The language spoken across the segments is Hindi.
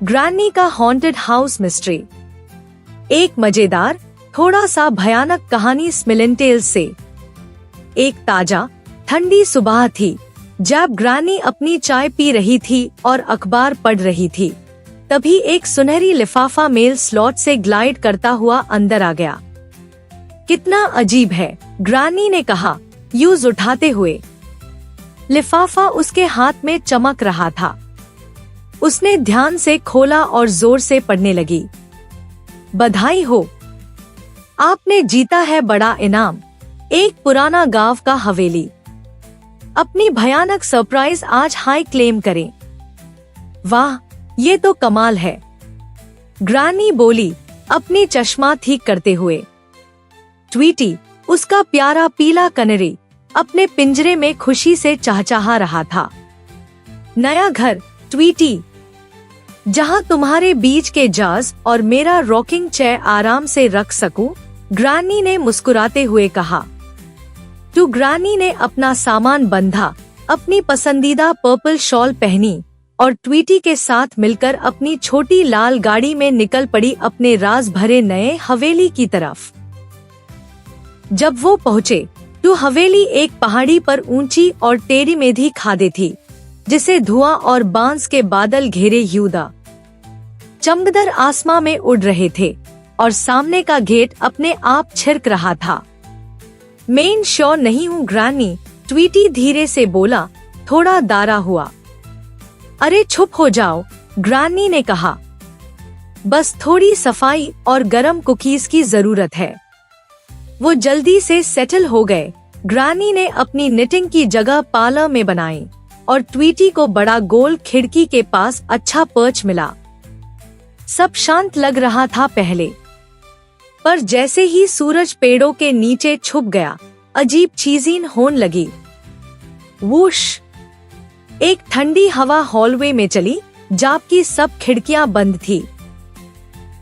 ग्रैनी का हॉन्टेड हाउस मिस्ट्री। एक मजेदार, थोड़ा सा भयानक कहानी स्मिलिन टेल्स से। एक ताजा, ठंडी सुबह थी जब ग्रैनी अपनी चाय पी रही थी और अखबार पढ़ रही थी। तभी एक सुनहरी लिफाफा मेल स्लॉट से ग्लाइड करता हुआ अंदर आ गया। कितना अजीब है, ग्रैनी ने कहा, यूज उठाते हुए। लिफाफा उसके हाथ में चमक रहा था। उसने ध्यान से खोला और जोर से पढ़ने लगी। बधाई हो, आपने जीता है बड़ा इनाम, एक पुराना गांव का हवेली। अपनी भयानक सरप्राइज आज हाई क्लेम करें। वाह, ये तो कमाल है, ग्रैनी बोली अपनी चश्मा ठीक करते हुए। ट्वीटी, उसका प्यारा पीला कनरी, अपने पिंजरे में खुशी से चहचहा रहा था। नया घर ट्वीटी, जहां तुम्हारे बीच के जार्स और मेरा रॉकिंग चेयर आराम से रख सकूं, ग्रैनी ने मुस्कुराते हुए कहा। तो ग्रैनी ने अपना सामान बंधा, अपनी पसंदीदा पर्पल शॉल पहनी और ट्वीटी के साथ मिलकर अपनी छोटी लाल गाड़ी में निकल पड़ी अपने राज भरे नए हवेली की तरफ। जब वो पहुँचे तो हवेली एक पहाड़ी पर ऊंची और टेढ़ी मेढ़ी खादे थी, जिसे धुआं और बांस के बादल घेरे युदा। चमकदर आसमां में उड़ रहे थे और सामने का गेट अपने आप छिड़क रहा था। मैं श्योर नहीं हूँ ग्रैनी, ट्वीटी धीरे से बोला, थोड़ा दारा हुआ। अरे चुप हो जाओ, ग्रैनी ने कहा, बस थोड़ी सफाई और गरम कुकीज की जरूरत है। वो जल्दी से सेटल हो गए। ग्रैनी ने अपनी निटिंग की जगह पार्लर में बनाई और ट्वीटी को बड़ा गोल खिड़की के पास अच्छा पर्च मिला। सब शांत लग रहा था पहले, पर जैसे ही सूरज पेड़ों के नीचे छुप गया, अजीब चीजें होने लगी। वूश, एक ठंडी हवा हॉलवे में चली, जबकि सब खिड़कियां बंद थी।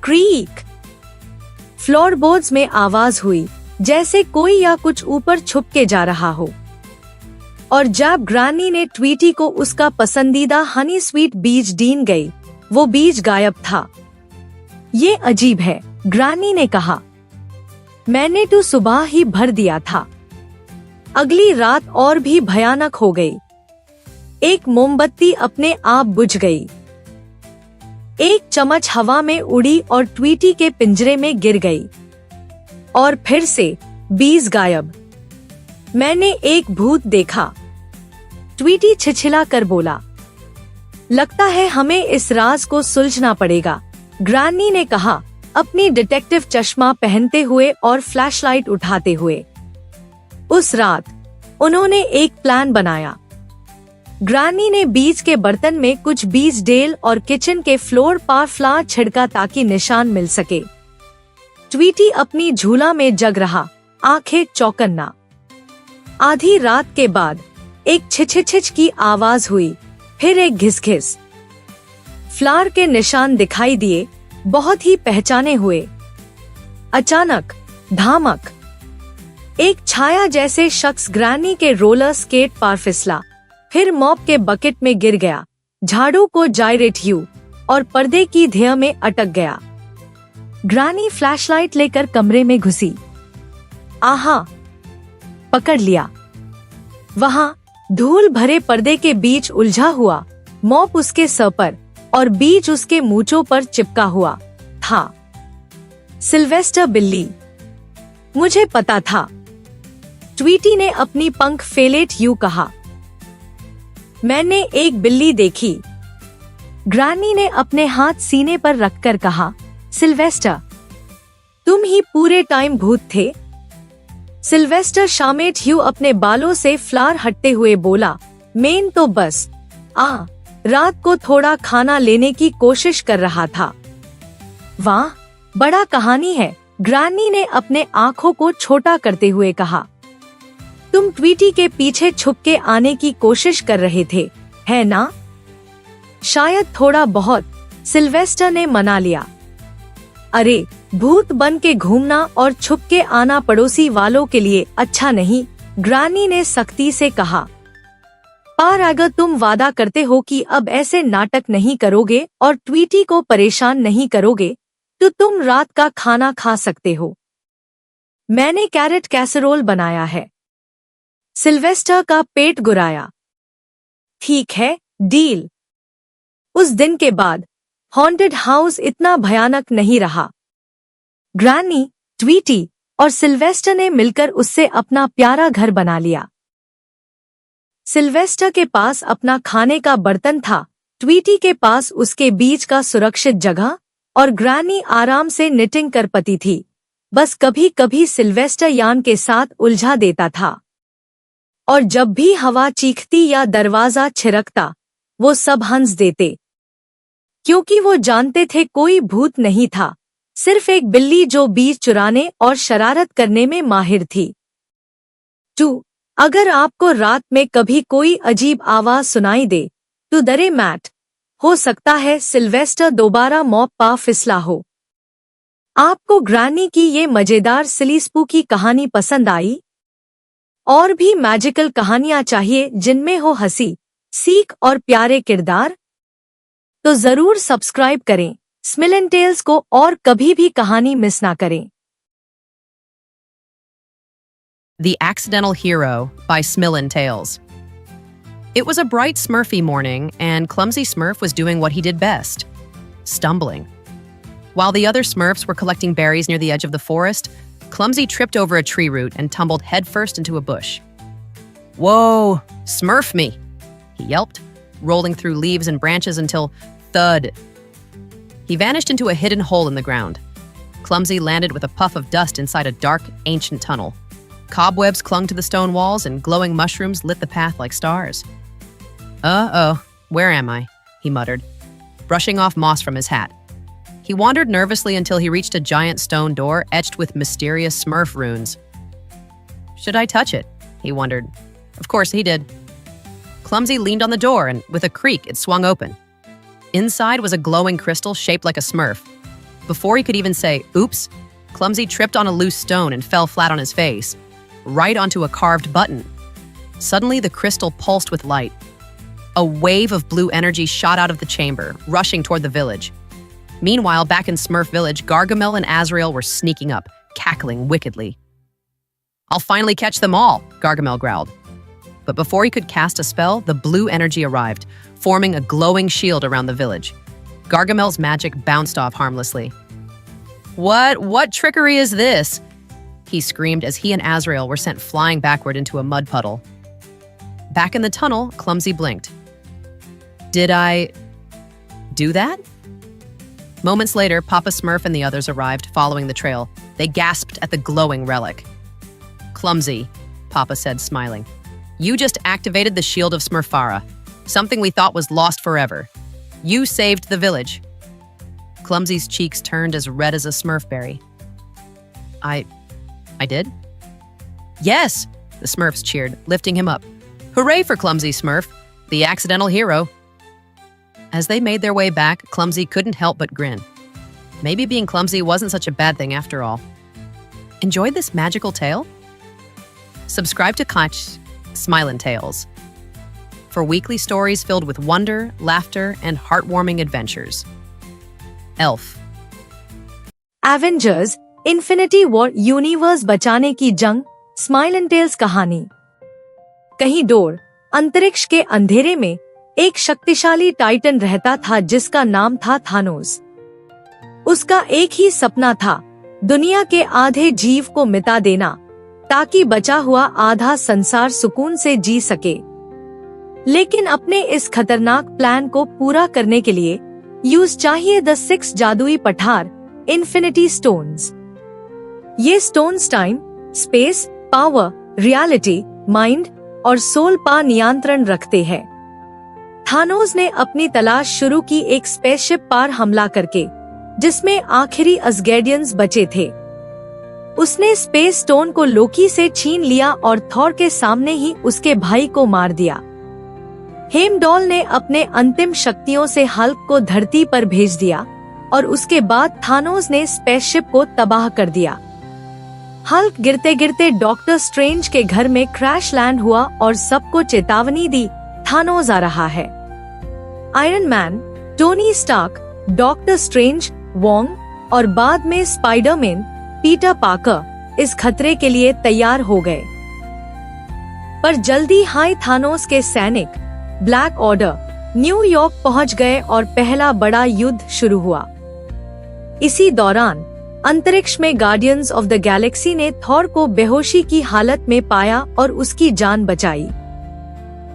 क्रीक, फ्लोरबोर्ड्स में आवाज हुई, जैसे कोई या कुछ ऊपर छुप के जा रहा हो। और जब ग्रैनी ने ट्वीटी को उसका पसंदीदा हनी स्वीट बीज दीन गई, वो बीज गायब था। ये अजीब है, ग्रैनी ने कहा, मैंने तो सुबह ही भर दिया था। अगली रात और भी भयानक हो गई। एक मोमबत्ती अपने आप बुझ गई। एक चम्मच हवा में उड़ी और ट्वीटी के पिंजरे में गिर गई। और फिर से बीज गायब। मैंने एक भूत देखा, ट्वीटी छिछिला कर बोला। लगता है हमें इस राज को सुलझना पड़ेगा, ग्रैनी ने कहा, अपनी डिटेक्टिव चश्मा पहनते हुए और फ्लैशलाइट उठाते हुए। उस रात उन्होंने एक प्लान बनाया। ग्रैनी ने बीज के बर्तन में कुछ बीज डेल और किचन के फ्लोर पर फ्लावर छिड़का ताकि निशान मिल सके। ट्वीटी अपनी झूला में जग रहा, आंखें चौकन्ना। आधी रात के बाद एक छिछिछ की आवाज हुई, फिर एक घिस-घिस। फ्लावर के निशान दिखाई दिए, बहुत ही पहचाने हुए। अचानक धामक, एक छाया जैसे शख्स ग्रैनी के रोलर स्केट पर फिसला, फिर मॉप के बकेट में गिर गया, झाड़ू को जायरेट हुई और पर्दे की घेर में अटक गया। ग्रैनी फ्लैशलाइट लेकर कमरे में घुसी। आहा, पकड़ लिया। वहां धूल भरे पर्दे के बीच उलझा हुआ मॉप उसके सर पर और बीज उसके मूंछों पर चिपका हुआ था। सिल्वेस्टर बिल्ली, मुझे पता था, ट्वीटी ने अपनी पंख फैलेट यूं कहा। मैंने एक बिल्ली देखी, ग्रैनी ने अपने हाथ सीने पर रखकर कहा। सिल्वेस्टर, तुम ही पूरे टाइम भूत थे? सिल्वेस्टर शामेट ह्यू अपने बालों से फ्लावर हटते हुए बोला, मैं तो बस रात को थोड़ा खाना लेने की कोशिश कर रहा था। वाह, बड़ा कहानी है, ग्रैनी ने अपने आंखों को छोटा करते हुए कहा। तुम ट्वीटी के पीछे छुप के आने की कोशिश कर रहे थे, है ना? शायद थोड़ा बहुत, सिल्वेस्टर ने मना लिया। अरे, भूत बन के घूमना और छुप के आना पड़ोसी वालों के लिए अच्छा नहीं, ग्रैनी ने सख्ती से कहा। पर अगर तुम वादा करते हो कि अब ऐसे नाटक नहीं करोगे और ट्वीटी को परेशान नहीं करोगे, तो तुम रात का खाना खा सकते हो। मैंने कैरेट कैसरोल बनाया है। सिल्वेस्टर का पेट गुराया। ठीक है, डील। उस दिन के बाद हॉन्टेड हाउस इतना भयानक नहीं रहा। ग्रैनी, ट्वीटी और सिल्वेस्टर ने मिलकर उससे अपना प्यारा घर बना लिया। सिल्वेस्टर के पास अपना खाने का बर्तन था, ट्वीटी के पास उसके बीच का सुरक्षित जगह और ग्रैनी आराम से निटिंग कर पाती थी। बस कभी कभी सिल्वेस्टर यान के साथ उलझा देता था, और जब भी हवा चीखती या दरवाजा छिड़कता, वो सब हंस देते, क्योंकि वो जानते थे कोई भूत नहीं था, सिर्फ एक बिल्ली जो बीज चुराने और शरारत करने में माहिर थी। 2. अगर आपको रात में कभी कोई अजीब आवाज सुनाई दे, तो डरे मत। हो सकता है सिल्वेस्टर दोबारा मॉप पा फिसला हो। आपको ग्रैनी की ये मजेदार सिली स्पूकी कहानी पसंद आई? और भी मैजिकल कहानियां चाहिए जिनमें हो हंसी, सीख और प्यारे किरदार? तो जरूर सब्सक्राइब करें स्मिलन टेल्स को और कभी भी कहानी मिस ना करें। The Accidental Hero by Smillen Tales. It was a bright Smurfy morning, and Clumsy Smurf was doing what he did best, stumbling. While the other Smurfs were collecting berries near the edge of the forest, Clumsy tripped over a tree root and tumbled headfirst into a bush. "Whoa, Smurf me!" he yelped, rolling through leaves and branches until thud. He vanished into a hidden hole in the ground. Clumsy landed with a puff of dust inside a dark, ancient tunnel. Cobwebs clung to the stone walls, and glowing mushrooms lit the path like stars. "Uh-oh, where am I?" he muttered, brushing off moss from his hat. He wandered nervously until he reached a giant stone door etched with mysterious Smurf runes. Should I touch it? He wondered. Of course he did. Clumsy leaned on the door, and with a creak, it swung open. Inside was a glowing crystal shaped like a Smurf. Before he could even say, "Oops," Clumsy tripped on a loose stone and fell flat on his face, right onto a carved button. Suddenly, the crystal pulsed with light. A wave of blue energy shot out of the chamber, rushing toward the village. Meanwhile, back in Smurf Village, Gargamel and Azrael were sneaking up, cackling wickedly. "I'll finally catch them all," Gargamel growled. But before he could cast a spell, the blue energy arrived, forming a glowing shield around the village. Gargamel's magic bounced off harmlessly. What trickery is this?" he screamed as he and Azrael were sent flying backward into a mud puddle. Back in the tunnel, Clumsy blinked. "Did I do that?" Moments later, Papa Smurf and the others arrived, following the trail. They gasped at the glowing relic. "Clumsy," Papa said, smiling. "You just activated the shield of Smurfara, something we thought was lost forever. You saved the village." Clumsy's cheeks turned as red as a Smurf berry. I did? "Yes," the Smurfs cheered, lifting him up. "Hooray for Clumsy Smurf, the accidental hero." As they made their way back, Clumsy couldn't help but grin. Maybe being clumsy wasn't such a bad thing after all. Enjoyed this magical tale? Subscribe to catch Smilin' Tales for weekly stories filled with wonder, laughter, and heartwarming adventures. Elf. Avengers infinity war universe बचाने की जंग, स्माइलन टेल्स कहानी। कहीं दूर अंतरिक्ष के अंधेरे में एक शक्तिशाली टाइटन रहता था जिसका नाम था थानोस। उसका एक ही सपना था, दुनिया के आधे जीव को मिटा देना, ताकि बचा हुआ आधा संसार सुकून से जी सके। लेकिन अपने इस खतरनाक प्लान को पूरा करने के लिए यूज चाहिए द 6 जादुई पठार, इन्फिनिटी स्टोन्स। ये stones time, space, power, reality, mind और सोल पर नियंत्रण रखते हैं। थानोस ने अपनी तलाश शुरू की एक स्पेसशिप पर हमला करके, जिसमें आखिरी असगैर्डियंस बचे थे। उसने स्पेस स्टोन को लोकी से छीन लिया और थॉर के सामने ही उसके भाई को मार दिया। हेमडॉल ने अपने अंतिम शक्तियों से हल्क को धरती पर भेज दिया और उसके बाद थानोस ने स्पेसशिप को तबाह कर दिया। हल्क गिरते गिरते डॉक्टर स्ट्रेंज के घर में क्रैश लैंड हुआ और सबको चेतावनी दी थानोस आ रहा है। Iron Man, Tony Stark, Doctor Strange, Wong और बाद में स्पाइडरमैन पीटर पार्कर इस खतरे के लिए तैयार हो गए। पर जल्दी हाई थानोस के सैनिक ब्लैक ऑर्डर न्यूयॉर्क पहुंच गए और पहला बड़ा युद्ध शुरू हुआ। इसी दौरान अंतरिक्ष में गार्डियंस ऑफ द गैलेक्सी ने थॉर को बेहोशी की हालत में पाया और उसकी जान बचाई।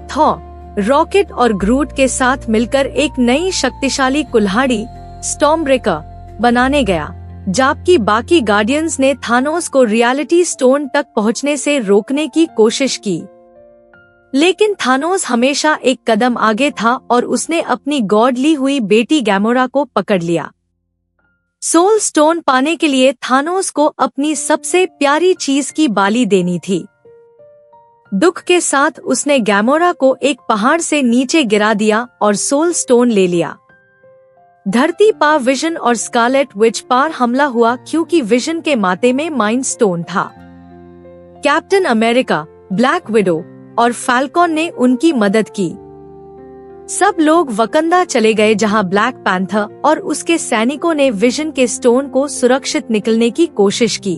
थॉर रॉकेट और ग्रूट के साथ मिलकर एक नई शक्तिशाली कुल्हाड़ी स्टॉर्मब्रेकर बनाने गया, जबकि बाकी गार्डियंस ने थानोस को रियलिटी स्टोन तक पहुंचने से रोकने की कोशिश की। लेकिन थानोस हमेशा एक कदम आगे था और उसने अपनी गॉड ली हुई बेटी गैमोरा को पकड़ लिया। सोल स्टोन पाने के लिए थानोस को अपनी सबसे प्यारी चीज की बाली देनी थी। दुख के साथ उसने गैमोरा को एक पहाड़ से नीचे गिरा दिया और सोल स्टोन ले लिया। धरती पर विजन और स्कारलेट विच पर हमला हुआ क्योंकि विजन के माथे में माइंड स्टोन था। कैप्टन अमेरिका, ब्लैक विडो और फाल्कॉन ने उनकी मदद की। सब लोग वकंदा चले गए जहां ब्लैक पैंथर और उसके सैनिकों ने विजन के स्टोन को सुरक्षित निकलने की कोशिश की।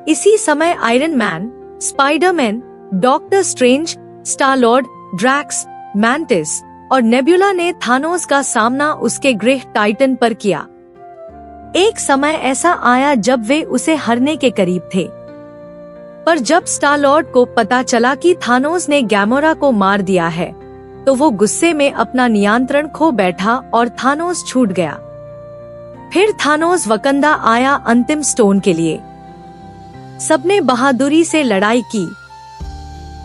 इसी समय Iron Man, Spiderman, Doctor Strange, Star Lord, Drax, Mantis और नेबुला ने थानोस का सामना उसके ग्रह टाइटन पर किया। एक समय ऐसा आया जब वे उसे हरने के करीब थे, पर जब स्टार लॉर्ड को पता चला कि थानोस ने गैमोरा को मार दिया है तो वो गुस्से में अपना नियंत्रण खो बैठा और थानोस छूट गया। फिर थानोस वकंदा आया अंतिम स्टोन के लिए। सबने बहादुरी से लड़ाई की।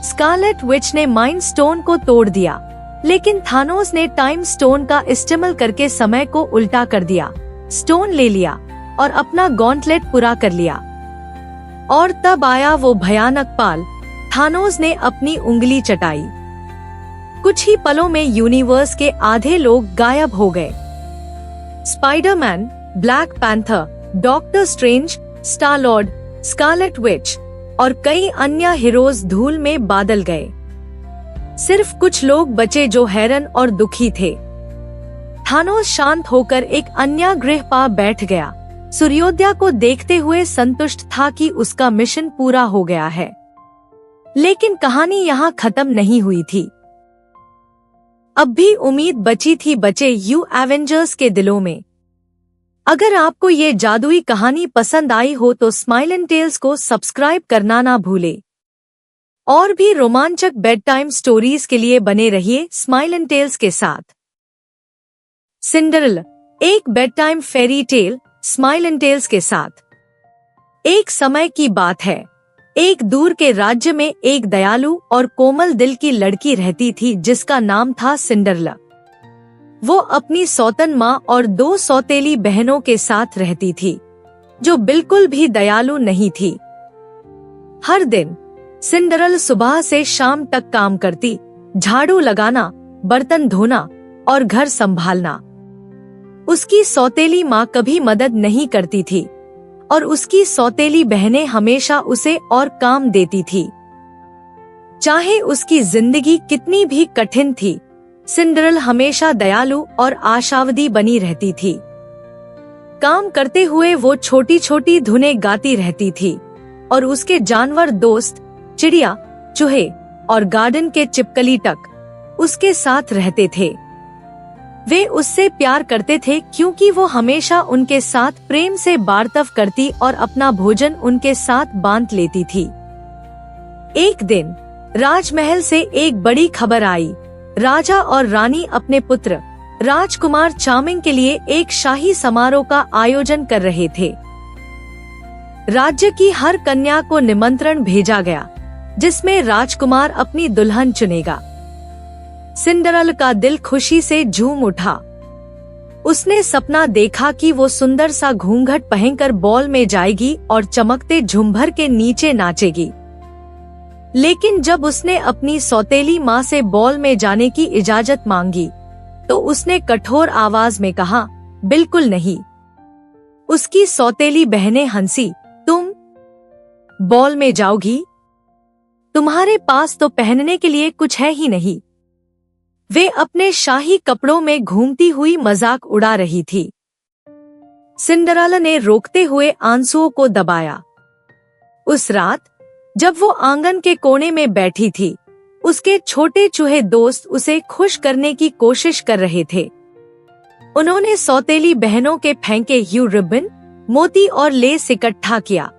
स्कारलेट विच ने माइंड स्टोन को तोड़ दिया, लेकिन थानोस ने टाइम स्टोन का इस्तेमाल करके समय को उल्टा कर दिया, स्टोन ले लिया और अपना गॉन्टलेट पूरा कर लिया। और तब आया वो भयानक पल। थानोस ने अपनी उंगली चटाई। कुछ ही पलों में यूनिवर्स के आधे लोग गायब हो गए। Spiderman, black panther, doctor Strange, Star Lord, Scarlet Witch और कई अन्य हीरोज धूल में बादल गए। सिर्फ कुछ लोग बचे जो हैरान और दुखी थे। थानोस शांत होकर एक अन्य ग्रह पर बैठ गया, सूर्योदय को देखते हुए संतुष्ट था कि उसका मिशन पूरा हो गया है। लेकिन कहानी यहाँ खत्म नहीं हुई थी। अब भी उम्मीद बची थी बचे यू एवेंजर्स के दिलों में। अगर आपको ये जादुई कहानी पसंद आई हो तो स्माइल एंड टेल्स को सब्सक्राइब करना ना भूले। और भी रोमांचक बेड टाइम स्टोरीज के लिए बने रहिए स्माइल एंड टेल्स के साथ। सिंड्रेला, एक bedtime fairy tale Smile and Tales के साथ। एक समय की बात है, एक दूर के राज्य में एक दयालु और कोमल दिल की लड़की रहती थी जिसका नाम था सिंड्रेला। वो अपनी सौतन माँ और 2 सौतेली बहनों के साथ रहती थी, जो बिल्कुल भी दयालु नहीं थी। हर दिन सिंड्रेला सुबह से शाम तक काम करती, झाड़ू लगाना, बर्तन धोना और घर संभालना। उसकी सौतेली माँ कभी मदद नहीं करती थी और उसकी सौतेली बहनें हमेशा उसे और काम देती थी। चाहे उसकी जिंदगी कितनी भी कठिन थी, सिंड्रेला हमेशा दयालु और आशावादी बनी रहती थी। काम करते हुए वो छोटी छोटी धुनें गाती रहती थी और उसके जानवर दोस्त चिड़िया, चूहे और गार्डन के चिपकली तक उसके साथ रहते थे। वे उससे प्यार करते थे क्योंकि वो हमेशा उनके साथ प्रेम से बर्ताव करती और अपना भोजन उनके साथ बांट लेती थी। एक दिन राजमहल से एक बड़ी खबर आई। राजा और रानी अपने पुत्र राजकुमार चार्मिंग के लिए एक शाही समारोह का आयोजन कर रहे थे। राज्य की हर कन्या को निमंत्रण भेजा गया, जिसमें राजकुमार अपनी दुल्हन चुनेगा। सिंड्रेला का दिल खुशी से झूम उठा। उसने सपना देखा कि वो सुंदर सा घूंघट पहनकर बॉल में जाएगी और चमकते झुंबर के नीचे नाचेगी। लेकिन जब उसने अपनी सौतेली माँ से बॉल में जाने की इजाजत मांगी, तो उसने कठोर आवाज में कहा, बिल्कुल नहीं। उसकी सौतेली बहनें हंसी, तुम बॉल में जाओगी? तुम्हारे पास तो पहनने के लिए कुछ है ही नहीं। वे अपने शाही कपड़ों में घूमती हुई मजाक उड़ा रही थी। सिंड्रेला ने रोकते हुए आंसुओं को दबाया। उस रात जब वो आंगन के कोने में बैठी थी, उसके छोटे चूहे दोस्त उसे खुश करने की कोशिश कर रहे थे। उन्होंने सौतेली बहनों के फेंके ह्यू रिबन, मोती और लेस इकट्ठा किया।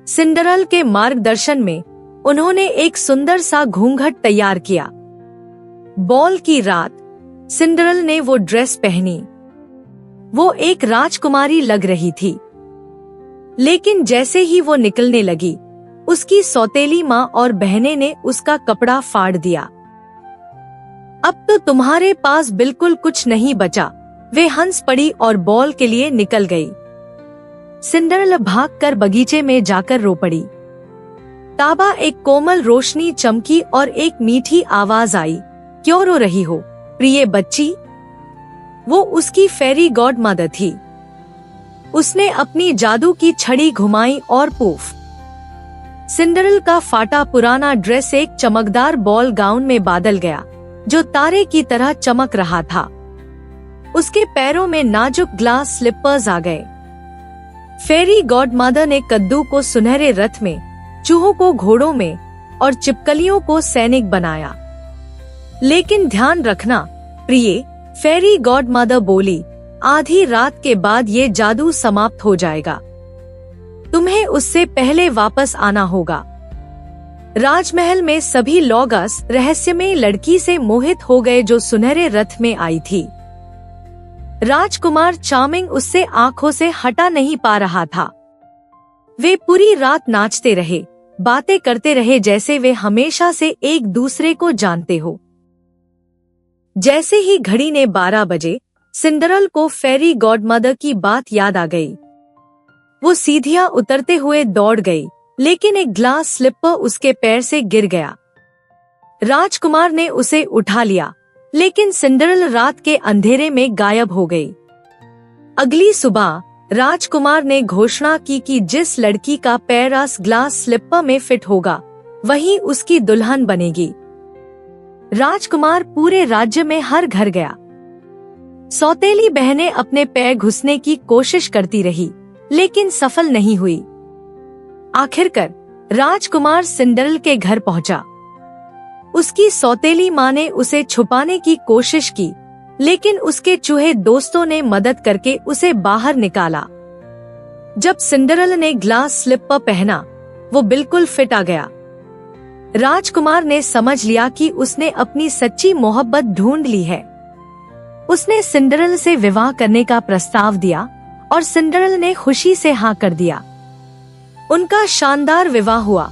सिंड्रेला के मार्गदर्शन में उन्होंने एक सुंदर सा घूंघट तैयार किया। बॉल की रात सिंड्रेला ने वो ड्रेस पहनी। वो एक राजकुमारी लग रही थी। लेकिन जैसे ही वो निकलने लगी, उसकी सौतेली माँ और बहनें ने उसका कपड़ा फाड़ दिया। अब तो तुम्हारे पास बिल्कुल कुछ नहीं बचा। वे हंस पड़ी और बॉल के लिए निकल गई। सिंड्रेला भागकर बगीचे में जाकर रो पड़ी। ताबा एक कोमल रोशनी चमकी और एक मीठी आवाज आई, क्यों रो रही हो प्रिय बच्ची? वो उसकी फेरी गॉड मदर थी। उसने अपनी जादू की छड़ी घुमाई और पूफ, सिंड्रेला का फाटा पुराना ड्रेस एक चमकदार बॉल गाउन में बदल गया, जो तारे की तरह चमक रहा था। उसके पैरों में नाजुक ग्लास स्लिपर्स आ गए। फेरी गॉड मदर ने कद्दू को सुनहरे रथ में, चूहों को घोड़ों में और चिपकलियों को सैनिक बनाया। लेकिन ध्यान रखना प्रिय, फेरी गॉड मदर बोली, आधी रात के बाद ये जादू समाप्त हो जाएगा। तुम्हें उससे पहले वापस आना होगा। राजमहल में सभी लोग इस रहस्यमयी लड़की से मोहित हो गए जो सुनहरे रथ में आई थी। राजकुमार चार्मिंग उससे आंखों से हटा नहीं पा रहा था। वे पूरी रात नाचते रहे, बातें करते रहे जैसे वे हमेशा से एक दूसरे को जानते हो। जैसे ही घड़ी ने 12 बजे, सिंड्रेला को फेरी गॉडमदर की बात याद आ गई। वो सीढ़ियां उतरते हुए दौड़ गई, लेकिन एक ग्लास स्लिपर उसके पैर से गिर गया। राजकुमार ने उसे उठा लिया, लेकिन सिंड्रेला रात के अंधेरे में गायब हो गई। अगली सुबह राजकुमार ने घोषणा की कि जिस लड़की का पैर इस ग्लास स्लिपर में फिट होगा, वही उसकी दुल्हन बनेगी। राजकुमार पूरे राज्य में हर घर गया। सौतेली बहनें अपने पैर घुसने की कोशिश करती रही, लेकिन सफल नहीं हुई। आखिरकार राजकुमार सिंड्रेला के घर पहुंचा। उसकी सौतेली माँ ने उसे छुपाने की कोशिश की, लेकिन उसके चूहे दोस्तों ने मदद करके उसे बाहर निकाला। जब सिंड्रेला ने ग्लास स्लिपर पहना, वो बिल्कुल फिट आ गया। राजकुमार ने समझ लिया कि उसने अपनी सच्ची मोहब्बत ढूंढ ली है। उसने सिंड्रेला से विवाह करने का प्रस्ताव दिया और सिंड्रेला ने खुशी से हाँ कर दिया। उनका शानदार विवाह हुआ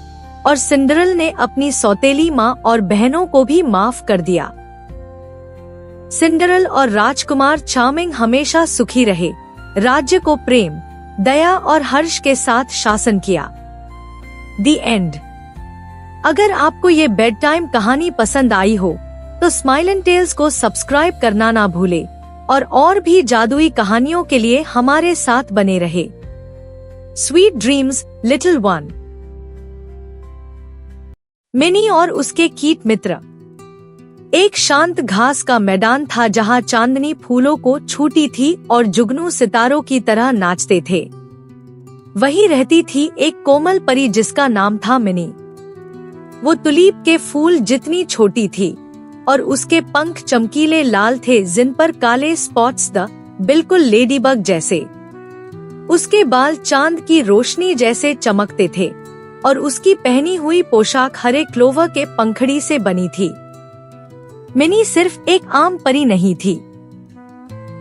और सिंड्रेला ने अपनी सौतेली माँ और बहनों को भी माफ कर दिया। सिंड्रेला और राजकुमार चार्मिंग हमेशा सुखी रहे, राज्य को प्रेम, दया और हर्ष के साथ शासन किया। The end. अगर आपको ये बेड टाइम कहानी पसंद आई हो तो स्माइल एंड टेल्स को सब्सक्राइब करना ना भूले और भी जादुई कहानियों के लिए हमारे साथ बने रहे। Sweet dreams little one. Mini और उसके कीट मित्र। एक शांत घास का मैदान था जहाँ चांदनी फूलों को छूती थी और जुगनू सितारों की तरह नाचते थे। वही रहती थी एक कोमल परी जिसका नाम था मिनी। वो तुलीप के फूल जितनी छोटी थी और उसके पंख चमकीले लाल थे जिन पर काले स्पॉट्स द बिल्कुल लेडीबग जैसे। उसके बाल चांद की रोशनी जैसे चमकते थे और उसकी पहनी हुई पोशाक हरे क्लोवर के पंखड़ी से बनी थी। मिनी सिर्फ एक आम परी नहीं थी,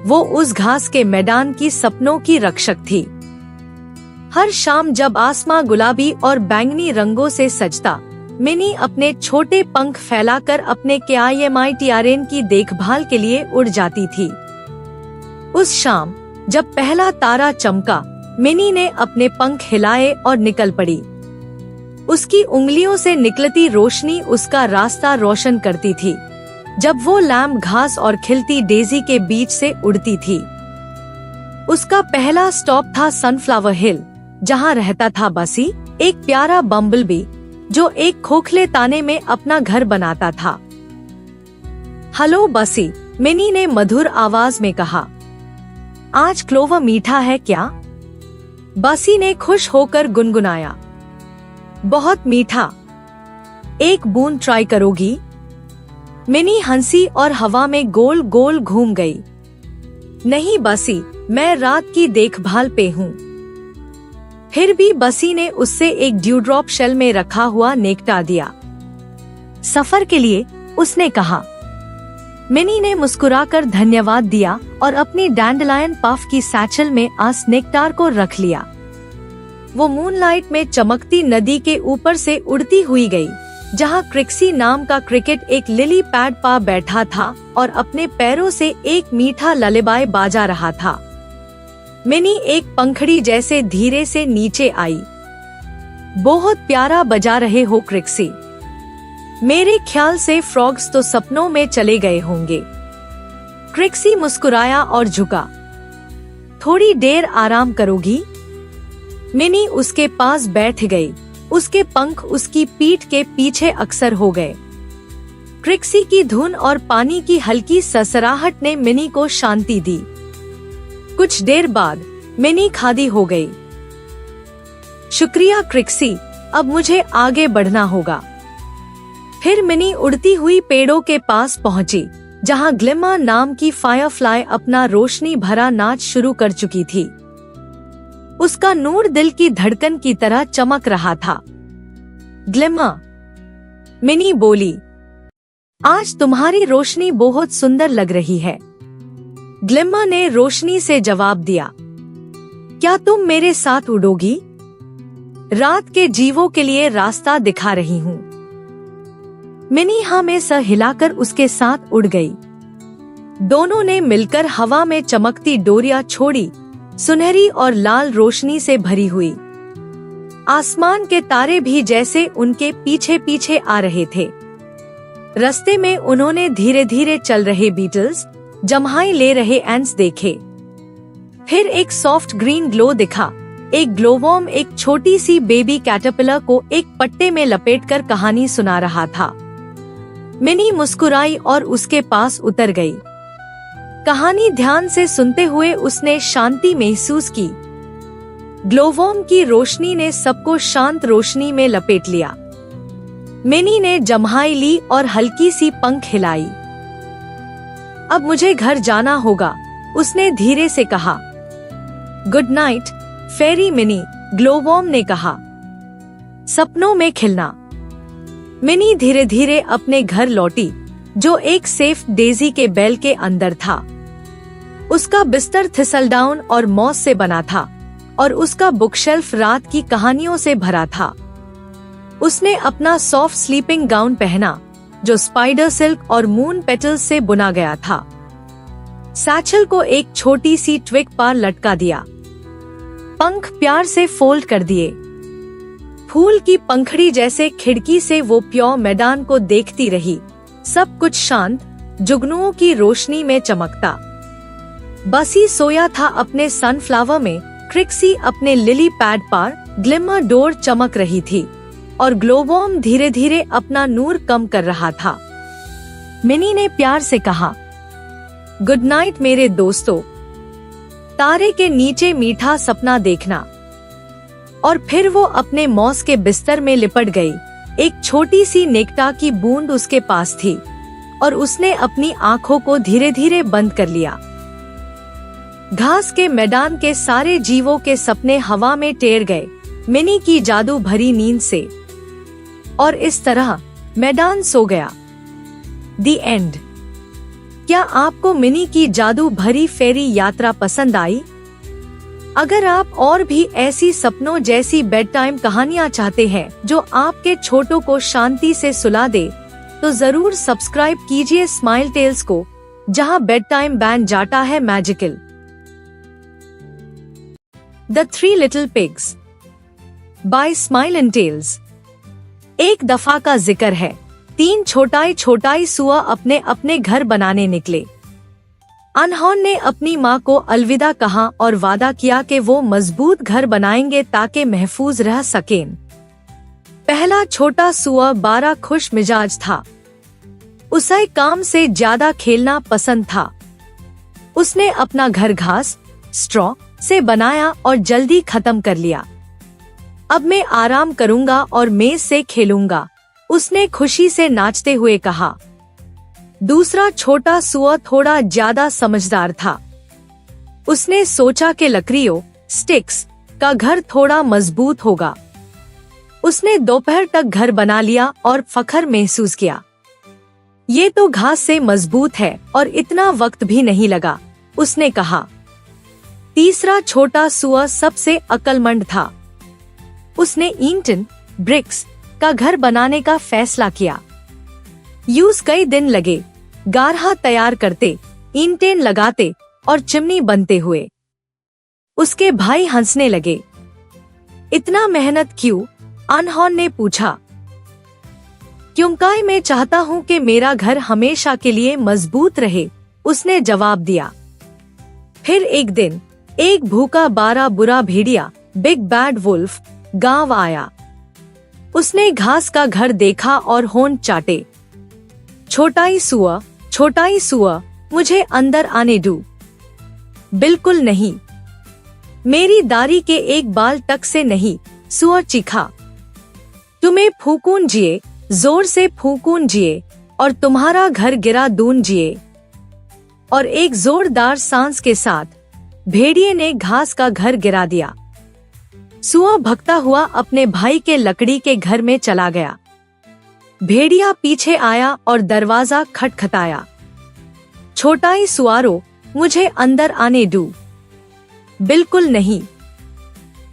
वो उस घास के मैदान की सपनों की रक्षक थी। हर शाम जब आसमां गुलाबी और बैंगनी रंगों से सजता, मिनी अपने छोटे पंख फैलाकर अपने KIMITRN की देखभाल के लिए उड़ जाती थी। उस शाम जब पहला तारा चमका, मिनी ने अपने पंख हिलाए और निकल पड़ी। उसकी उंगलियों से निकलती रोशनी उसका रास्ता रोशन करती थी जब वो लैम्प घास और खिलती डेजी के बीच से उड़ती थी। उसका पहला स्टॉप था सनफ्लावर हिल, जहाँ रहता था बसी, एक प्यारा बम्बलबी जो एक खोखले ताने में अपना घर बनाता था। हेलो बसी, मिनी ने मधुर आवाज में कहा। आज क्लोवर मीठा है क्या? बसी ने खुश होकर गुनगुनाया। बहुत मीठा। एक बूंद ट्राई करोगी? मिनी हंसी और हवा में गोल गोल घूम गई। नहीं बसी, मैं रात की देखभाल पे हूँ। फिर भी बसी ने उससे एक ड्यूड्रॉप शेल में रखा हुआ नेक्टार दिया। सफर के लिए, उसने कहा। मिनी ने मुस्कुराकर धन्यवाद दिया और अपनी डैंडलायन पफ की सैचल में आस नेक्टार को रख लिया। वो मूनलाइट में चमकती नदी के ऊपर से उड़ती हुई गई, जहाँ क्रिक्सी नाम का क्रिकेट एक लिली पैड पा बैठा था और अपने पैरों से एक मीठा ललेबाय बाजा रहा था। मिनी एक पंखड़ी जैसे धीरे से नीचे आई। बहुत प्यारा बजा रहे हो क्रिक्सी। मेरे ख्याल से फ्रॉग्स तो सपनों में चले गए होंगे। क्रिक्सी मुस्कुराया और झुका। थोड़ी देर आराम करोगी? मिनी उसके पास बैठ गई। उसके पंख उसकी पीठ के पीछे अक्सर हो गए। क्रिक्सी की धुन और पानी की हल्की ससराहट ने मिनी को शांति दी। कुछ देर बाद मिनी खादी हो गई। शुक्रिया क्रिक्सी, अब मुझे आगे बढ़ना होगा। फिर मिनी उड़ती हुई पेड़ों के पास पहुंची, जहां ग्लिमा नाम की फायरफ्लाई अपना रोशनी भरा नाच शुरू कर चुकी थी। उसका नूर दिल की धड़कन की तरह चमक रहा था। ग्लिमा, मिनी बोली, आज तुम्हारी रोशनी बहुत सुंदर लग रही है। ग्लिमा ने रोशनी से जवाब दिया। क्या तुम मेरे साथ उड़ोगी? रात के जीवों के लिए रास्ता दिखा रही हूँ। मिनी हाँ में सर हिलाकर उसके साथ उड़ गई। दोनों ने मिलकर हवा में चमकती डोरियां छोड़ी, सुनहरी और लाल रोशनी से भरी हुई। आसमान के तारे भी जैसे उनके पीछे पीछे आ रहे थे। रास्ते में उन्होंने धीरे धीरे चल रहे बीटल्स, जम्हाई ले रहे एंट्स देखे। फिर एक सॉफ्ट ग्रीन ग्लो दिखा। एक ग्लोवॉर्म एक छोटी सी बेबी कैटरपिलर को एक पट्टे में लपेटकर कहानी सुना रहा था। मिनी मुस्कुराई और उसके पास उतर गई। कहानी ध्यान से सुनते हुए उसने शांति महसूस की। ग्लोवॉर्म की रोशनी ने सबको शांत रोशनी में लपेट लिया। मिनी ने जम्हाई ली और हल्की सी पंख हिलाई। अब मुझे घर जाना होगा, उसने धीरे से कहा। गुड नाइट फेरी मिनी, ग्लोवॉर्म ने कहा। सपनों में खिलना। मिनी धीरे धीरे अपने घर लौटी, जो एक सेफ डेजी के बेल के अंदर था। उसका बिस्तर थिसलडाउन और मॉस से बना था और उसका बुकशेल्फ रात की कहानियों से भरा था। उसने अपना सॉफ्ट स्लीपिंग गाउन पहना, जो स्पाइडर सिल्क और मून पेटल्स से बुना गया था। सैचल को एक छोटी सी ट्विग पर लटका दिया। पंख प्यार से फोल्ड कर दिए। फूल की पंखड़ी जैसे खिड़की से वो प्योर मैदान को देखती रही, सब कुछ शांत, जुगनुओं की रोशनी में चमकता। बसी सोया था अपने सनफ्लावर में, क्रिक्सी अपने लिली पैड पर, ग्लिमर डोर चमक रही थी और ग्लोवॉर्म धीरे धीरे अपना नूर कम कर रहा था। मिनी ने प्यार से कहा, गुड नाइट मेरे दोस्तों। तारे के नीचे मीठा सपना देखना। और फिर वो अपने मॉस के बिस्तर में लिपट गई। एक छोटी सी नेक्टा की बूंद उसके पास थी और उसने अपनी आंखों को धीरे धीरे बंद कर लिया। घास के मैदान के सारे जीवों के सपने हवा में टेर गए, मिनी की जादू भरी नींद से। और इस तरह मैदान सो गया। The end. क्या आपको मिनी की जादू भरी फेरी यात्रा पसंद आई? अगर आप और भी ऐसी सपनों जैसी बेड टाइम कहानियाँ चाहते हैं जो आपके छोटों को शांति से सुला दे, तो जरूर सब्सक्राइब कीजिए स्माइल टेल्स को, जहां बेड टाइम बैंड जाता है magical. The three little pigs by Smile and Tales. एक दफा का जिक्र है, 3 छोटाई सुआ अपने अपने घर बनाने निकले। अनहोन ने अपनी माँ को अलविदा कहा और वादा किया कि वो मजबूत घर बनाएंगे ताकि महफूज रह सकें। पहला छोटा सुअर 12 खुश मिजाज था। उसे काम से ज्यादा खेलना पसंद था। उसने अपना घर घास स्ट्रॉ से बनाया और जल्दी खत्म कर लिया। अब मैं आराम करूंगा और मेज से खेलूंगा, उसने खुशी से नाचते हुए कहा। दूसरा छोटा सुअर थोड़ा ज्यादा समझदार था। उसने सोचा कि लकड़ियों स्टिक्स का घर थोड़ा मजबूत होगा। उसने दोपहर तक घर बना लिया और फख्र महसूस किया। ये तो घास से मजबूत है और इतना वक्त भी नहीं लगा, उसने कहा। तीसरा छोटा सुअर सबसे अक्लमंद था। उसने ईंटन ब्रिक्स का घर बनाने का फैसला किया। यूज कई दिन लगे, गारहा तैयार करते, ईंटें लगाते और चिमनी बनते हुए। उसके भाई हंसने लगे। इतना मेहनत क्यों? अनहोन ने पूछा। क्योंकि मैं चाहता हूँ कि मेरा घर हमेशा के लिए मजबूत रहे, उसने जवाब दिया। फिर एक दिन एक भूखा बारा बुरा भेड़िया बिग बैड वुल्फ गांव आया। उसने घास का घर देखा और होंठ चाटे। छोटाई सुअर, मुझे अंदर आने दो। बिल्कुल नहीं, मेरी दाढ़ी के एक बाल तक से नहीं, सुअर चीखा। तुम्हें फूकून जिए, जोर से फूकून जिए और तुम्हारा घर गिरा दून जिए। और एक जोरदार सांस के साथ भेड़िए ने घास का घर गिरा दिया। सुअर भगता हुआ अपने भाई के लकड़ी के घर में चला गया। भेड़िया पीछे आया और दरवाजा खटखटाया। छोटाई सुअरों, मुझे अंदर आने दो। बिल्कुल नहीं,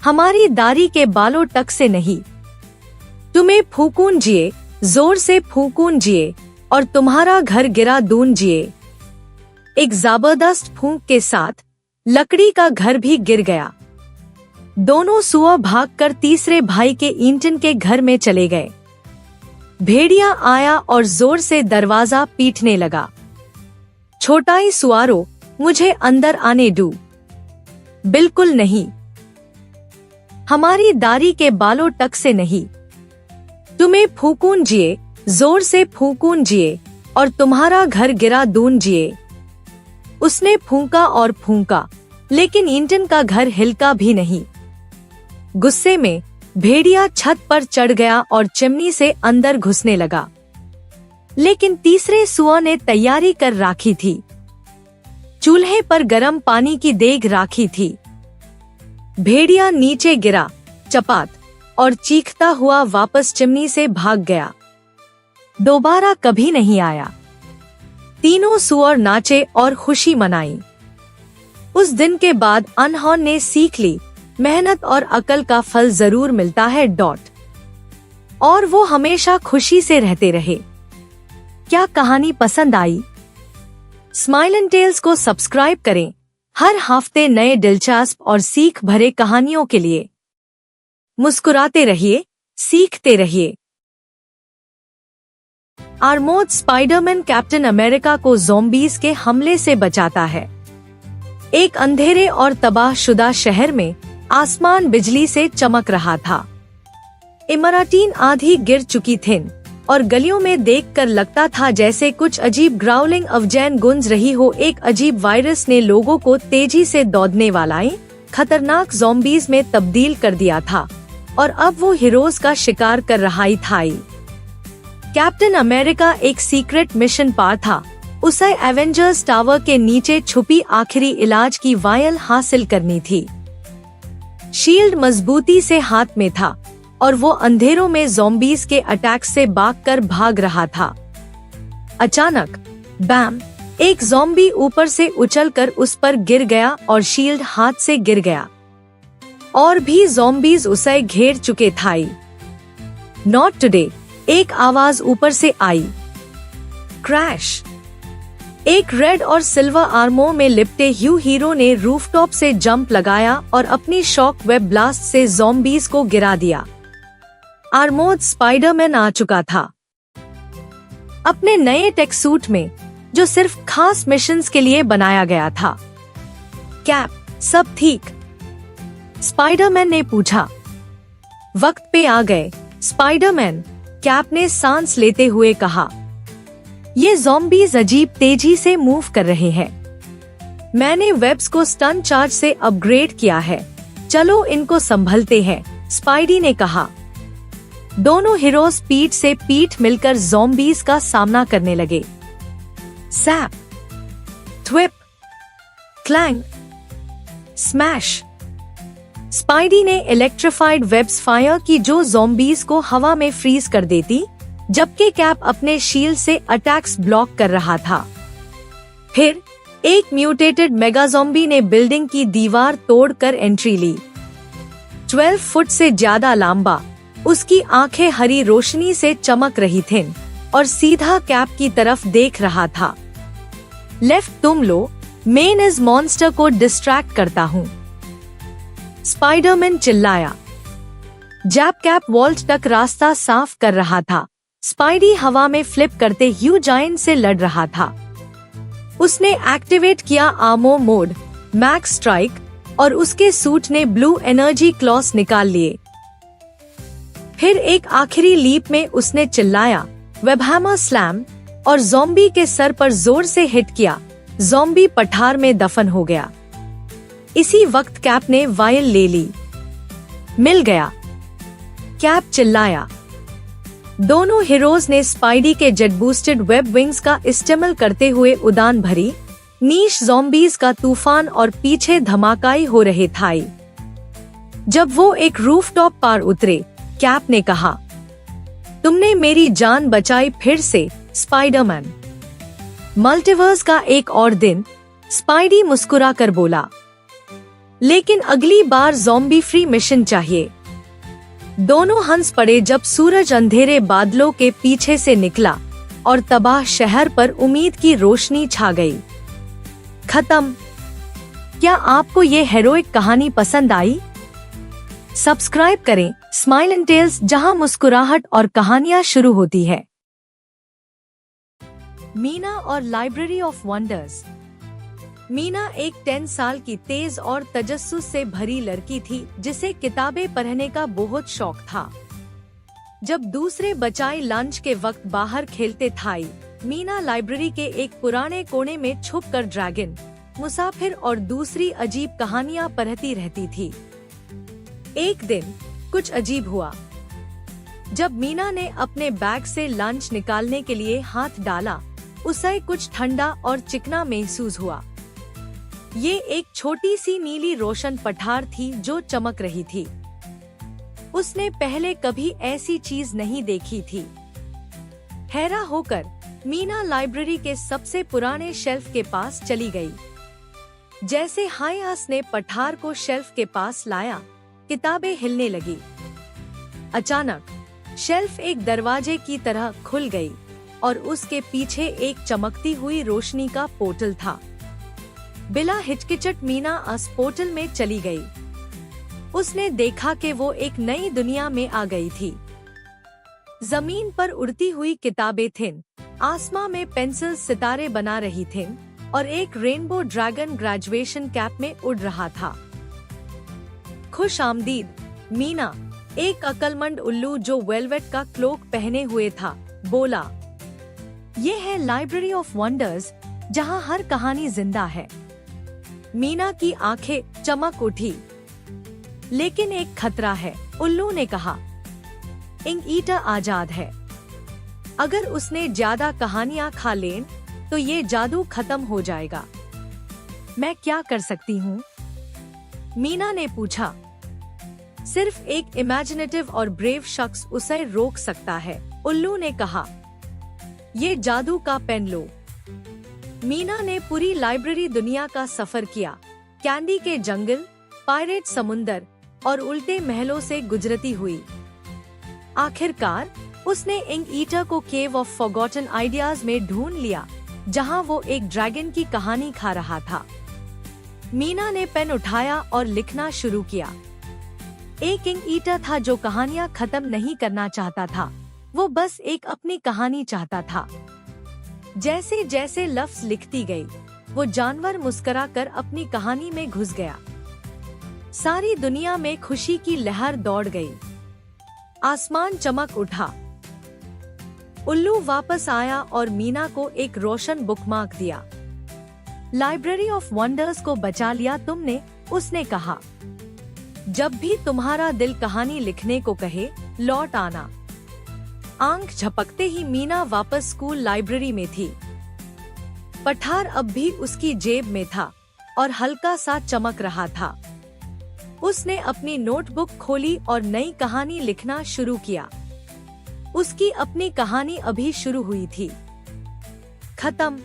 हमारी दाढ़ी के बालों तक से नहीं। तुम्हें फूकून जिए, जोर से फूकून जिए और तुम्हारा घर गिरा दून जिए। एक जबरदस्त फूंक के साथ लकड़ी का घर भी गिर गया। दोनों सुअर भागकर तीसरे भाई के ईंटन के घर में चले गए। भेड़िया आया और जोर से दरवाजा पीटने लगा। छोटाई सुअरों, मुझे अंदर आने दो। बिल्कुल नहीं, हमारी दाढ़ी के बालों तक से नहीं। तुम्हें फूकून जिए, जोर से फूकून जिए और तुम्हारा घर गिरा दून जिए। उसने फूंका और फूंका, लेकिन ईंटन का घर हिलका भी नहीं। गुस्से में भेड़िया छत पर चढ़ गया और चिमनी से अंदर घुसने लगा। लेकिन तीसरे सुअर ने तैयारी कर राखी थी। चूल्हे पर गर्म पानी की देग राखी थी। भेड़िया नीचे गिरा, चपात, और चीखता हुआ वापस चिमनी से भाग गया। दोबारा कभी नहीं आया। तीनों सुअर नाचे और खुशी मनाई। उस दिन के बाद अनहोन ने सीख ली, मेहनत और अकल का फल जरूर मिलता है। और वो हमेशा खुशी से रहते रहे। क्या कहानी पसंद आई? स्माइल एंड टेल्स को सब्सक्राइब करें हर हफ्ते नए दिलचस्प और सीख भरे कहानियों के लिए। मुस्कुराते रहिए, सीखते रहिए। आर्मोर्ड स्पाइडरमैन कैप्टन अमेरिका को ज़ॉम्बीज़ के हमले से बचाता है। एक अंधेरे और तबाहशुदा शहर में आसमान बिजली से चमक रहा था। इमारतें आधी गिर चुकी थीं और गलियों में देखकर लगता था जैसे कुछ अजीब ग्राउलिंग आवाज़ें गूंज रही हो। एक अजीब वायरस ने लोगों को तेजी से दौड़ने वाले खतरनाक ज़ॉम्बीज़ में तब्दील कर दिया था और अब वो हीरोज का शिकार कर रहा था। कैप्टन अमेरिका एक सीक्रेट मिशन पर था। उसे एवेंजर्स टावर के नीचे छुपी आखिरी इलाज की वायल हासिल करनी थी। शील्ड मजबूती से हाथ में था और वो अंधेरों में ज़ॉम्बीज़ के अटैक से भाग रहा था। अचानक बैम, एक ज़ॉम्बी ऊपर से उछलकर उस पर गिर गया और शील्ड हाथ से गिर गया। और भी ज़ॉम्बीज़ उसे घेर चुके थे। नॉट टुडे, एक आवाज ऊपर से आई। क्रैश! एक रेड और सिल्वर आर्मोर में लिपटे हीरो ने रूफटॉप से जंप लगाया और अपनी शॉक वेब ब्लास्ट से ज़ॉम्बीज़ को गिरा दिया। आर्मोर्ड स्पाइडरमैन आ चुका था अपने नए टेक सूट में, जो सिर्फ खास मिशंस के लिए बनाया गया था। कैप, सब ठीक? स्पाइडरमैन ने पूछा। वक्त पे आ गए, स्पाइडरमैन, कैप ने सांस लेते हुए कहा। ये ज़ॉम्बीज़ अजीब तेजी से मूव कर रहे हैं। मैंने वेब्स को स्टन चार्ज से अपग्रेड किया है। चलो इनको संभलते हैं, स्पाइडी ने कहा। दोनों हीरोज पीठ से पीठ मिलकर ज़ॉम्बीज़ का सामना करने लगे। सैप, ट्विप, क्लैंग, स्मैश। स्पाइडी ने इलेक्ट्रिफाइड वेब्स फायर की जो ज़ॉम्बीज़ को हवा में फ्रीज कर देती, जबकि कैप अपने शील्ड से अटैक्स ब्लॉक कर रहा था। फिर एक म्यूटेटेड मेगाज़ॉम्बी ने बिल्डिंग की दीवार तोड़कर एंट्री ली। 12 फुट से ज्यादा लंबा, उसकी आंखें हरी रोशनी से चमक रही थीं और सीधा कैप की तरफ देख रहा था। लेफ्ट तुम लो, मेन इस मॉन्स्टर को डिस्ट्रैक्ट करता हूँ, स्पाइडरमैन चिल्लाया। जब कैप वॉल्ट तक रास्ता साफ कर रहा था, स्पाइडी हवा में फ्लिप करते ह्यू जायंट से लड़ रहा था। उसने एक्टिवेट किया आर्मो मोड, मैक्स स्ट्राइक, और उसके सूट ने ब्लू एनर्जी क्लॉस निकाल लिए। फिर एक आखिरी लीप में उसने चिल्लाया, वेबहैमर स्लैम, और ज़ॉम्बी के सर पर जोर से हिट किया। ज़ॉम्बी पठार में दफन हो गया। इसी वक्त कैप ने वायल ले ली। मिल गया, कैप चिल्लाया। दोनों हीरोज ने स्पाइडी के जेट बूस्टेड वेब विंग्स का इस्तेमाल करते हुए उड़ान भरी। नीश ज़ॉम्बीज़ का तूफान और पीछे धमाकाई हो रहे थे। जब वो एक रूफटॉप पर उतरे, कैप ने कहा, तुमने मेरी जान बचाई फिर से, स्पाइडरमैन। मल्टीवर्स का एक और दिन, स्पाइडी मुस्कुरा कर बोला। लेकिन अगली बार ज़ॉम्बी फ्री मिशन चाहिए। दोनों हंस पड़े जब सूरज अंधेरे बादलों के पीछे से निकला और तबाह शहर पर उम्मीद की रोशनी छा गई। खत्म। क्या आपको ये हेरोइक कहानी पसंद आई? सब्सक्राइब करें स्माइल एंड टेल्स, जहां मुस्कुराहट और कहानियां शुरू होती है। मीना और लाइब्रेरी ऑफ वंडर्स। मीना एक 10 साल की तेज और तजस्सुस से भरी लड़की थी जिसे किताबें पढ़ने का बहुत शौक था। जब दूसरे बच्चे लंच के वक्त बाहर खेलते थे, मीना लाइब्रेरी के एक पुराने कोने में छुपकर ड्रैगन, मुसाफिर और दूसरी अजीब कहानियां पढ़ती रहती थी। एक दिन कुछ अजीब हुआ। जब मीना ने अपने बैग से लंच निकालने के लिए हाथ डाला, उसे कुछ ठंडा और चिकना महसूस हुआ। ये एक छोटी सी नीली रोशन पठार थी जो चमक रही थी। उसने पहले कभी ऐसी चीज नहीं देखी थी। हैरान होकर मीना लाइब्रेरी के सबसे पुराने शेल्फ के पास चली गई। जैसे हायास ने पठार को शेल्फ के पास लाया, किताबें हिलने लगी। अचानक शेल्फ एक दरवाजे की तरह खुल गई और उसके पीछे एक चमकती हुई रोशनी का पोर्टल था। बिना हिचकिचाहट मीना उस पोर्टल में चली गई। उसने देखा कि वो एक नई दुनिया में आ गई थी। जमीन पर उड़ती हुई किताबें थीं, आसमां में पेंसिल सितारे बना रही थीं और एक रेनबो ड्रैगन ग्रेजुएशन कैप में उड़ रहा था। खुश आमदीद मीना, एक अक्लमंद उल्लू जो वेलवेट का क्लोक पहने हुए था, बोला। ये है लाइब्रेरी ऑफ वंडर्स, जहाँ हर कहानी जिंदा है। मीना की आंखें चमक उठी। लेकिन एक खतरा है, उल्लू ने कहा। इंक ईटर आजाद है। अगर उसने ज्यादा कहानियां खा लें, तो ये जादू खत्म हो जाएगा। मैं क्या कर सकती हूँ? मीना ने पूछा। सिर्फ एक इमेजिनेटिव और ब्रेव शख्स उसे रोक सकता है, उल्लू ने कहा। ये जादू का पेन लो। मीना ने पूरी लाइब्रेरी दुनिया का सफर किया। कैंडी के जंगल, पायरेट समुंदर और उल्टे महलों से गुजरती हुई। आखिरकार उसने इंक ईटर को केव ऑफ फॉरगॉटन आइडियाज में ढूंढ लिया, जहां वो एक ड्रैगन की कहानी खा रहा था। मीना ने पेन उठाया और लिखना शुरू किया। एक इंक ईटर था जो कहानियां खत्म नहीं करना चाहता था, वो बस एक अपनी कहानी चाहता था। जैसे जैसे लफ्ज लिखती गई, वो जानवर मुस्कुराकर अपनी कहानी में घुस गया। सारी दुनिया में खुशी की लहर दौड़ गई। आसमान चमक उठा। उल्लू वापस आया और मीना को एक रोशन बुकमार्क दिया। लाइब्रेरी ऑफ वंडर्स को बचा लिया तुमने, उसने कहा। जब भी तुम्हारा दिल कहानी लिखने को कहे, लौट आना। आंख झपकते ही मीना वापस स्कूल लाइब्रेरी में थी। पठार अब भी उसकी जेब में था और हल्का सा चमक रहा था। उसने अपनी नोटबुक खोली और नई कहानी लिखना शुरू किया। उसकी अपनी कहानी अभी शुरू हुई थी। खत्म।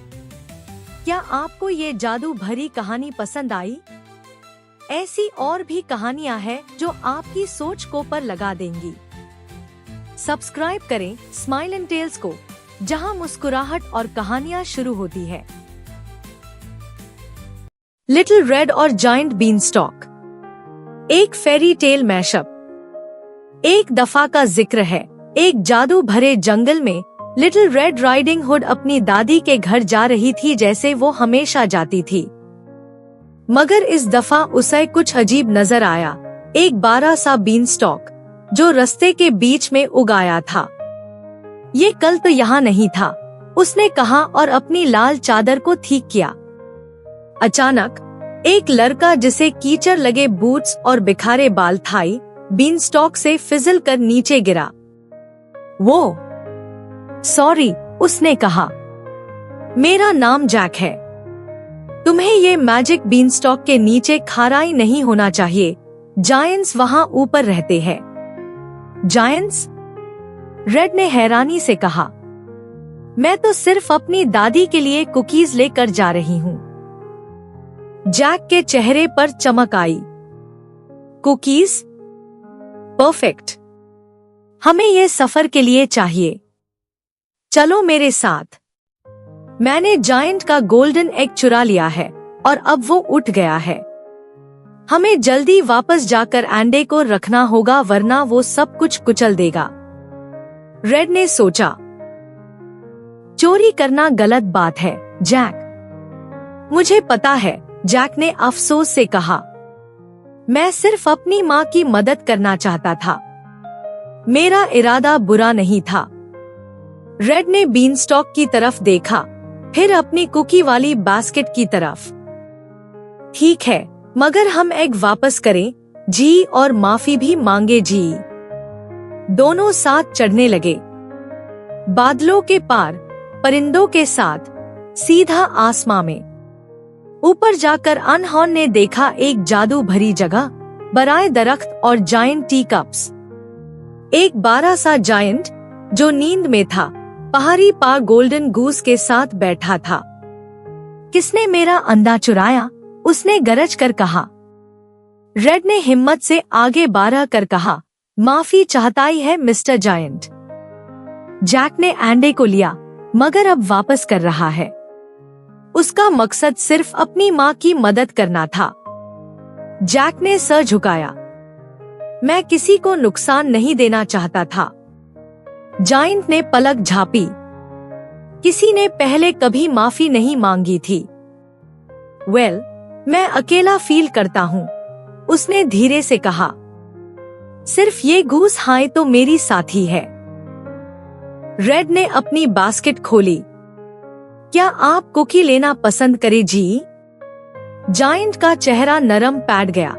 क्या आपको ये जादू भरी कहानी पसंद आई? ऐसी और भी कहानियां हैं जो आपकी सोच को पर लगा देंगी। सब्सक्राइब करें स्माइल एंड टेल्स को, जहां मुस्कुराहट और कहानियां शुरू होती है। लिटिल रेड और जायंट बीनस्टॉक, एक फेरी टेल मैशअप। एक दफा का जिक्र है, एक जादू भरे जंगल में लिटिल रेड राइडिंग हुड अपनी दादी के घर जा रही थी, जैसे वो हमेशा जाती थी। मगर इस दफा उसे कुछ अजीब नजर आया। एक बड़ा सा बीनस्टॉक जो रास्ते के बीच में उग आया था। ये कल तो यहाँ नहीं था, उसने कहा और अपनी लाल चादर को ठीक किया। अचानक एक लड़का जिसे कीचड़ लगे बूट्स और बिखारे बाल थाई बीनस्टॉक से फिसल कर नीचे गिरा। वो सॉरी, उसने कहा, मेरा नाम जैक है। तुम्हें ये मैजिक बीनस्टॉक के नीचे खाराई नहीं होना चाहिए। जायंट्स वहाँ ऊपर रहते हैं। जायंट्स? रेड ने हैरानी से कहा, मैं तो सिर्फ अपनी दादी के लिए कुकीज लेकर जा रही हूँ। जैक के चेहरे पर चमक आई। कुकीज? परफेक्ट। हमें ये सफर के लिए चाहिए। चलो मेरे साथ। मैंने जायंट का गोल्डन एग चुरा लिया है और अब वो उठ गया है। हमें जल्दी वापस जाकर एंडे को रखना होगा, वरना वो सब कुछ कुचल देगा। रेड ने सोचा, चोरी करना गलत बात है जैक। मुझे पता है, जैक ने अफसोस से कहा। मैं सिर्फ अपनी माँ की मदद करना चाहता था। मेरा इरादा बुरा नहीं था। रेड ने बीनस्टॉक की तरफ देखा, फिर अपनी कुकी वाली बास्केट की तरफ। ठीक है, मगर हम एग वापस करें जी, और माफी भी मांगे जी। दोनों साथ चढ़ने लगे, बादलों के पार, परिंदों के साथ, सीधा आसमां में। ऊपर जाकर अनहोन ने देखा एक जादू भरी जगह, बराए दरख्त और जायंट टी कप्स। एक बड़ा सा जायंट जो नींद में था, पहाड़ी पार गोल्डन गूस के साथ बैठा था। किसने मेरा अंडा चुराया? उसने गरज कर कहा। रेड ने हिम्मत से आगे बढ़ा कर कहा, माफी चाहता ही है मिस्टर जायंट। जैक ने अंडे को लिया, मगर अब वापस कर रहा है। उसका मकसद सिर्फ अपनी माँ की मदद करना था। जैक ने सर झुकाया। मैं किसी को नुकसान नहीं देना चाहता था। जायंट ने पलक झांपी। किसी ने पहले कभी माफी नहीं मांगी थी। वेल, मैं अकेला फील करता हूँ, उसने धीरे से कहा। सिर्फ ये गूस हाय तो मेरी साथी है। रेड ने अपनी बास्केट खोली। क्या आप कुकी लेना पसंद करें जी? जायंट का चेहरा नरम पैट गया।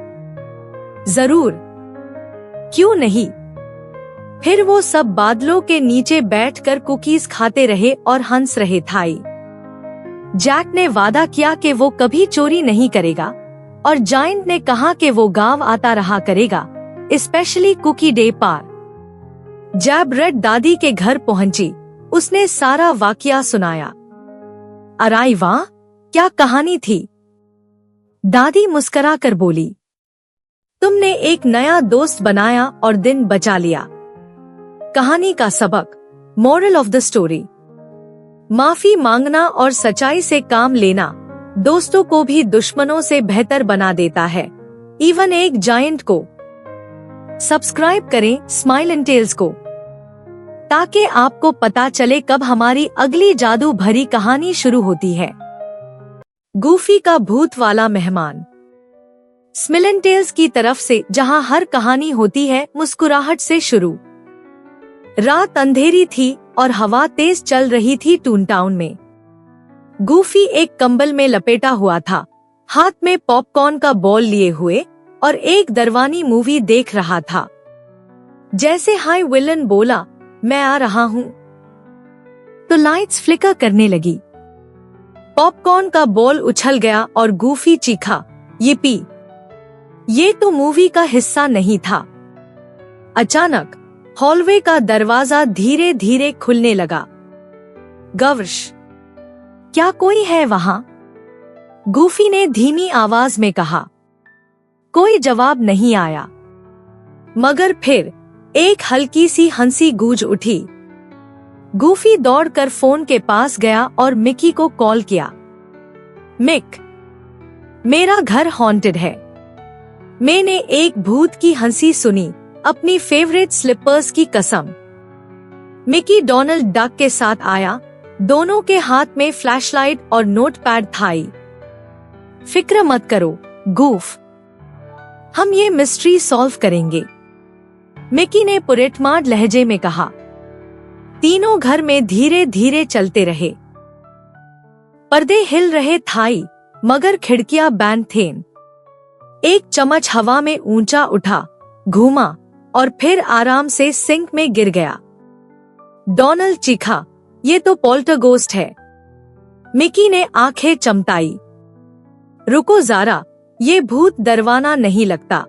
जरूर, क्यों नहीं। फिर वो सब बादलों के नीचे बैठकर कुकीज खाते रहे और हंस रहे थाई। जैक ने वादा किया कि वो कभी चोरी नहीं करेगा और जायंट ने कहा कि वो गांव आता रहा करेगा, स्पेशली कुकी डे पार। जब रेड दादी के घर पहुंची, उसने सारा वाकया सुनाया। अरे वाह, क्या कहानी थी। दादी मुस्कुरा कर बोली, तुमने एक नया दोस्त बनाया और दिन बचा लिया। कहानी का सबक, मोरल ऑफ द स्टोरी, माफी मांगना और सच्चाई से काम लेना दोस्तों को भी दुश्मनों से बेहतर बना देता है, इवन एक जायंट को। सब्सक्राइब करें स्माइल एंड टेल्स को, ताकि आपको पता चले कब हमारी अगली जादू भरी कहानी शुरू होती है। गूफी का भूत वाला मेहमान। स्माइल एंड टेल्स की तरफ से, जहां हर कहानी होती है मुस्कुराहट से शुरू। रात अंधेरी थी और हवा तेज चल रही थी टून टाउन में। गूफी एक कंबल में लपेटा हुआ था, हाथ में पॉपकॉर्न का बॉल लिए हुए, और एक दरवानी मूवी देख रहा था। जैसे हाय विलन बोला, मैं आ रहा हूँ, तो लाइट्स फ्लिकर करने लगी। पॉपकॉर्न का बॉल उछल गया और गूफी चीखा, yippee! ये तो मूवी का हिस्सा नहीं था। अचानक हॉलवे का दरवाजा धीरे धीरे खुलने लगा। गवर्श, क्या कोई है वहां? गूफी ने धीमी आवाज में कहा। कोई जवाब नहीं आया, मगर फिर एक हल्की सी हंसी गूंज उठी। गूफी दौड़कर फोन के पास गया और मिकी को कॉल किया। मिक, मेरा घर हॉन्टेड है। मैंने एक भूत की हंसी सुनी, अपनी फेवरेट स्लिपर्स की कसम। मिकी डोनाल्ड डक के साथ आया, दोनों के हाथ में फ्लैशलाइट और नोटपैड था। फिक्र मत करो गूफ, हम ये मिस्ट्री सॉल्व करेंगे, मिकी ने पुरेटमार्ड लहजे में कहा। तीनों घर में धीरे धीरे चलते रहे। पर्दे हिल रहे थाई, मगर खिड़कियां बैंड थे। एक चम्मच हवा में ऊंचा उठा, घूमा और फिर आराम से सिंक में गिर गया। डोनाल्ड चीखा, ये तो पोल्टरगोस्ट है। मिकी ने आंखें चमकाई। रुको ज़ारा, ये भूत डरवाना नहीं लगता।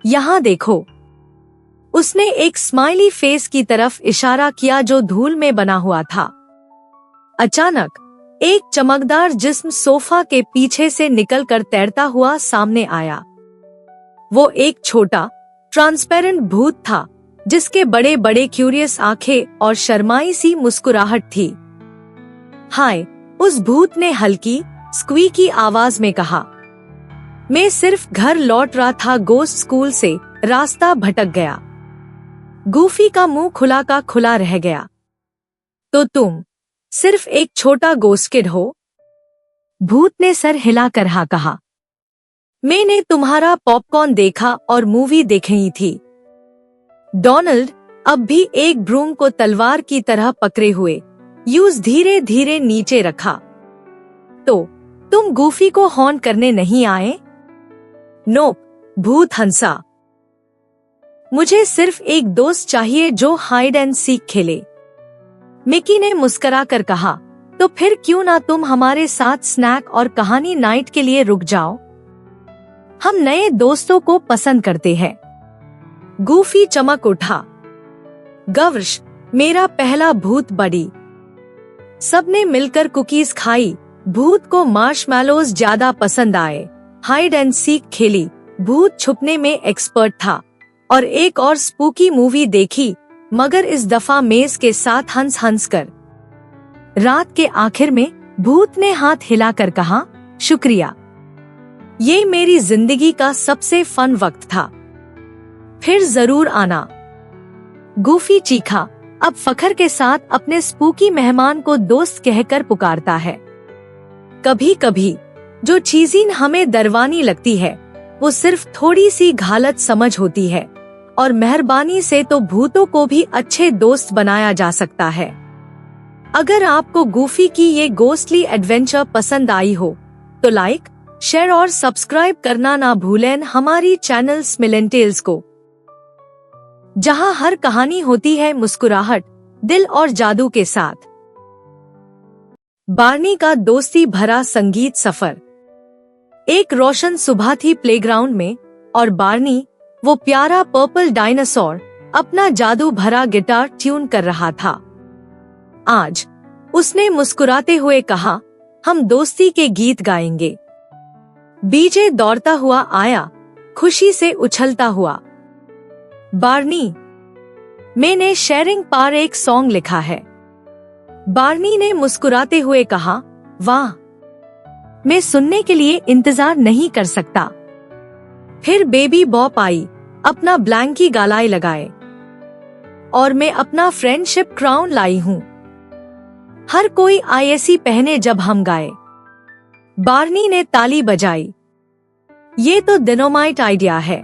यहाँ देखो। उसने एक स्माइली फेस की तरफ इशारा किया जो धूल में बना हुआ था। अचानक एक चमकदार जिस्म सोफा के पीछे से निकलकर तैरता हुआ सामने आया। वो एक छोटा, ट्रांसपेरेंट भूत था, जिसके बड़े बड़े क्यूरियस आंखें और शर्माई सी मुस्कुराहट थी। हाय, उस भूत ने हल्की, स्क्वीकी आवाज में कहा। मैं सिर्फ घर लौट रहा था गोस्ट स्कूल से, रास्ता भटक गया। गूफी का मुंह खुला का खुला रह गया। तो तुम सिर्फ एक छोटा गोस्ट किड हो? भूत ने सर हिलाकर हाँ कहा। मैंने तुम्हारा पॉपकॉर्न देखा और मूवी देख रही थी। डोनाल्ड अब भी एक ब्रूम को तलवार की तरह पकड़े हुए यूज धीरे धीरे नीचे रखा। तो तुम गूफी को हॉर्न करने नहीं आए? नोप, भूत हंसा। मुझे सिर्फ एक दोस्त चाहिए जो हाइड एंड सीक खेले, मिकी ने मुस्कुराकर कहा। तो फिर क्यों ना तुम हमारे साथ स्नैक और कहानी नाइट के लिए रुक जाओ? हम नए दोस्तों को पसंद करते हैं। गूफी चमक उठा। गवर्श, मेरा पहला भूत बड़ी। सबने मिलकर कुकीज खाई। भूत को मार्शमैलोज ज्यादा पसंद आए। हाइड एंड सीक खेली, भूत छुपने में एक्सपर्ट था, और एक और स्पूकी मूवी देखी, मगर इस दफा मेज के साथ हंस हंस कर। रात के आखिर में भूत ने हाथ हिलाकर कहा, शुक्रिया, ये मेरी जिंदगी का सबसे फन वक्त था। फिर जरूर आना। गूफी चीखा, अब फखर के साथ अपने स्पूकी मेहमान को दोस्त कहकर पुकारता है। कभी कभी जो चीजें हमें डरवानी लगती है, वो सिर्फ थोड़ी सी घालत समझ होती है, और मेहरबानी से तो भूतों को भी अच्छे दोस्त बनाया जा सकता है। अगर आपको गूफी की ये गोस्टली एडवेंचर पसंद आई हो, तो लाइक, शेयर और सब्सक्राइब करना ना भूलें हमारी चैनल स्मिलेंटेल्स को, जहां हर कहानी होती है मुस्कुराहट, दिल और जादू के साथ। बार्नी का दोस्ती भरा संगीत सफर। एक रोशन सुबह थी प्लेग्राउंड में, और बार्नी, वो प्यारा पर्पल डायनासोर, अपना जादू भरा गिटार ट्यून कर रहा था। आज उसने मुस्कुराते हुए कहा, हम दोस्ती के गीत गाएंगे। बीजे दौड़ता हुआ आया, खुशी से उछलता हुआ। बार्नी, मैंने शेयरिंग पर एक सॉन्ग लिखा है। बार्नी ने मुस्कुराते हुए कहा, वाह, मैं सुनने के लिए इंतजार नहीं कर सकता। फिर बेबी बॉप आई, अपना ब्लैंकी गालाए लगाए, और मैं अपना फ्रेंडशिप क्राउन लाई हूँ। हर कोई आईएसी पहने जब हम गाए। बार्नी ने ताली बजाई। ये तो डिनोमाइट आइडिया है।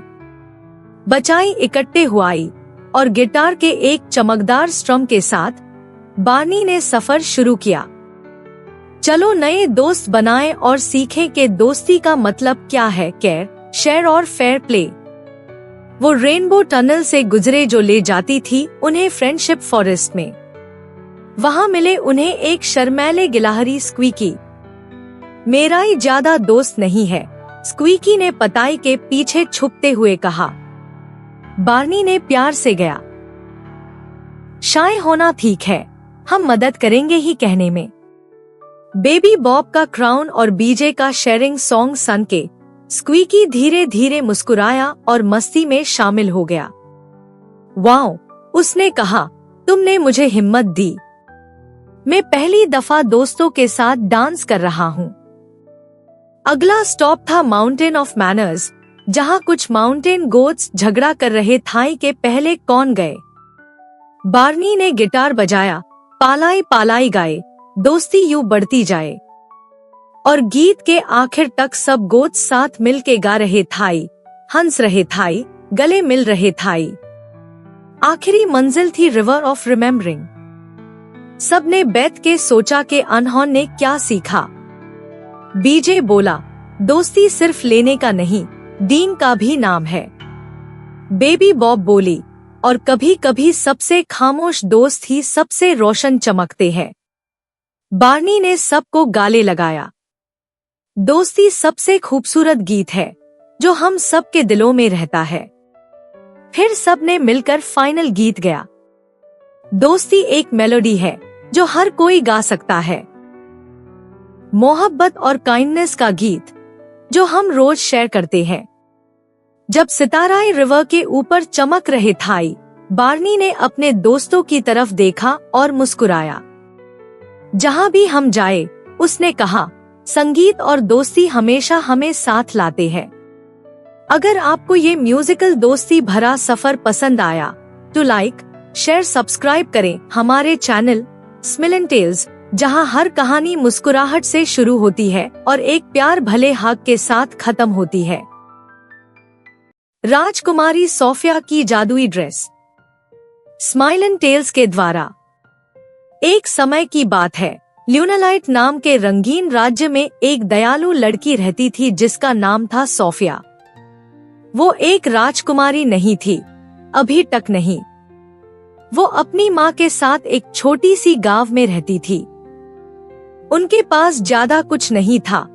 बचाई इकट्ठे हुआई, और गिटार के एक चमकदार स्ट्रम के साथ बार्नी ने सफर शुरू किया। चलो नए दोस्त बनाएं और सीखें कि दोस्ती का मतलब क्या है। केयर, शेयर और फेयर प्ले। वो रेनबो टनल से गुजरे जो ले जाती थी उन्हें फ्रेंडशिप फॉरेस्ट में। वहां मिले उन्हें एक शर्मैले गिलहरी स्क्वीकी। मेरा ही ज्यादा दोस्त नहीं है, स्क्वीकी ने पताई के पीछे छुपते हुए कहा। बार्नी ने प्यार से गया। शाय होना ठीक है, हम मदद करेंगे ही कहने में। बेबी बॉब का क्राउन और बीजे का शेयरिंग सॉन्ग सुन के स्क्वीकी धीरे धीरे मुस्कुराया और मस्ती में शामिल हो गया। वाओ, उसने कहा, तुमने मुझे हिम्मत दी। मैं पहली दफा दोस्तों के साथ डांस कर रहा हूँ। अगला स्टॉप था माउंटेन ऑफ मैनर्स, जहाँ कुछ माउंटेन गोट्स झगड़ा कर रहे थाई के पहले कौन गए। बार्नी ने गिटार बजाया, पालाई पालाई गाए, दोस्ती यूं बढ़ती जाए। और गीत के आखिर तक सब गोट्स साथ मिल के गा रहे थाई, हंस रहे थाई, गले मिल रहे थाई। आखिरी मंजिल थी रिवर ऑफ रिमेम्बरिंग। सबने बैठ के सोचा कि अनहोन ने क्या सीखा। बीजे बोला, दोस्ती सिर्फ लेने का नहीं, दीन का भी नाम है। बेबी बॉब बोली, और कभी कभी सबसे खामोश दोस्त ही सबसे रोशन चमकते हैं। बार्नी ने सबको गाले लगाया। दोस्ती सबसे खूबसूरत गीत है जो हम सबके दिलों में रहता है। फिर सबने मिलकर फाइनल गीत गाया। दोस्ती एक मेलोडी है जो हर कोई गा सकता है। मोहब्बत और काइंडनेस का गीत जो हम रोज शेयर करते हैं। जब सिताराए रिवर के ऊपर चमक रहे थाई, बार्नी ने अपने दोस्तों की तरफ देखा और मुस्कुराया। जहाँ भी हम जाए, उसने कहा, संगीत और दोस्ती हमेशा हमें साथ लाते हैं। अगर आपको ये म्यूजिकल दोस्ती भरा सफर पसंद आया तो लाइक, शेयर, सब्सक्राइब करें हमारे चैनल स्मिलन टेल्स, जहाँ हर कहानी मुस्कुराहट से शुरू होती है और एक प्यार भले हक के साथ खत्म होती है। राजकुमारी सोफिया की जादुई ड्रेस। स्माइलन टेल्स के द्वारा। एक समय की बात है, ल्यूनालाइट नाम के रंगीन राज्य में एक दयालु लड़की रहती थी जिसका नाम था सोफिया। वो एक राजकुमारी नहीं थी, अभी तक नहीं। वो अपनी माँ के साथ एक छोटी सी गांव में रहती थी। उनके पास ज्यादा कुछ नहीं था,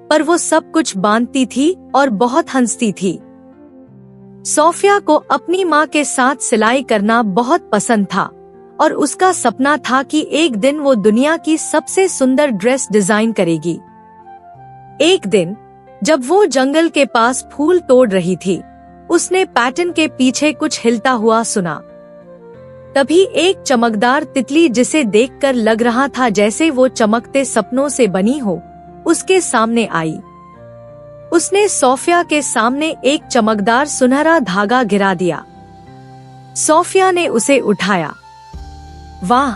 पर वो सब कुछ बांधती थी और बहुत हंसती थी। सोफिया को अपनी माँ के साथ सिलाई करना बहुत पसंद था और उसका सपना था कि एक दिन वो दुनिया की सबसे सुंदर ड्रेस डिजाइन करेगी। एक दिन जब वो जंगल के पास फूल तोड़ रही थी, उसने पैटर्न के पीछे कुछ हिलता हुआ सुना। तभी एक चमकदार तितली, जिसे देखकर लग रहा था जैसे वो चमकते सपनों से बनी हो, उसके सामने आई। उसने सोफिया के सामने एक चमकदार सुनहरा धागा गिरा दिया। सोफिया ने उसे उठाया। वाह,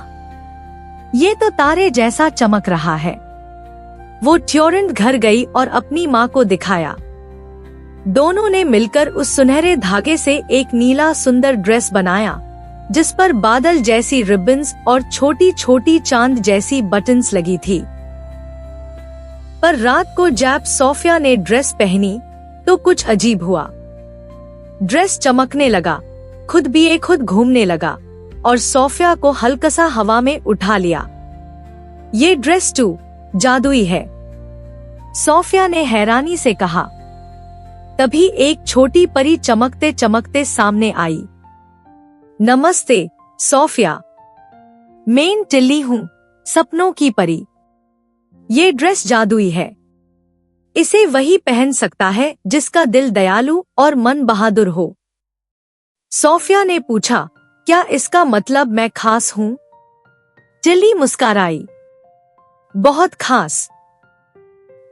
ये तो तारे जैसा चमक रहा है। वो तुरंत घर गई और अपनी माँ को दिखाया। दोनों ने मिलकर उस सुनहरे धागे से एक नीला सुंदर ड्रेस बनाया, जिस पर बादल जैसी रिबन्स और छोटी छोटी चांद जैसी बटन्स लगी थी। पर रात को जब सोफिया ने ड्रेस पहनी तो कुछ अजीब हुआ। ड्रेस चमकने लगा, खुद भी खुद घूमने लगा और सोफिया को हल्का सा हवा में उठा लिया। ये ड्रेस टू जादुई है, सोफिया ने हैरानी से कहा। तभी एक छोटी परी चमकते चमकते सामने आई। नमस्ते सोफिया, मैं टिल्ली हूँ, सपनों की परी। ये ड्रेस जादुई है। इसे वही पहन सकता है जिसका दिल दयालु और मन बहादुर हो। सोफिया ने पूछा, क्या इसका मतलब मैं खास हूँ? टिल्ली मुस्कुराई। बहुत खास,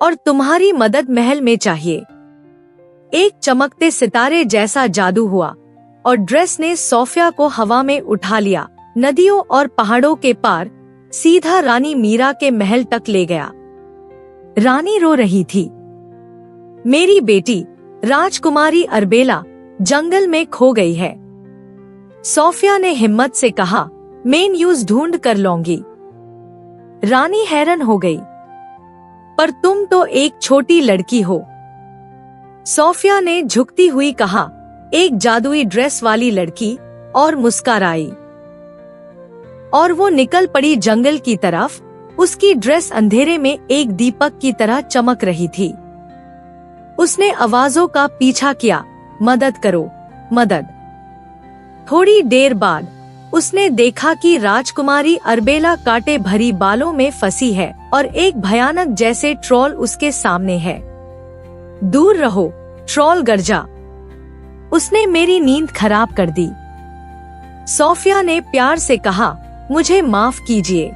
और तुम्हारी मदद महल में चाहिए। एक चमकते सितारे जैसा जादू हुआ और ड्रेस ने सोफिया को हवा में उठा लिया, नदियों और पहाड़ों के पार, सीधा रानी मीरा के महल तक ले गया। रानी रो रही थी। मेरी बेटी राजकुमारी अरबेला जंगल में खो गई है। सोफिया ने हिम्मत से कहा, मेन यूज ढूंढ कर लूंगी। रानी हैरान हो गई। पर तुम तो एक छोटी लड़की हो। सोफिया ने झुकती हुई कहा, एक जादुई ड्रेस वाली लड़की, और मुस्कुराई। और वो निकल पड़ी जंगल की तरफ। उसकी ड्रेस अंधेरे में एक दीपक की तरह चमक रही थी। उसने आवाजों का पीछा किया, मदद करो, मदद। थोड़ी देर बाद उसने देखा कि राजकुमारी अर्बेला कांटे भरी बालों में फंसी है और एक भयानक जैसे ट्रोल उसके सामने है। दूर रहो, ट्रोल गरजा। उसने मेरी नींद खराब कर दी। सोफिया ने प्यार से कहा, मुझे माफ कीजिए।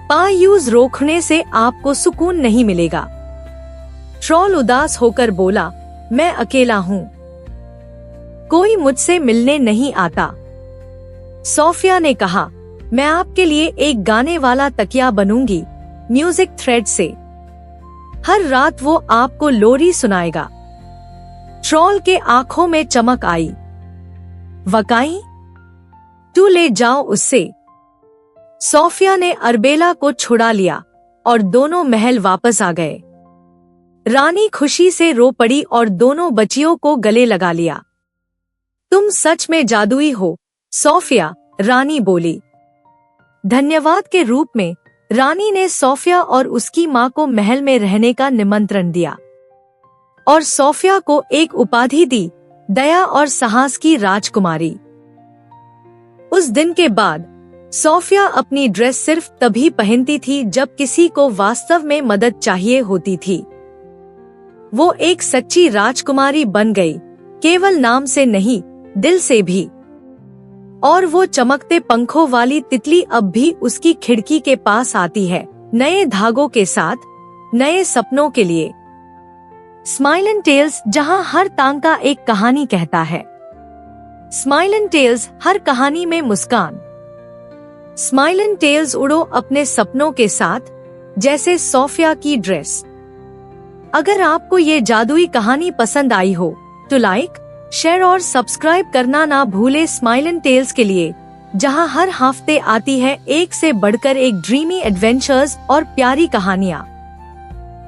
पायूज रोकने से आपको सुकून नहीं मिलेगा। ट्रोल उदास होकर बोला, मैं अकेला हूँ, कोई मुझसे मिलने नहीं आता। सोफिया ने कहा, मैं आपके लिए एक गाने वाला तकिया बनूंगी, म्यूजिक थ्रेड से। हर रात वो आपको लोरी सुनाएगा। ट्रोल के आंखों में चमक आई। वकाई, तू ले जाओ उससे। सोफिया ने अर्बेला को छुड़ा लिया और दोनों महल वापस आ गए। रानी खुशी से रो पड़ी और दोनों बच्चियों को गले लगा लिया। तुम सच में जादुई हो, सोफिया, रानी बोली। धन्यवाद के रूप में रानी ने सोफिया और उसकी मां को महल में रहने का निमंत्रण दिया और सोफिया को एक उपाधि दी, दया और साहस की राजकुमारी। उस दिन के बाद सोफिया अपनी ड्रेस सिर्फ तभी पहनती थी जब किसी को वास्तव में मदद चाहिए होती थी। वो एक सच्ची राजकुमारी बन गई, केवल नाम से नहीं, दिल से भी। और वो चमकते पंखों वाली तितली अब भी उसकी खिड़की के पास आती है, नए धागों के साथ, नए सपनों के लिए। स्माइल एंड टेल्स, जहां हर तांगा एक कहानी कहता है। स्माइल एंड टेल्स, हर कहानी में मुस्कान। स्माइल एंड टेल्स, उड़ो अपने सपनों के साथ, जैसे सोफिया की ड्रेस। अगर आपको ये जादुई कहानी पसंद आई हो तो लाइक, शेयर और सब्सक्राइब करना ना भूले स्माइल एंड टेल्स के लिए, जहां हर हफ्ते आती है एक से बढ़कर एक ड्रीमी एडवेंचर्स और प्यारी कहानियां।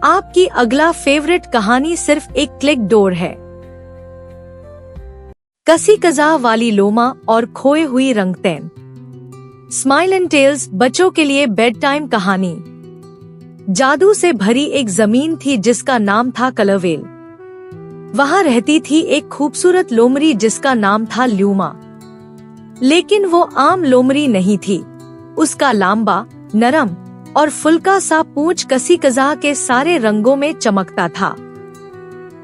आपकी अगला फेवरेट कहानी सिर्फ एक क्लिक डोर है। कसी कजा वाली लोमा और खोए हुई रंगतैन। स्माइल एंड टेल्स बच्चों के लिए बेड टाइम कहानी। जादू से भरी एक जमीन थी जिसका नाम था कलरवेल। वहाँ रहती थी एक खूबसूरत लोमड़ी जिसका नाम था ल्यूमा। लेकिन वो आम लोमड़ी नहीं थी। उसका लंबा, नरम और फुल्का सा पूंछ कसी कजा के सारे रंगों में चमकता था।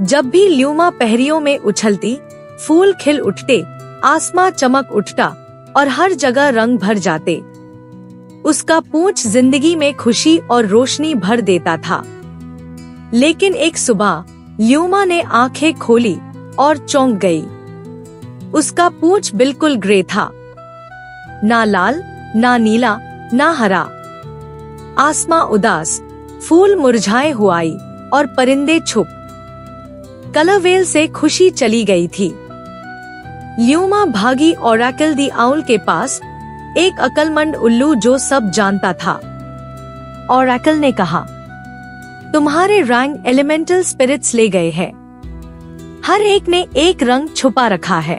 जब भी ल्यूमा पहरियों में उछलती, फूल खिल उठते, आसमां चमक उठता और हर जगह रंग भर जाते। उसका पूंछ जिंदगी में खुशी और रोशनी भर देता था। लेकिन एक सुबह ल्यूमा ने आंखें खोली और चौंक गई। उसका पूंछ बिल्कुल ग्रे था, ना लाल, ना नीला, ना हरा। आसमां उदास, फूल मुरझाए हुआई और परिंदे चुप। कलरवेल से खुशी चली गई थी। ल्यूमा भागी ओरेकल दी आउल के पास, एक अक्लमंद उल्लू जो सब जानता था। ओरेकल ने कहा, तुम्हारे रंग एलिमेंटल स्पिरिट्स ले गए हैं। हर एक ने एक रंग छुपा रखा है,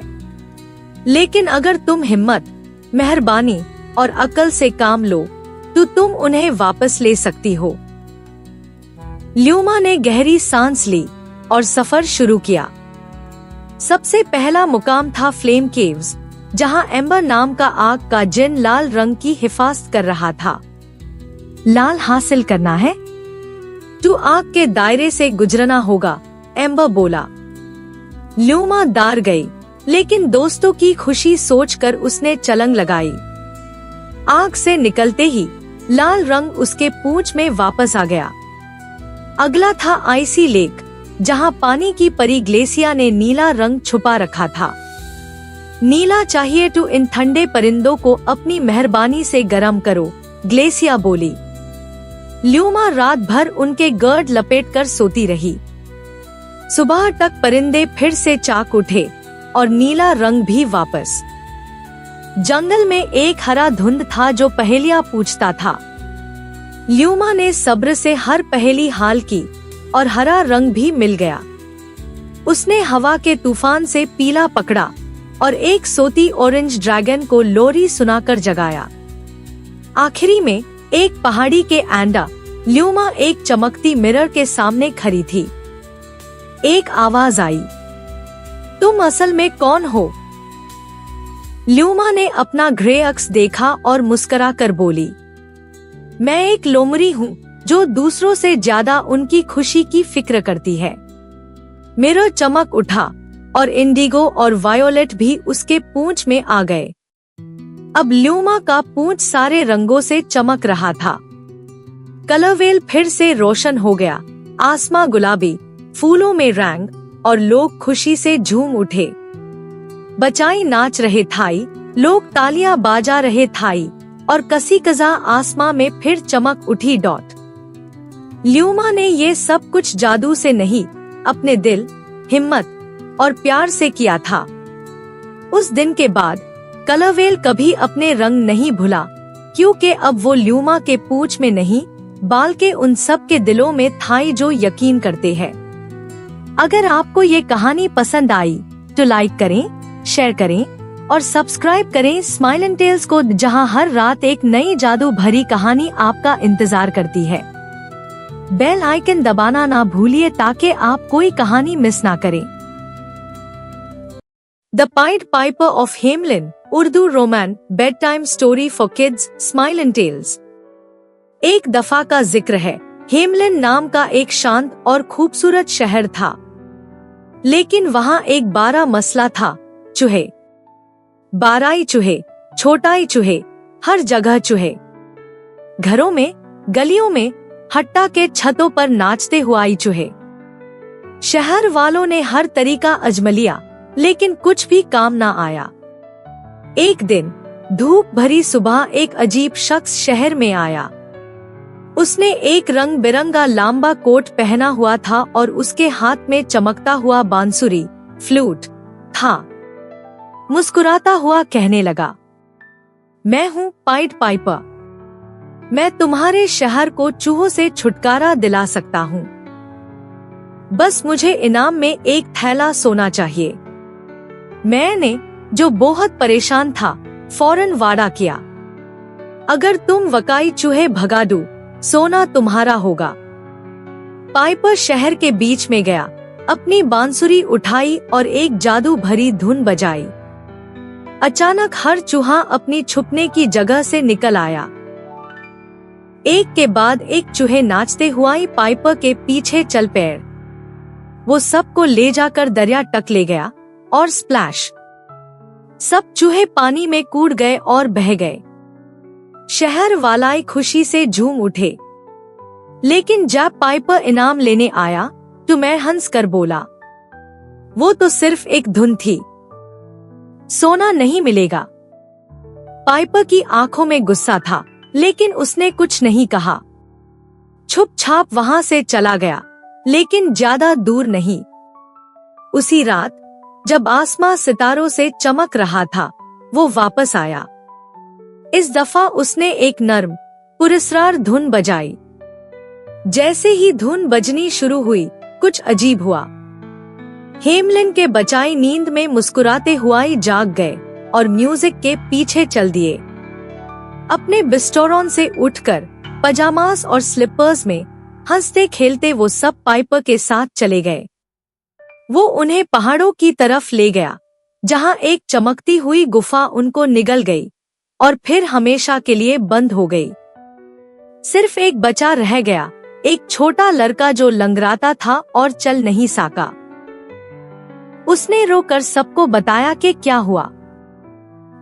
लेकिन अगर तुम हिम्मत, मेहरबानी और अक्ल से काम लो तो तुम उन्हें वापस ले सकती हो। ल्यूमा ने गहरी सांस ली और सफर शुरू किया। सबसे पहला मुकाम था फ्लेम केव्स, जहां एम्बर नाम का आग का जिन लाल रंग की हिफाजत कर रहा था। लाल हासिल करना है तो आग के दायरे से गुजरना होगा, एम्बर बोला। ल्यूमा दार गई, लेकिन दोस्तों की खुशी सोचकर उसने छलांग लगाई। आग से निकलते ही लाल रंग उसके पूंछ में वापस आ गया। अगला था आइसी लेक, जहां पानी की परी ग्लेसिया ने नीला रंग छुपा रखा था। नीला चाहिए तो इन ठंडे परिंदों को अपनी मेहरबानी से गर्म करो, ग्लेसिया बोली। ल्यूमा रात भर उनके गर्द लपेटकर सोती रही। सुबह तक परिंदे फिर से चाक उठे और नीला रंग भी वापस। जंगल में एक हरा धुंध था जो पहेलियां पूछता था। ल्यूमा ने सब्र से हर पहेली हाल की और हरा रंग भी मिल गया। उसने हवा के तूफान से पीला पकड़ा और एक सोती ऑरेंज ड्रैगन को लोरी सुनाकर जगाया। आखिरी में एक पहाड़ी के एंडा ल्यूमा एक चमकती मिरर के सामने खड़ी थी। एक आवाज आई, तुम असल में कौन हो? ल्यूमा ने अपना ग्रे अक्स देखा और मुस्कुराकर बोली, मैं एक लोमड़ी हूँ जो दूसरों से ज्यादा उनकी खुशी की फिक्र करती है। मिरर चमक उठा और इंडिगो और वायोलेट भी उसके पूंछ में आ गए। अब ल्यूमा का पूंछ सारे रंगों से चमक रहा था। कलरवेल फिर से रोशन हो गया। आसमां गुलाबी, फूलों में रंग और लोग खुशी से झूम उठे। बचाई नाच रहे थाई, लोग तालियां बाजा रहे थाई और कसी कजा आसमां में फिर चमक उठी डॉट। ल्यूमा ने ये सब कुछ जादू से नहीं, अपने दिल, हिम्मत और प्यार से किया था। उस दिन के बाद कलरवेल कभी अपने रंग नहीं भुला, क्योंकि अब वो ल्यूमा के पूंछ में नहीं बल्कि उन सब के दिलों में था जो यकीन करते हैं। अगर आपको ये कहानी पसंद आई तो लाइक करें, शेयर करें और सब्सक्राइब करें स्माइल एंड टेल्स को, जहां हर रात एक नई जादू भरी कहानी आपका इंतजार करती है। बेल आइकन दबाना ना भूलिए ताकि आप कोई कहानी मिस ना करें। The Pied Piper of Hamelin, Urdu Roman bedtime story for kids, Smile and Tales. एक दफा का जिक्र है। हेमलिन नाम का एक शांत और खूबसूरत शहर था, लेकिन वहाँ एक बड़ा मसला था, चूहे। बाराई चूहे, छोटाई चूहे, हर जगह चूहे। घरों में, गलियों में, हट्टा के छतों पर नाचते हुआई चूहे। शहर वालों ने हर तरीका आजमा लिया, लेकिन कुछ भी काम ना आया। एक दिन धूप भरी सुबह एक अजीब शख्स शहर में आया। उसने एक रंग बिरंगा लंबा कोट पहना हुआ था और उसके हाथ में चमकता हुआ बांसुरी, फ्लूट था। मुस्कुराता हुआ कहने लगा, मैं हूँ पाइड पाइपर। मैं तुम्हारे शहर को चूहों से छुटकारा दिला सकता हूँ। बस मुझे इनाम में एक थैला सोना चाहिए। मैंने, जो बहुत परेशान था, फौरन वादा किया, अगर तुम वकाई चूहे भगा दो, सोना तुम्हारा होगा। पाइपर शहर के बीच में गया, अपनी बांसुरी उठाई और एक जादू भरी धुन बजाई। अचानक हर चूहा अपनी छुपने की जगह से निकल आया। एक के बाद एक चूहे नाचते हुए पाइपर के पीछे चल पड़े। वो सबको ले जाकर दरिया तक ले गया और स्प्लैश, सब चूहे पानी में कूद गए और बह गए। शहर वाले खुशी से झूम उठे। लेकिन जब पाइपर इनाम लेने आया तो मैं हंस कर बोला, वो तो सिर्फ एक धुन थी, सोना नहीं मिलेगा। पाइपर की आंखों में गुस्सा था, लेकिन उसने कुछ नहीं कहा। छुप छाप वहां से चला गया, लेकिन ज्यादा दूर नहीं। उसी रात जब आसमां सितारों से चमक रहा था, वो वापस आया। इस दफा उसने एक नर्म, पुरस्कार धुन बजाई। जैसे ही धुन बजनी शुरू हुई, कुछ अजीब हुआ। हेमलिन के बचाई नींद में मुस्कुराते हुए जाग गए और म्यूजिक के पीछे चल दिए। अपने बिस्तरों से उठकर पजामास और स्लीपर्स में हंसते खेलते वो सब पाइपर के साथ चले गए। वो उन्हें पहाड़ों की तरफ ले गया, जहां एक चमकती हुई गुफा उनको निगल गई और फिर हमेशा के लिए बंद हो गई। सिर्फ एक बचा रह गया, एक छोटा लड़का जो लंगड़ाता था और चल नहीं सका। उसने रोकर सबको बताया कि क्या हुआ।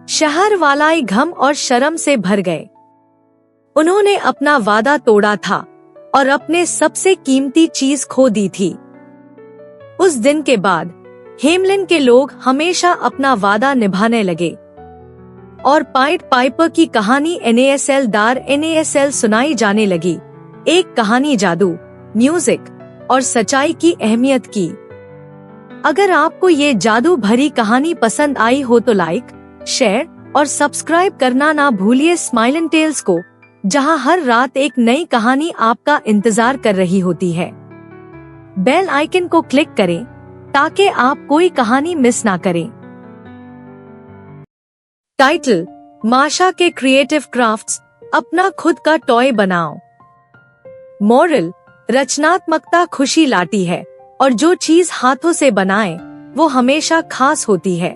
शहर वाले घम और शर्म से भर गए। उन्होंने अपना वादा तोड़ा था और अपने सबसे कीमती चीज खो दी थी। उस दिन के बाद हेमलिन के लोग हमेशा अपना वादा निभाने लगे और पाइड पाइपर की कहानी NASL दार NASL सुनाई जाने लगी। एक कहानी जादू, म्यूजिक और सच्चाई की अहमियत की। अगर आपको ये जादू भरी कहानी पसंद आई हो तो लाइक, शेयर और सब्सक्राइब करना ना भूलिए स्माइल टेल्स को, जहां हर रात एक नई कहानी आपका इंतजार कर रही होती है। बेल आइकन को क्लिक करें ताकि आप कोई कहानी मिस ना करें। टाइटल: माशा के क्रिएटिव क्राफ्ट्स, अपना खुद का टॉय बनाओ। मोरल: रचनात्मकता खुशी लाती है और जो चीज हाथों से बनाए वो हमेशा खास होती है।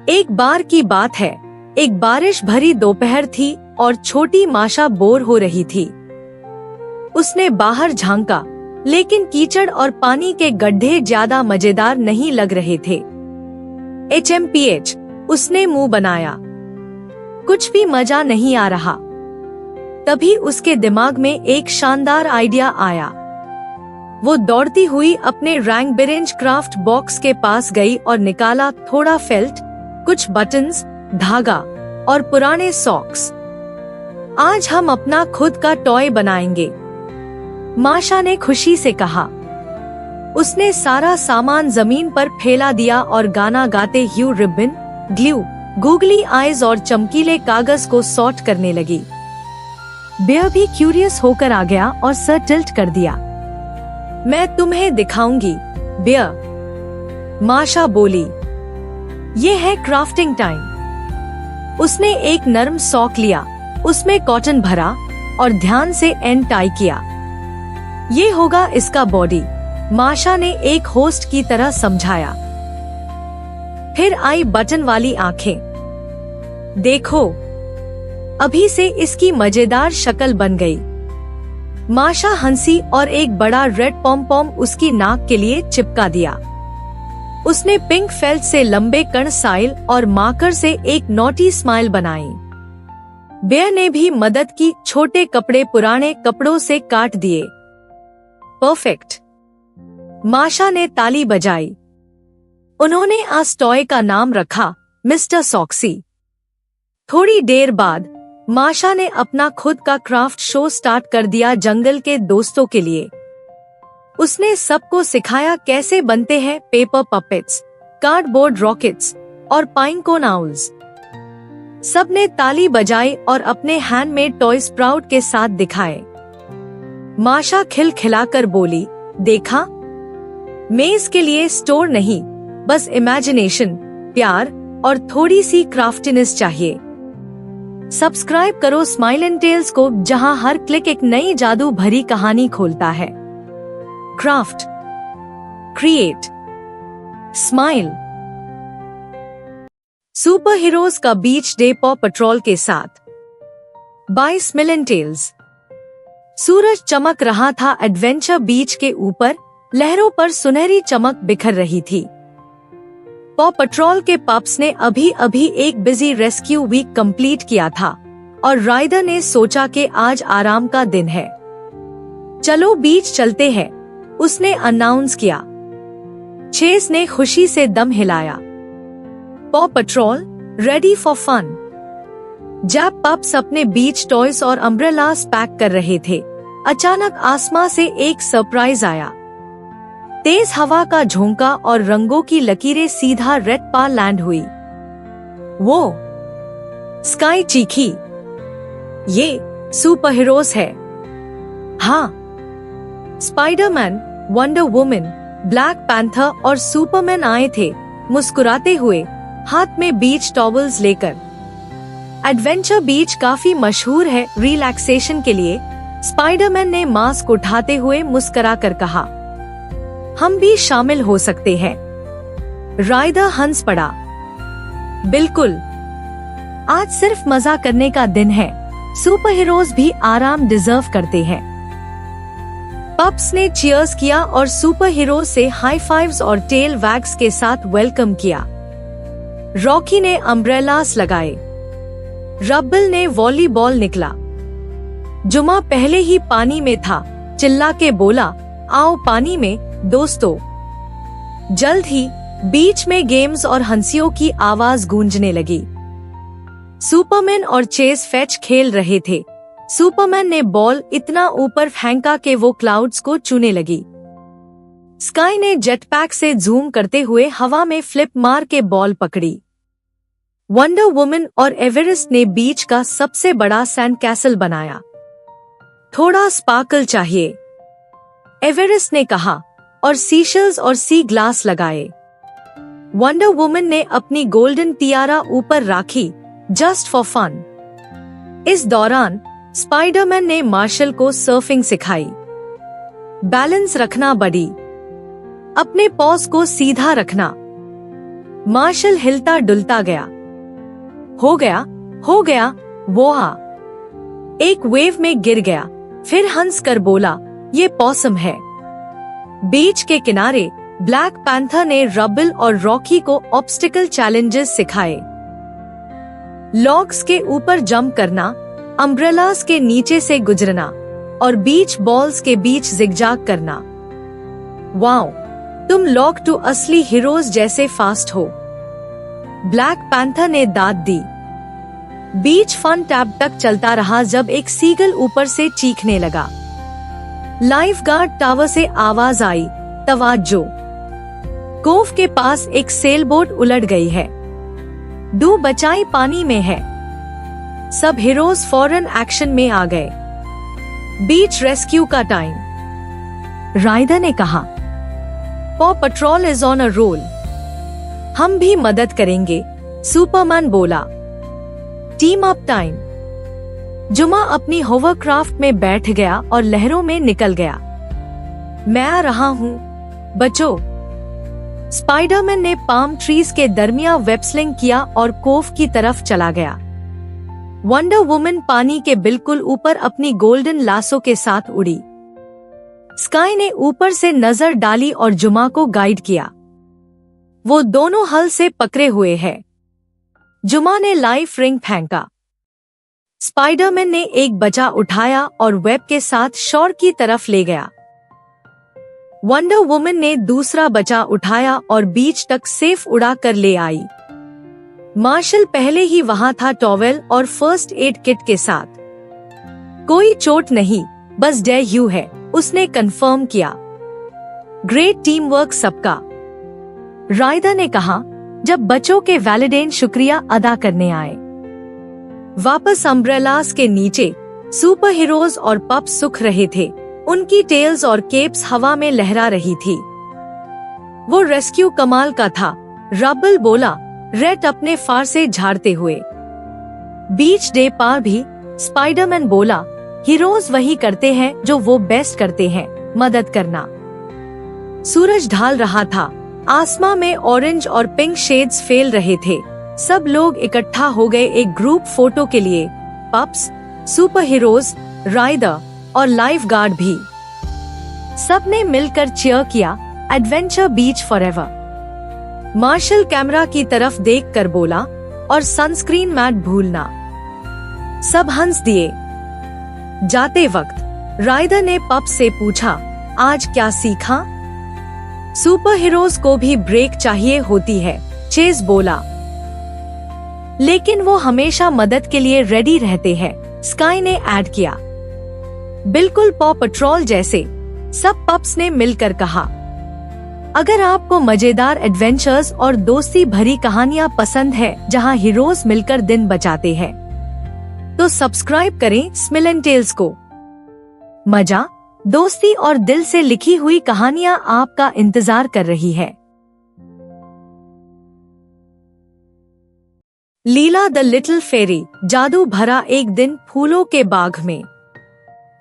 एक बार की बात है, एक बारिश भरी दोपहर थी और छोटी माशा बोर हो रही थी। उसने बाहर झांका, लेकिन कीचड़ और पानी के गड्ढे ज्यादा मजेदार नहीं लग रहे थे। HMPH, उसने मुंह बनाया। कुछ भी मजा नहीं आ रहा। तभी उसके दिमाग में एक शानदार आइडिया आया। वो दौड़ती हुई अपने रंग बिरंज क्राफ्ट बॉक्स के पास गई और निकाला थोड़ा फेल्ट, कुछ बटन्स, धागा और पुराने सॉक्स। आज हम अपना खुद का टॉय बनाएंगे, माशा ने खुशी से कहा। उसने सारा सामान जमीन पर फैला दिया और गाना गाते ह्यू रिबन, ग्लू, गूगली आईज और चमकीले कागज को सॉर्ट करने लगी। बेयर भी क्यूरियस होकर आ गया और सर टिल्ट कर दिया। मैं तुम्हें दिखाऊंगी, बेयर, माशा बोली। ये है क्राफ्टिंग टाइम। उसने एक नरम सॉक लिया, उसमें कॉटन भरा और ध्यान से एंड टाई किया। ये होगा इसका बॉडी, माशा ने एक होस्ट की तरह समझाया। फिर आई बटन वाली आंखें। देखो, अभी से इसकी मजेदार शक्ल बन गई। माशा हंसी और एक बड़ा रेड पॉम पॉम उसकी नाक के लिए चिपका दिया। उसने पिंक फेल्ट से लंबे कण साइल और मार्कर से एक नोटी स्माइल बनाई। बेयर ने भी मदद की, छोटे कपड़े पुराने कपड़ों से काट दिए। परफेक्ट, माशा ने ताली बजाई। उन्होंने आज टॉय का नाम रखा मिस्टर सॉक्सी। थोड़ी देर बाद माशा ने अपना खुद का क्राफ्ट शो स्टार्ट कर दिया जंगल के दोस्तों के लिए। उसने सबको सिखाया कैसे बनते हैं पेपर पपेट्स, कार्डबोर्ड रॉकेट्स और पाइनकोन आउल्स। सबने ताली बजाई और अपने हैंडमेड टॉय स्प्राउट के साथ दिखाए। माशा खिलखिलाकर बोली, देखा, मेज के लिए स्टोर नहीं, बस इमेजिनेशन, प्यार और थोड़ी सी क्राफ्टीनेस चाहिए। सब्सक्राइब करो स्माइल टेल्स को, जहां हर क्लिक एक नई जादू भरी कहानी खोलता है। Craft, create, smile. Super heroes का बीच डे पॉ पेट्रोल के साथ, बाय स्माइल टेल्स। सूरज चमक रहा था एडवेंचर बीच के ऊपर, लहरों पर सुनहरी चमक बिखर रही थी। पॉ पेट्रोल के पप्स ने अभी अभी एक बिजी रेस्क्यू वीक कंप्लीट किया था और राइडर ने सोचा कि आज आराम का दिन है। चलो बीच चलते हैं, उसने अनाउंस किया। चेस ने खुशी से दम हिलाया। पॉ पेट्रोल, रेडी फॉर फन। जब पप्स अपने बीच टॉयज और अम्ब्रेलास पैक कर रहे थे, अचानक आसमां से एक सरप्राइज आया। तेज हवा का झोंका और रंगों की लकीरें सीधा रेड पर लैंड हुई। वो स्काई चीखी, ये सुपर हीरोज है। हाँ, Spiderman, wonder woman, black panther और सुपरमैन आए थे, मुस्कुराते हुए, हाथ में बीच टॉवल्स लेकर। एडवेंचर बीच काफी मशहूर है रिलैक्सेशन के लिए, स्पाइडरमैन ने मास्क उठाते हुए मुस्कुरा कर कहा। हम भी शामिल हो सकते हैं। राइडर हंस पड़ा। बिल्कुल, आज सिर्फ मजा करने का दिन है। सुपर हीरोज भी आराम डिजर्व करते हैं। पप्स ने चीयर्स किया और सुपर हीरो से हाई फाइव्स और टेल वैग्स के साथ वेलकम किया। रॉकी ने अम्ब्रेलास लगाए। रब्बल ने वॉलीबॉल निकला। जुमा पहले ही पानी में था, चिल्ला के बोला, आओ पानी में दोस्तों। जल्द ही बीच में गेम्स और हंसियों की आवाज गूंजने लगी। सुपरमैन और चेस फैच खेल रहे थे। सुपरमैन ने बॉल इतना ऊपर फेंका कि वो क्लाउड्स को छूने लगी। स्काई ने जेटपैक से जूम करते हुए हवा में फ्लिप मार के बॉल पकड़ी। वंडर वुमन और एवरेस्ट ने बीच का सबसे बड़ा सैंड कैसल बनाया। थोड़ा स्पार्कल चाहिए, एवरेस्ट ने कहा और सीशल्स और सी ग्लास लगाए। वंडर वुमन ने अपनी गोल्डन टियारा ऊपर राखी, जस्ट फॉर फन। इस दौरान स्पाइडरमैन ने मार्शल को सर्फिंग सिखाई। बैलेंस रखना बड़ी, अपने पॉज को सीधा रखना। मार्शल हिलता डुलता गया। हो गया, वो एक वेव में गिर गया, फिर हंस कर बोला, ये पॉसम है। बीच के किनारे ब्लैक पैंथर ने रबल और रॉकी को ऑब्स्टिकल चैलेंजेस सिखाए। लॉग्स के ऊपर जंप करना, अम्ब्रेलास के नीचे से गुजरना और बीच बॉल्स के बीच जिगजैग करना। वाओ, तुम लॉग टू असली हीरोज जैसे फास्ट हो, ब्लैक पैंथर ने दाद दी। बीच फन टैब तक चलता रहा जब एक सीगल ऊपर से चीखने लगा। लाइफ गार्ड टावर से आवाज आई, तवज्जो, कोव के पास एक सेलबोट उलट गई है। डू बचाई पानी में है। सब हीरोज फौरन एक्शन में आ गए। बीच रेस्क्यू का टाइम। राइडर ने कहा, Paw Patrol is on a roll. हम भी मदद करेंगे, सुपरमैन बोला। Team up time. जुमा अपनी होवरक्राफ्ट में बैठ गया और लहरों में निकल गया। मैं आ रहा हूँ, बचो। स्पाइडरमैन ने पाम ट्रीज के दरमियान वेबस्लिंग किया और कोव की तरफ चला गया। वंडर वुमन पानी के बिल्कुल ऊपर अपनी गोल्डन लासो के साथ उड़ी। स्काई ने ऊपर से नजर डाली और जुमा को गाइड किया। वो दोनों हल से पकड़े हुए हैं। जुमा ने लाइफ रिंग फेंका। स्पाइडरमैन ने एक बचा उठाया और वेब के साथ शोर की तरफ ले गया। वंडर वुमन ने दूसरा बचा उठाया और बीच तक सेफ उड़ा कर ले आई। मार्शल पहले ही वहां था टॉवेल और फर्स्ट एड किट के साथ। कोई चोट नहीं, बस डे है, उसने कंफर्म किया। ग्रेट टीम वर्क सबका, राइडर ने कहा जब बच्चों के वैलिडेंट शुक्रिया अदा करने आए। वापस अम्ब्रेलास के नीचे सुपर हीरोज और पप सुख रहे थे। उनकी टेल्स और केप्स हवा में लहरा रही थी। वो रेस्क्यू कमाल का था, रबल बोला, रेड अपने फार से झाड़ते हुए। बीच डे पार भी, स्पाइडरमैन बोला, हीरोज वही करते हैं जो वो बेस्ट करते हैं, मदद करना। सूरज ढाल रहा था, आसमां में ऑरेंज और पिंक शेड्स फैल रहे थे। सब लोग इकट्ठा हो गए एक ग्रुप फोटो के लिए। पप्स, सुपर हीरोज, राइडर और लाइफ गार्ड भी। सबने मिलकर चीयर किया, एडवेंचर बीच फॉरएवर। मार्शल कैमरा की तरफ देखकर बोला, और सनस्क्रीन मैट भूलना। सब हंस दिए। जाते वक्त राइडर ने पप से पूछा, आज क्या सीखा? सुपर हीरोज को भी ब्रेक चाहिए होती है, चेज बोला। लेकिन वो हमेशा मदद के लिए रेडी रहते हैं, स्काई ने ऐड किया। बिल्कुल पॉ पेट्रोल जैसे, सब पप्स ने मिलकर कहा। अगर आपको मजेदार एडवेंचर्स और दोस्ती भरी कहानियां पसंद है जहां हीरोज मिलकर दिन बचाते हैं, तो सब्सक्राइब करें स्मिलन टेल्स को। मजा, दोस्ती और दिल से लिखी हुई कहानियां आपका इंतजार कर रही है। लीला द लिटिल फेरी। जादू भरा एक दिन फूलों के बाग में।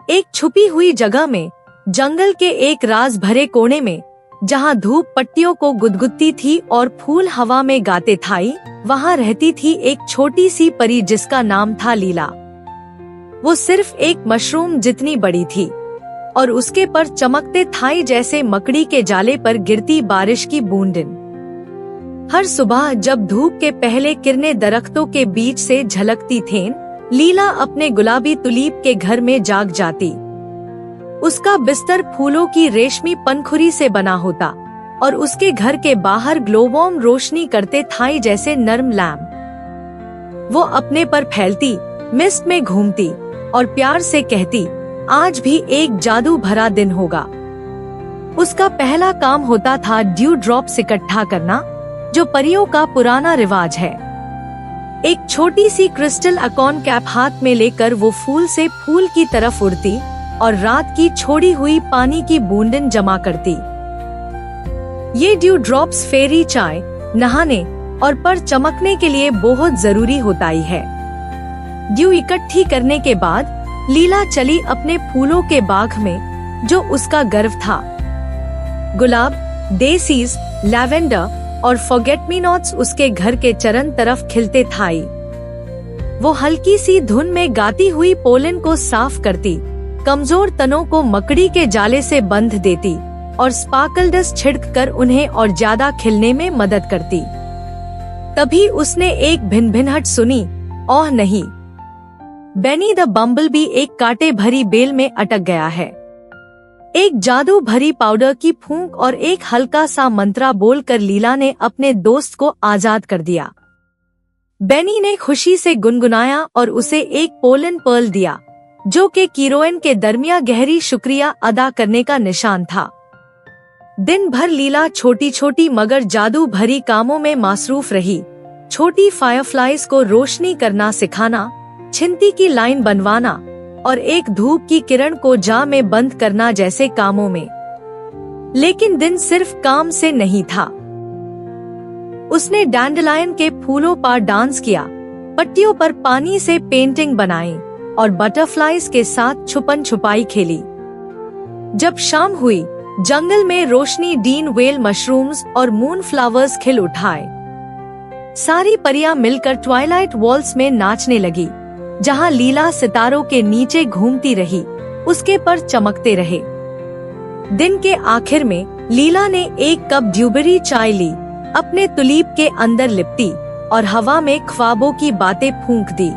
एक छुपी हुई जगह में, जंगल के एक राज भरे कोने में, जहां धूप पट्टियों को गुदगुदती थी और फूल हवा में गाते थाई, वहां रहती थी एक छोटी सी परी जिसका नाम था लीला। वो सिर्फ एक मशरूम जितनी बड़ी थी और उसके पर चमकते थाई जैसे मकड़ी के जाले पर गिरती बारिश की बूंदें। हर सुबह जब धूप के पहले किरणें दरख्तों के बीच से झलकती थीं, लीला अपने गुलाबी तुलीप के घर में जाग जाती। उसका बिस्तर फूलों की रेशमी पंखुरी से बना होता और उसके घर के बाहर ग्लोवॉर्म रोशनी करते थाई जैसे नर्म लैम्प। वो अपने पर फैलती, मिस्ट में घूमती और प्यार से कहती, आज भी एक जादू भरा दिन होगा। उसका पहला काम होता था ड्यू ड्रॉप्स इकट्ठा करना, जो परियों का पुराना रिवाज है। एक छोटी सी क्रिस्टल अकॉन कैप हाथ में लेकर वो फूल से फूल की तरफ उड़ती और रात की छोड़ी हुई पानी की बूंदें जमा करती। ये ड्यू ड्रॉप्स फेरी चाय, नहाने और पर चमकने के लिए बहुत जरूरी होता ही है। ड्यू इकट्ठी करने के बाद लीला चली अपने फूलों के बाग में जो उसका गर्व था। गुलाब, डेसीज, लैवेंडर और फॉरगेट मी नॉट्स उसके घर के चरण तरफ खिलते थाई। वो हल्की सी धुन में गाती हुई पोलन को साफ करती, कमजोर तनों को मकड़ी के जाले से बंध देती और स्पार्कल डस्ट छिड़ककर उन्हें और ज्यादा खिलने में मदद करती। तभी उसने एक भिनभिनाहट सुनी, ओह नहीं, बेनी द बम्बलबी एक कांटे भरी बेल में अटक गया है। एक जादू भरी पाउडर की फूंक और एक हल्का सा मंत्रा बोलकर लीला ने अपने दोस्त को आजाद कर दिया। बेनी ने खुशी से गुनगुनाया और उसे एक पोलन पर्ल दिया, जो कि कीरोइन के दरमियान गहरी शुक्रिया अदा करने का निशान था। दिन भर लीला छोटी छोटी मगर जादू भरी कामों में मासरूफ रही। छोटी फायरफ्लाइज को रोशनी करना सिखाना, छिंती की लाइन बनवाना और एक धूप की किरण को जार में बंद करना जैसे कामों में। लेकिन दिन सिर्फ काम से नहीं था। उसने डैंडलायन के फूलों पर डांस किया, पट्टियों पर पानी से पेंटिंग बनाई और बटरफ्लाइज के साथ छुपन छुपाई खेली। जब शाम हुई, जंगल में रोशनी डीन वेल मशरूम्स और मून फ्लावर्स खिल उठाए। सारी परियां मिलकर ट्वाइलाइट वॉल्स में नाचने लगी, जहां लीला सितारों के नीचे घूमती रही, उसके पर चमकते रहे। दिन के आखिर में लीला ने एक कप ड्यूबेरी चाय ली, अपने तुलीप के अंदर लिपटी और हवा में ख्वाबों की बातें फूंक दी।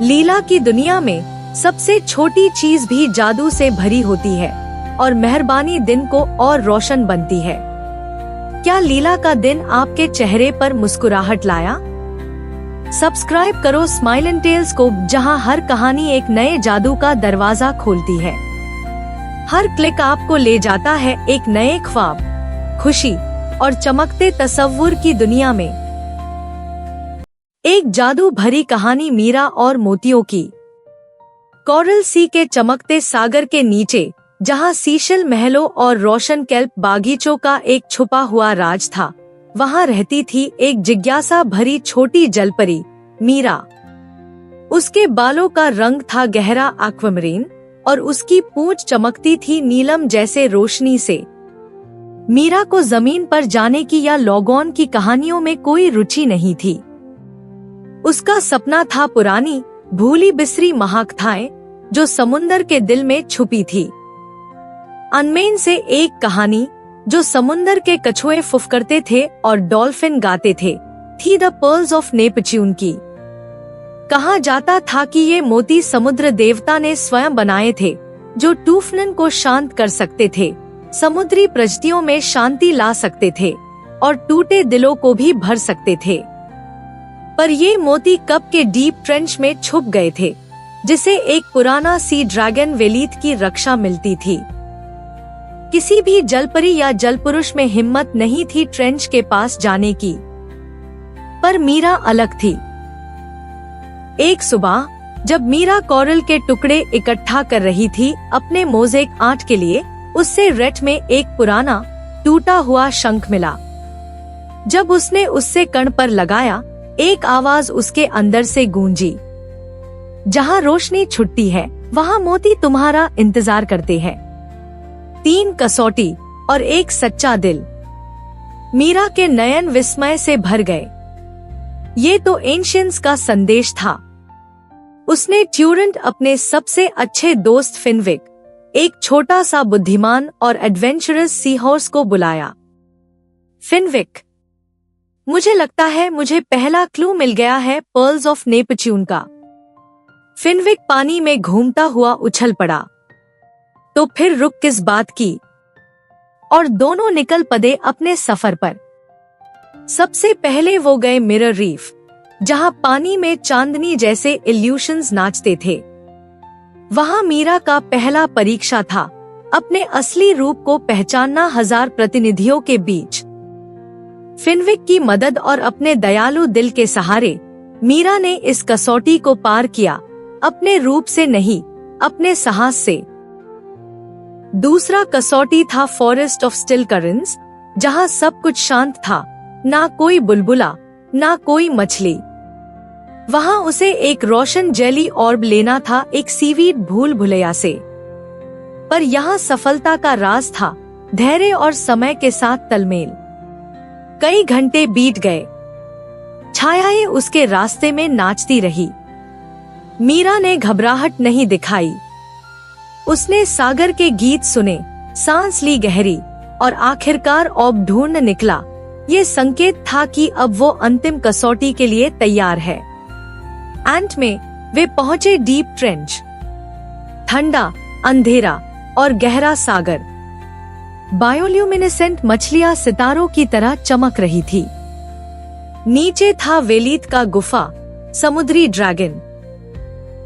लीला की दुनिया में सबसे छोटी चीज भी जादू से भरी होती है और मेहरबानी दिन को और रोशन बनती है। क्या लीला का दिन आपके चेहरे पर मुस्कुराहट लाया? सब्सक्राइब करो स्माइल एंड टेल्स को, जहां हर कहानी एक नए जादू का दरवाजा खोलती है। हर क्लिक आपको ले जाता है एक नए ख्वाब, खुशी और चमकते तस्वुर की दुनिया में। एक जादू भरी कहानी मीरा और मोतियों की। कोरल सी के चमकते सागर के नीचे, जहां सीशल महलों और रोशन केल्प बागीचों का एक छुपा हुआ राज था, वहां रहती थी एक जिज्ञासा भरी छोटी जलपरी, मीरा। उसके बालों का रंग था गहरा एक्वामरीन और उसकी पूंछ चमकती थी नीलम जैसे रोशनी से। मीरा को जमीन पर जाने की या लॉगॉन की कहानियों में कोई रुचि नहीं थी। उसका सपना था पुरानी, भूली बिसरी महाकथाएं जो समुंदर के दिल में छुपी थी। अनमेन से एक कहानी जो समुंदर के कछुए फुफकरते थे और डॉल्फिन गाते थे, थी द पर्ल्स ऑफ नेपच्यून की। कहा जाता था कि ये मोती समुद्र देवता ने स्वयं बनाए थे, जो टूफनन को शांत कर सकते थे, समुद्री प्रजातियों में शांति ला सकते थे और टूटे दिलों को भी भर सकते थे। पर ये मोती कप के डीप ट्रेंच में छुप गए थे, जिसे एक पुराना सी ड्रैगन वेलीत की रक्षा मिलती थी। किसी भी जलपरी या जलपुरुष में हिम्मत नहीं थी ट्रेंच के पास जाने की। पर मीरा अलग थी। एक सुबह जब मीरा कोरल के टुकड़े इकट्ठा कर रही थी अपने मोज़ेक आर्ट के लिए, उससे रेट में एक पुराना टूटा हुआ शंख मिला। जब उसने उससे कण पर लगाया, एक आवाज उसके अंदर से गूंजी, जहाँ रोशनी छुटती है वहाँ मोती तुम्हारा इंतजार करते हैं। 3 कसौटी और एक सच्चा दिल। मीरा के नयन विस्मय से भर गए। ये तो एंशियंट्स का संदेश था। उसने ट्यूरेंट अपने सबसे अच्छे दोस्त फिनविक, एक छोटा सा बुद्धिमान और एडवेंचरस सी हॉर्स को बुलाया। फिनविक, मुझे लगता है मुझे पहला क्लू मिल गया है पर्ल्स ऑफ नेपच्यून का। फिनविक पानी में घूमता हुआ उछल पड़ा। तो फिर रुक किस बात की? और दोनों निकल पड़े अपने सफर पर। सबसे पहले वो गए मिरर रीफ, जहां पानी में चांदनी जैसे इल्यूशंस नाचते थे। वहां मीरा का पहला परीक्षा था, अपने असली रूप को पहचानना 1000 प्रतिनिधियों के बीच। फिनविक की मदद और अपने दयालु दिल के सहारे मीरा ने इस कसौटी को पार किया, अपने रूप से नहीं, अपने साहस से। दूसरा कसौटी था फॉरेस्ट ऑफ स्टिल करंट्स, जहां सब कुछ शांत था, ना कोई बुलबुला, ना कोई मछली। वहां उसे एक रोशन जेली ऑर्ब लेना था, एक सीवीड भूल भुलैया से। पर यहाँ सफलता का राज था धैर्य और समय के साथ तलमेल। कई घंटे बीत गए, छायाएं उसके रास्ते में नाचती रही। मीरा ने घबराहट नहीं दिखाई। उसने सागर के गीत सुने, सांस ली गहरी, और आखिरकार ऑर्ब ढूंढ निकला। ये संकेत था कि अब वो अंतिम कसौटी के लिए तैयार है। एंट में वे पहुंचे डीप ट्रेंच। ठंडा, अंधेरा और गहरा सागर। बायोल्यूमिनेसेंट मछलियां सितारों की तरह चमक रही थी। नीचे था वेलीत का गुफा, समुद्री ड्रैगन।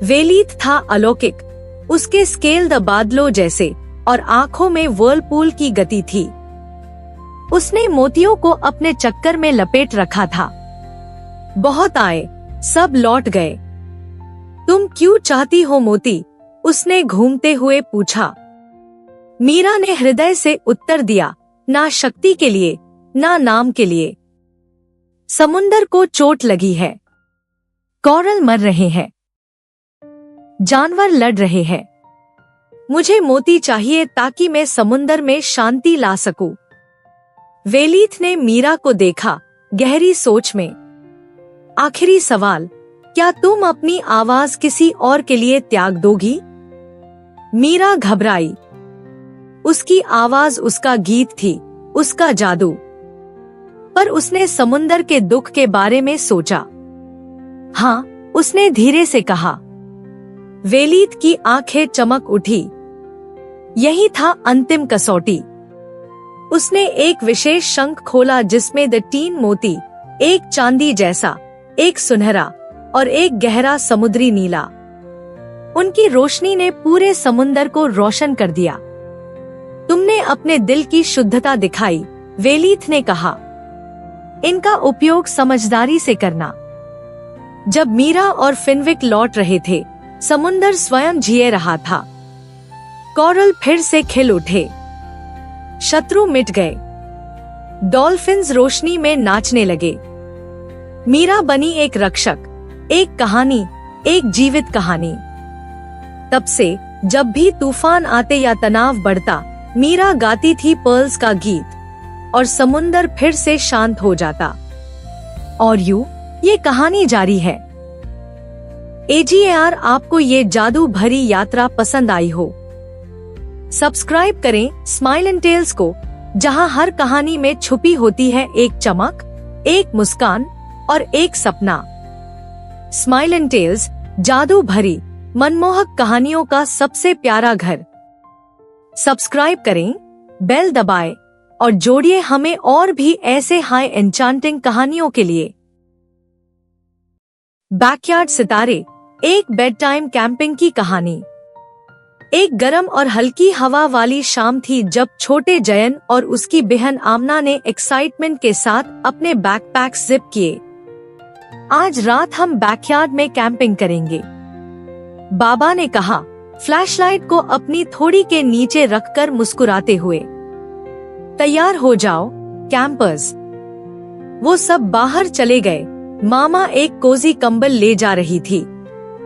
वेलीत था अलौकिक, उसके स्केल द बादलों जैसे, और आंखों में व्हर्लपूल की गति थी। उसने मोतियों को अपने चक्कर में लपेट रखा था। बहुत आए, सब लौट गए। तुम क्यों चाहती हो मोती? उसने घूमते हुए पूछा। मीरा ने हृदय से उत्तर दिया, ना शक्ति के लिए, ना नाम के लिए। समुंदर को चोट लगी है, कोरल मर रहे हैं, जानवर लड़ रहे हैं। मुझे मोती चाहिए ताकि मैं समुंदर में शांति ला सकूं। वेलीत ने मीरा को देखा, गहरी सोच में। आखिरी सवाल, क्या तुम अपनी आवाज किसी और के लिए त्याग दोगी? मीरा घबराई। उसकी आवाज उसका गीत थी, उसका जादू। पर उसने समुंदर के दुख के बारे में सोचा। हाँ, उसने धीरे से कहा। वेलीत की आंखें चमक उठी। यही था अंतिम कसौटी। उसने एक विशेष शंख खोला जिसमें द 3 मोती, एक चांदी जैसा, एक सुनहरा और एक गहरा समुद्री नीला। उनकी रोशनी ने पूरे समुंदर को रोशन कर दिया। तुमने अपने दिल की शुद्धता दिखाई, वेलीत ने कहा। इनका उपयोग समझदारी से करना। जब मीरा और फिनविक लौट रहे थे, समुंदर स्वयं जिए रहा था। कोरल फिर से खिल उठे, शत्रु मिट गए। डॉल्फिन्स रोशनी में नाचने लगे। मीरा बनी एक रक्षक, एक कहानी, एक जीवित कहानी। तब से जब भी तूफान आते या तनाव बढ़ता, मीरा गाती थी पर्ल्स का गीत, और समुंदर फिर से शांत हो जाता। और यूं ये कहानी जारी है। AGAR आपको ये जादू भरी यात्रा पसंद आई हो, सब्सक्राइब करें स्माइल एंड टेल्स को, जहां हर कहानी में छुपी होती है एक चमक, एक मुस्कान और एक सपना। स्माइल एंड टेल्स, जादू भरी मनमोहक कहानियों का सबसे प्यारा घर। सब्सक्राइब करें, बेल दबाएं और जोड़िए हमें और भी ऐसे हाई एन्चांटिंग कहानियों के लिए। बैकयार्ड सितारे, एक बेड टाइम कैंपिंग की कहानी। एक गर्म और हल्की हवा वाली शाम थी जब छोटे जयन और उसकी बहन आमना ने एक्साइटमेंट के साथ अपने बैकपैक्स जिप किए। आज रात हम बैकयार्ड में कैंपिंग करेंगे, बाबा ने कहा, फ्लैशलाइट को अपनी थोड़ी के नीचे रखकर मुस्कुराते हुए। तैयार हो जाओ कैंपर्स। वो सब बाहर चले गए। मामा एक कोजी कंबल ले जा रही थी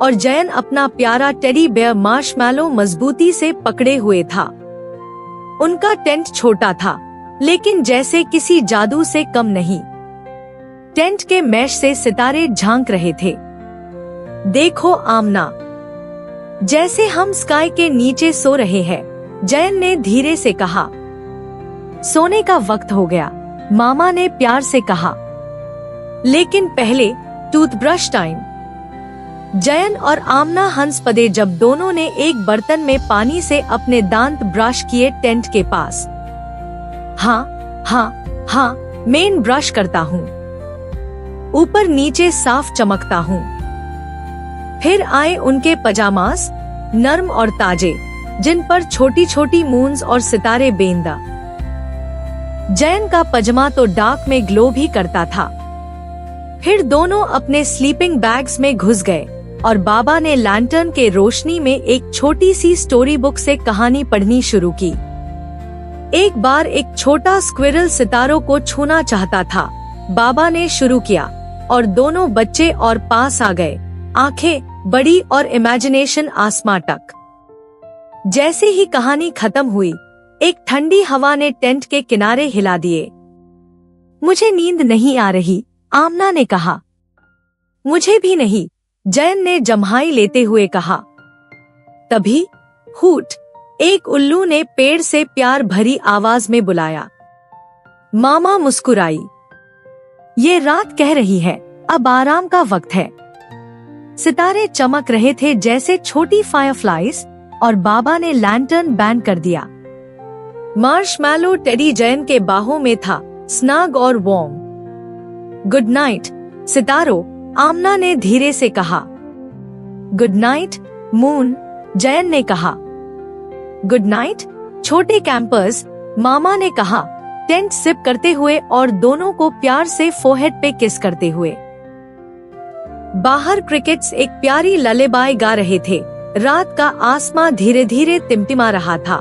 और जयन अपना प्यारा टेडी बेयर मार्शमैलो मजबूती से पकड़े हुए था। उनका टेंट छोटा था, लेकिन जैसे किसी जादू से कम नहीं। टेंट के मैश से सितारे झांक रहे थे। देखो आमना, जैसे हम स्काई के नीचे सो रहे हैं, जयन ने धीरे से कहा। सोने का वक्त हो गया, मामा ने प्यार से कहा। लेकिन पहले टूथब्रश टाइम। जयन और आमना हंस पड़े जब दोनों ने एक बर्तन में पानी से अपने दांत ब्रश किए टेंट के पास। हाँ, मैं ब्रश करता हूँ, ऊपर नीचे साफ चमकता हूँ। फिर आए उनके पजामास, नर्म और ताजे, जिन पर छोटी छोटी मून्स और सितारे बेंदा। जयन का पजामा तो डार्क में ग्लो भी करता था। फिर दोनों अपने स्लीपिंग बैग्स में घुस गए और बाबा ने लैंटर्न के रोशनी में एक छोटी सी स्टोरी बुक से कहानी पढ़नी शुरू की। एक बार एक छोटा स्क्विरल सितारों को छूना चाहता था। बाबा ने शुरू किया और दोनों बच्चे और पास आ गए, आंखें बड़ी और इमेजिनेशन आसमां तक। जैसे ही कहानी खत्म हुई, एक ठंडी हवा ने टेंट के किनारे हिला दिए। मुझे नींद नहीं आ रही, आमना ने कहा। मुझे भी नहीं, जयन ने जम्हाई लेते हुए कहा। तभी हूट, एक उल्लू ने पेड़ से प्यार भरी आवाज में बुलाया। मामा मुस्कुराई। ये रात कह रही है, अब आराम का वक्त है। सितारे चमक रहे थे जैसे छोटी फायरफ्लाइज और बाबा ने लैंटर्न बैन कर दिया। मार्शमैलो टेडी जयन के बाहों में था, स्नग और वार्म। गुड नाइट सितारो, आमना ने धीरे से कहा। गुड नाइट मून, जयन ने कहा। गुड नाइट छोटे कैंपर्स, मामा ने कहा, टेंट सिप करते हुए और दोनों को प्यार से फोरहेड पे किस करते हुए। बाहर क्रिकेट्स एक प्यारी ललेबाई गा रहे थे। रात का आसमां धीरे धीरे टिमटिमा रहा था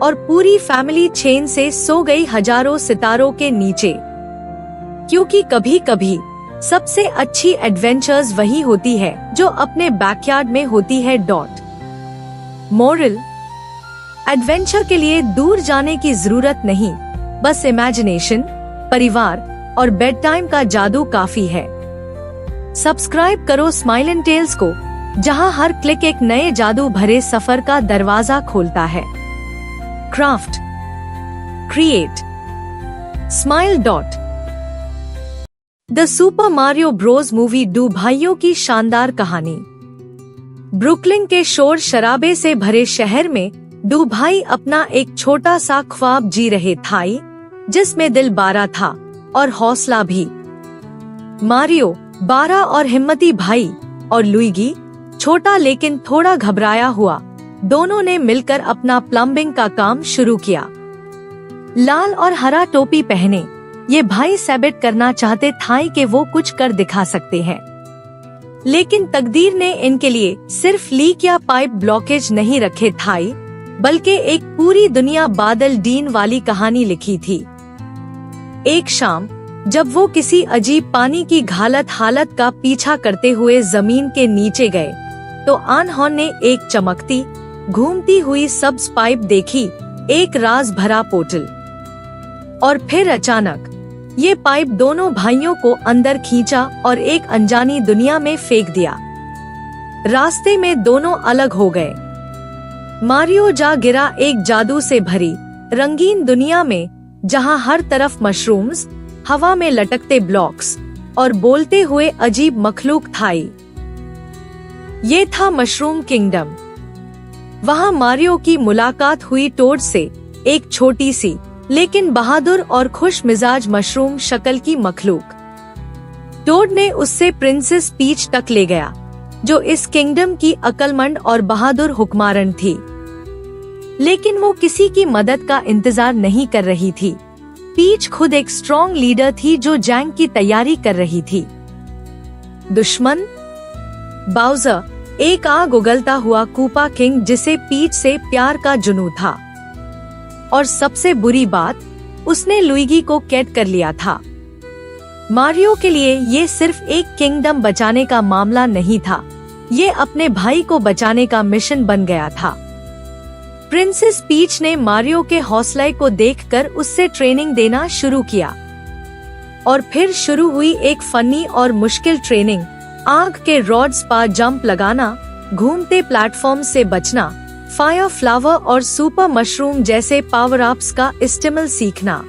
और पूरी फैमिली चैन से सो गई हजारों सितारों के नीचे। क्योंकि कभी कभी सबसे अच्छी एडवेंचर्स वही होती है जो अपने बैकयार्ड में होती है। मोरल, एडवेंचर के लिए दूर जाने की जरूरत नहीं, बस इमेजिनेशन, परिवार और बेड टाइम का जादू काफी है। सब्सक्राइब करो स्माइल टेल्स को, जहां हर क्लिक एक नए जादू भरे सफर का दरवाजा खोलता है। Craft, create, smile dot. The super Mario Bros movie do भाइयों की शानदार कहानी। ब्रुकलिन के शोर शराबे से भरे शहर में डू भाई अपना एक छोटा सा ख्वाब जी रहे थाई, जिसमें दिल 12 था और हौसला भी। मारियो 12 और हिम्मती भाई, और लुइगी छोटा लेकिन थोड़ा घबराया हुआ, दोनों ने मिलकर अपना प्लम्बिंग का काम शुरू किया। लाल और हरा टोपी पहने ये भाई साबित करना चाहते थाई कि वो कुछ कर दिखा सकते हैं। लेकिन तकदीर ने इनके लिए सिर्फ लीक या पाइप ब्लॉकेज नहीं रखे थाई, बल्कि एक पूरी दुनिया बादल डीन वाली कहानी लिखी थी। एक शाम जब वो किसी अजीब पानी की हालत का पीछा करते हुए जमीन के नीचे गए, तो आनहोन ने एक चमकती घूमती हुई सब्ज पाइप देखी, एक राज भरा पोर्टल। और फिर अचानक ये पाइप दोनों भाइयों को अंदर खींचा और एक अनजानी दुनिया में फेंक दिया। रास्ते में दोनों अलग हो गए। मारियो जा गिरा एक जादू से भरी रंगीन दुनिया में, जहां हर तरफ मशरूम्स, हवा में लटकते ब्लॉक्स और बोलते हुए अजीब मखलूक थाई। ये था मशरूम किंगडम। वहां मारियो की मुलाकात हुई टोड से, एक छोटी सी लेकिन बहादुर और खुश मिजाज मशरूम शक्ल की मखलूक। टोड ने उससे प्रिंसेस पीच तक ले गया, जो इस किंगडम की अक्लमंद और बहादुर हुक्मरान थी। लेकिन वो किसी की मदद का इंतजार नहीं कर रही थी। पीच खुद एक स्ट्रॉन्ग लीडर थी जो जंग की तैयारी कर रही थी। दुश्मन बाउजर, एक आग उगलता हुआ कूपा किंग जिसे पीच से प्यार का जुनून था। और सबसे बुरी बात, उसने लुइगी को कैद कर लिया था। मारियो के लिए ये सिर्फ एक किंगडम बचाने का मामला नहीं था, ये अपने भाई को बचाने का मिशन बन गया था। प्रिंसेस पीच ने मारियो के हौसले को देखकर उससे ट्रेनिंग देना शुरू किया। और फिर शुरू हुई एक फनी और मुश्किल ट्रेनिंग। आग के रॉड्स पर जंप लगाना, घूमते प्लेटफॉर्म से बचना, फायर फ्लावर और सुपर मशरूम जैसे पावर अप्स का इस्तेमाल सीखना।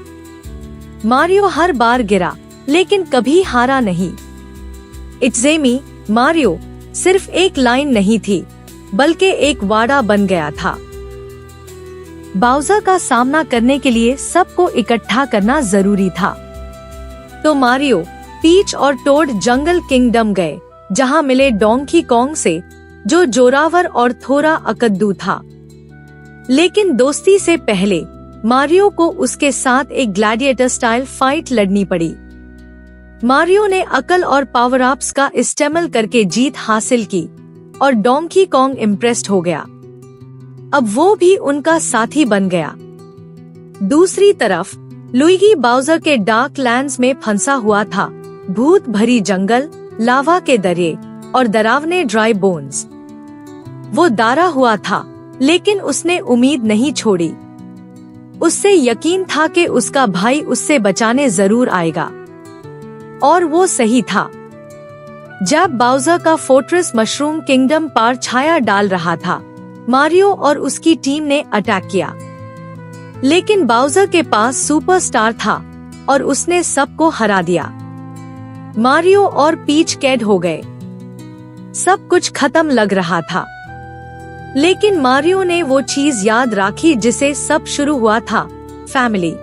मारियो हर बार गिरा, लेकिन कभी हारा नहीं। इट्जेमी मारियो सिर्फ एक लाइन नहीं थी, बल्कि एक वादा बन गया था। बाउजर का सामना करने के लिए सबको इकट्ठा करना जरूरी था। तो मारियो, पीच और टोड जंगल किंगडम गए, जहां मिले डोंकी कॉन्ग से, जो जोरावर और थोड़ा अकद्दू था। लेकिन दोस्ती से पहले मारियो को उसके साथ एक ग्लैडिएटर स्टाइल फाइट लड़नी पड़ी। मारियो ने अकल और पावर अप्स का इस्तेमाल करके जीत हासिल की और डोंकी कॉन्ग इम्प्रेस्ड हो गया। अब वो भी उनका साथी बन गया। दूसरी तरफ लुइगी बाउजर के डार्क लैंड्स में फंसा हुआ था, भूत भरी जंगल, लावा के दरिये और डरावने ड्राई बोन्स। वो डरा हुआ था, लेकिन उसने उम्मीद नहीं छोड़ी। उससे यकीन था कि उसका भाई उससे बचाने जरूर आएगा, और वो सही था। जब बाउजर का फोर्ट्रेस मशरूम किंगडम पर छाया डाल रहा था, मारियो और उसकी टीम ने अटैक किया। लेकिन बाउजर के पास सुपरस्टार था और उसने सबको हरा दिया। मारियो और पीच कैद हो गए। सब कुछ खत्म लग रहा था, लेकिन मारियो ने वो चीज याद रखी जिसे सब शुरू हुआ था, फैमिली।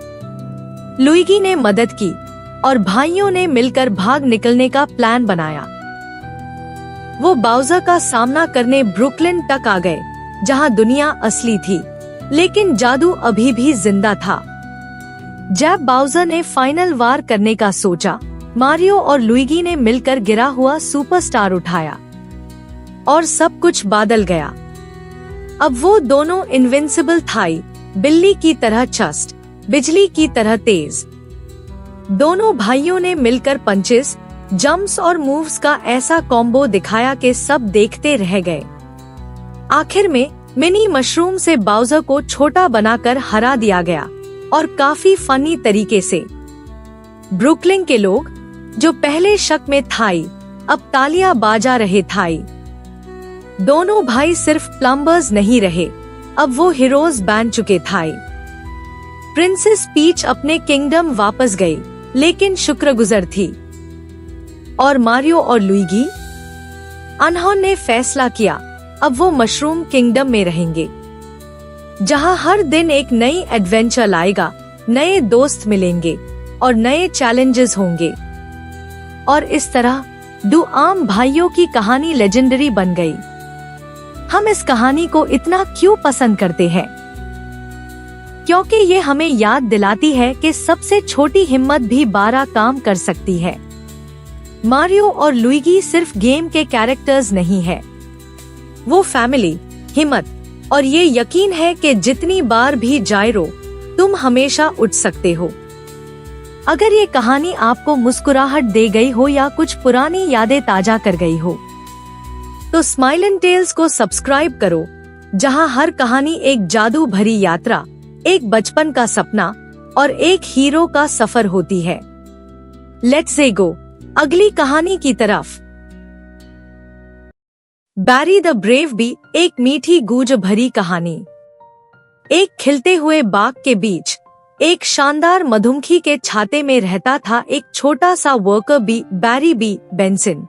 लुइगी ने मदद की और भाइयों ने मिलकर भाग निकलने का प्लान बनाया। वो बाउजर का सामना करने ब्रुकलिन तक आ गए, जहां दुनिया असली थी, लेकिन जादू अभी भी जिंदा था। जब बाउजर ने फाइनल वार करने का सोचा, मारियो और लुइगी ने मिलकर गिरा हुआ सुपरस्टार उठाया और सब बदल बादल गया। अब वो दोनों इनविंसिबल थाई, बिल्ली की तरह चस्ट, बिजली की तरह तेज। दोनों भाइयों ने मिलकर पंचेस, जंप्स और मूव्स का ऐसा कॉम्बो दिखाया कि सब देखते रह गए। आखिर में मिनी मशरूम से बाउजर को छोटा बनाकर हरा दिया गया, और काफी फनी तरीके से। ब्रुकलिन के लोग, जो पहले शक में थाई, अब तालियां बाजा रहे थाई। दोनों भाई सिर्फ प्लम्बर्स नहीं रहे, अब वो हीरोज बन चुके थाई। प्रिंसेस पीच अपने किंगडम वापस गई, लेकिन शुक्रगुजार थी। और मारियो और लुइगी, उन्होंने फैसला किया अब वो मशरूम किंगडम में रहेंगे, जहां हर दिन एक नई एडवेंचर लाएगा, नए दोस्त मिलेंगे और नए चैलेंजेस होंगे। और इस तरह दो आम भाइयों की कहानी लेजेंडरी बन गई। हम इस कहानी को इतना क्यों पसंद करते हैं? क्योंकि ये हमें याद दिलाती है कि सबसे छोटी हिम्मत भी 12 काम कर सकती है। मारियो और लुइगी सिर्फ गेम के कैरेक्टर्स नहीं है, वो फैमिली, हिम्मत और ये यकीन है कि जितनी बार भी जायरो, तुम हमेशा उठ सकते हो। अगर ये कहानी आपको मुस्कुराहट दे गई हो या कुछ पुरानी यादें ताजा कर गई हो, तो स्माइल एंड टेल्स को सब्सक्राइब करो, जहां हर कहानी एक जादू भरी यात्रा, एक बचपन का सपना और एक हीरो का सफर होती है। लेट्स गो अगली कहानी की तरफ। बैरी द ब्रेव बी एक मीठी गूंज भरी कहानी। एक खिलते हुए बाग के बीच एक शानदार मधुमक्खी के छाते में रहता था एक छोटा सा वर्कर बी, बैरी बी बेंसन।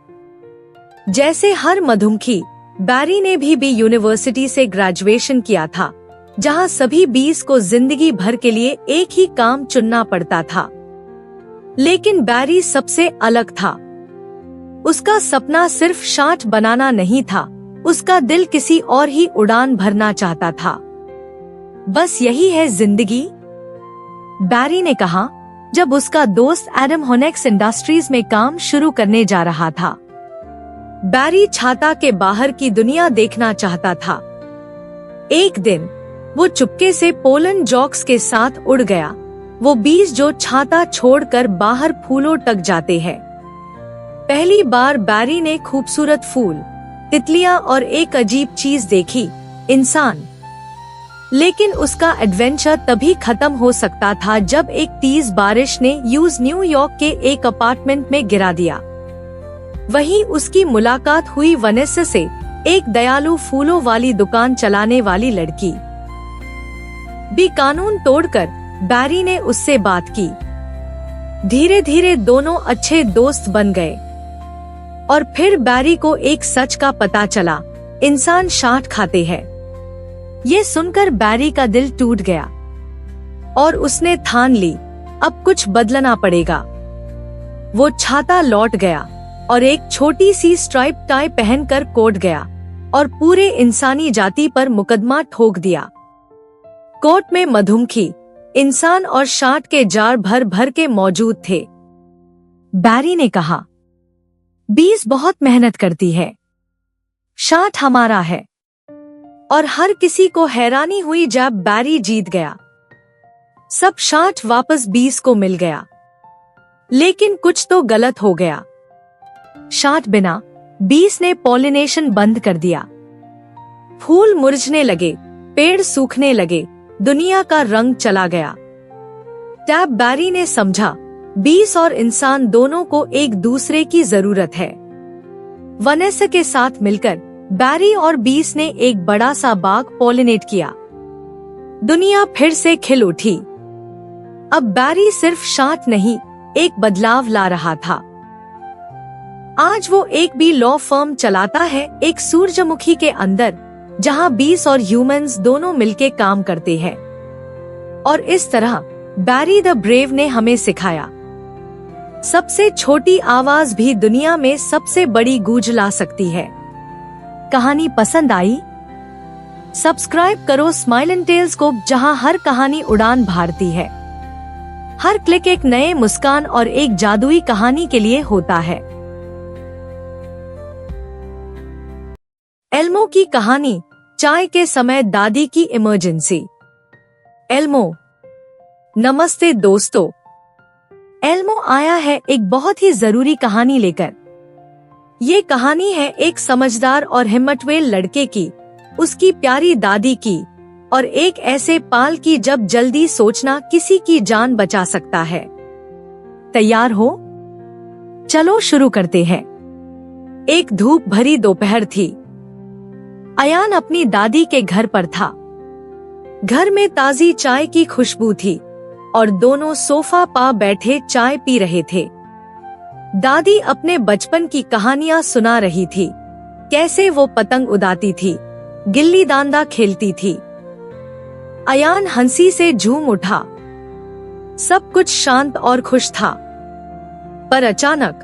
जैसे हर मधुमक्खी, बैरी ने भी यूनिवर्सिटी से ग्रेजुएशन किया था, जहां सभी बीज को जिंदगी भर के लिए एक ही काम चुनना पड़ता था। लेकिन बैरी सबसे अलग था। उसका सपना सिर्फ शाट बनाना नहीं था, उसका दिल किसी और ही उड़ान भरना चाहता था। बस यही है जिंदगी, बैरी ने कहा जब उसका दोस्त एडम होनेक्स इंडस्ट्रीज में काम शुरू करने जा रहा था। बैरी छाता के बाहर की दुनिया देखना चाहता था। एक दिन वो चुपके से पोलन जॉक्स के साथ उड़ गया, वो बीज जो छाता छोड़कर बाहर फूलों तक जाते हैं। पहली बार बैरी ने खूबसूरत फूल, तितलियां और एक अजीब चीज देखी, इंसान। लेकिन उसका एडवेंचर तभी खत्म हो सकता था जब एक तेज बारिश ने न्यूयॉर्क के एक अपार्टमेंट में गिरा दिया। वहीं उसकी मुलाकात हुई वनेसा से, एक दयालु फूलों वाली दुकान चलाने वाली लड़की। भी कानून तोड़कर बैरी ने उससे बात की। धीरे धीरे दोनों अच्छे दोस्त बन गए। और फिर बैरी को एक सच का पता चला, इंसान शाट खाते हैं। ये सुनकर बैरी का दिल टूट गया और उसने ठान ली, अब कुछ बदलना पड़ेगा। वो छाता लौट गया और एक छोटी सी स्ट्राइप टाई पहनकर कोर्ट गया और पूरे इंसानी जाति पर मुकदमा ठोक दिया। कोर्ट में मधुमक्खी, इंसान और शाट के जार भर भर के मौजूद थे। बैरी ने कहा, बीस बहुत मेहनत करती है, शाट हमारा है। और हर किसी को हैरानी हुई जब बैरी जीत गया। सब शाट वापस बीस को मिल गया। लेकिन कुछ तो गलत हो गया। शाट बिना बीस ने पॉलिनेशन बंद कर दिया। फूल मुरझने लगे, पेड़ सूखने लगे, दुनिया का रंग चला गया। टैब बैरी ने समझा, बीस और इंसान दोनों को एक दूसरे की जरूरत है। वनेसा के साथ मिलकर बैरी और बीस ने एक बड़ा सा बाग पॉलिनेट किया। दुनिया फिर से खिल उठी। अब बैरी सिर्फ शाट नहीं, एक बदलाव ला रहा था। आज वो एक भी लॉ फर्म चलाता है, एक सूरजमुखी के अंदर, जहां बीस और ह्यूमंस दोनों मिलके काम करते हैं। और इस तरह बैरी द ब्रेव ने हमें सिखाया, सबसे छोटी आवाज भी दुनिया में सबसे बड़ी गूंज ला सकती है। कहानी पसंद आई? सब्सक्राइब करो स्माइल एंड टेल्स को, जहां हर कहानी उड़ान भरती है। हर क्लिक एक नए मुस्कान और एक जादुई कहानी के लिए होता है। एल्मो की कहानी, चाय के समय दादी की इमरजेंसी। एल्मो। नमस्ते दोस्तों, एल्मो आया है एक बहुत ही जरूरी कहानी लेकर। ये कहानी है एक समझदार और हिम्मतवान लड़के की, उसकी प्यारी दादी की, और एक ऐसे पाल की जब जल्दी सोचना किसी की जान बचा सकता है। तैयार हो? चलो शुरू करते हैं। एक धूप भरी दोपहर थी। अयान अपनी दादी के घर पर था। घर में ताजी चाय की खुशबू थी और दोनों सोफा पा बैठे चाय पी रहे थे। दादी अपने बचपन की कहानियां सुना रही थी, कैसे वो पतंग उड़ाती थी, गिल्ली डंडा खेलती थी। अयान हंसी से झूम उठा। सब कुछ शांत और खुश था। पर अचानक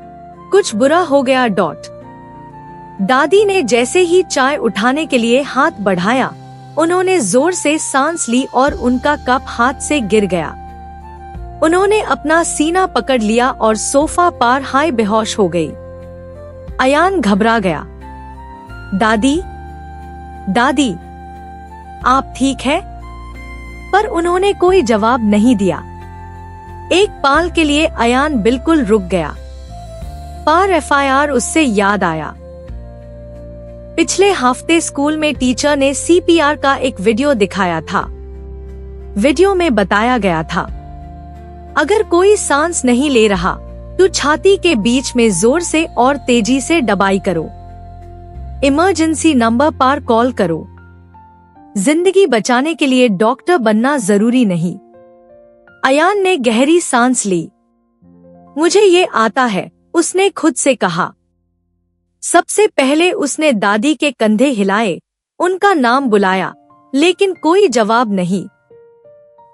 कुछ बुरा हो गया। दादी ने जैसे ही चाय उठाने के लिए हाथ बढ़ाया, उन्होंने जोर से सांस ली और उनका कप हाथ से गिर गया। उन्होंने अपना सीना पकड़ लिया और सोफा पर हाय बेहोश हो गई। अयान घबरा गया। दादी, दादी, आप ठीक है? पर उन्होंने कोई जवाब नहीं दिया। एक पल के लिए अयान बिल्कुल रुक गया। पर एफआईआर उससे याद आया। पिछले हफ्ते स्कूल में टीचर ने सीपीआर का एक वीडियो दिखाया था। वीडियो में बताया गया था, अगर कोई सांस नहीं ले रहा तो छाती के बीच में जोर से और तेजी से दबाई करो। इमरजेंसी नंबर पर कॉल करो। जिंदगी बचाने के लिए डॉक्टर बनना जरूरी नहीं। अयान ने गहरी सांस ली। मुझे ये आता है, उसने खुद से कहा। सबसे पहले उसने दादी के कंधे हिलाए, उनका नाम बुलाया, लेकिन कोई जवाब नहीं।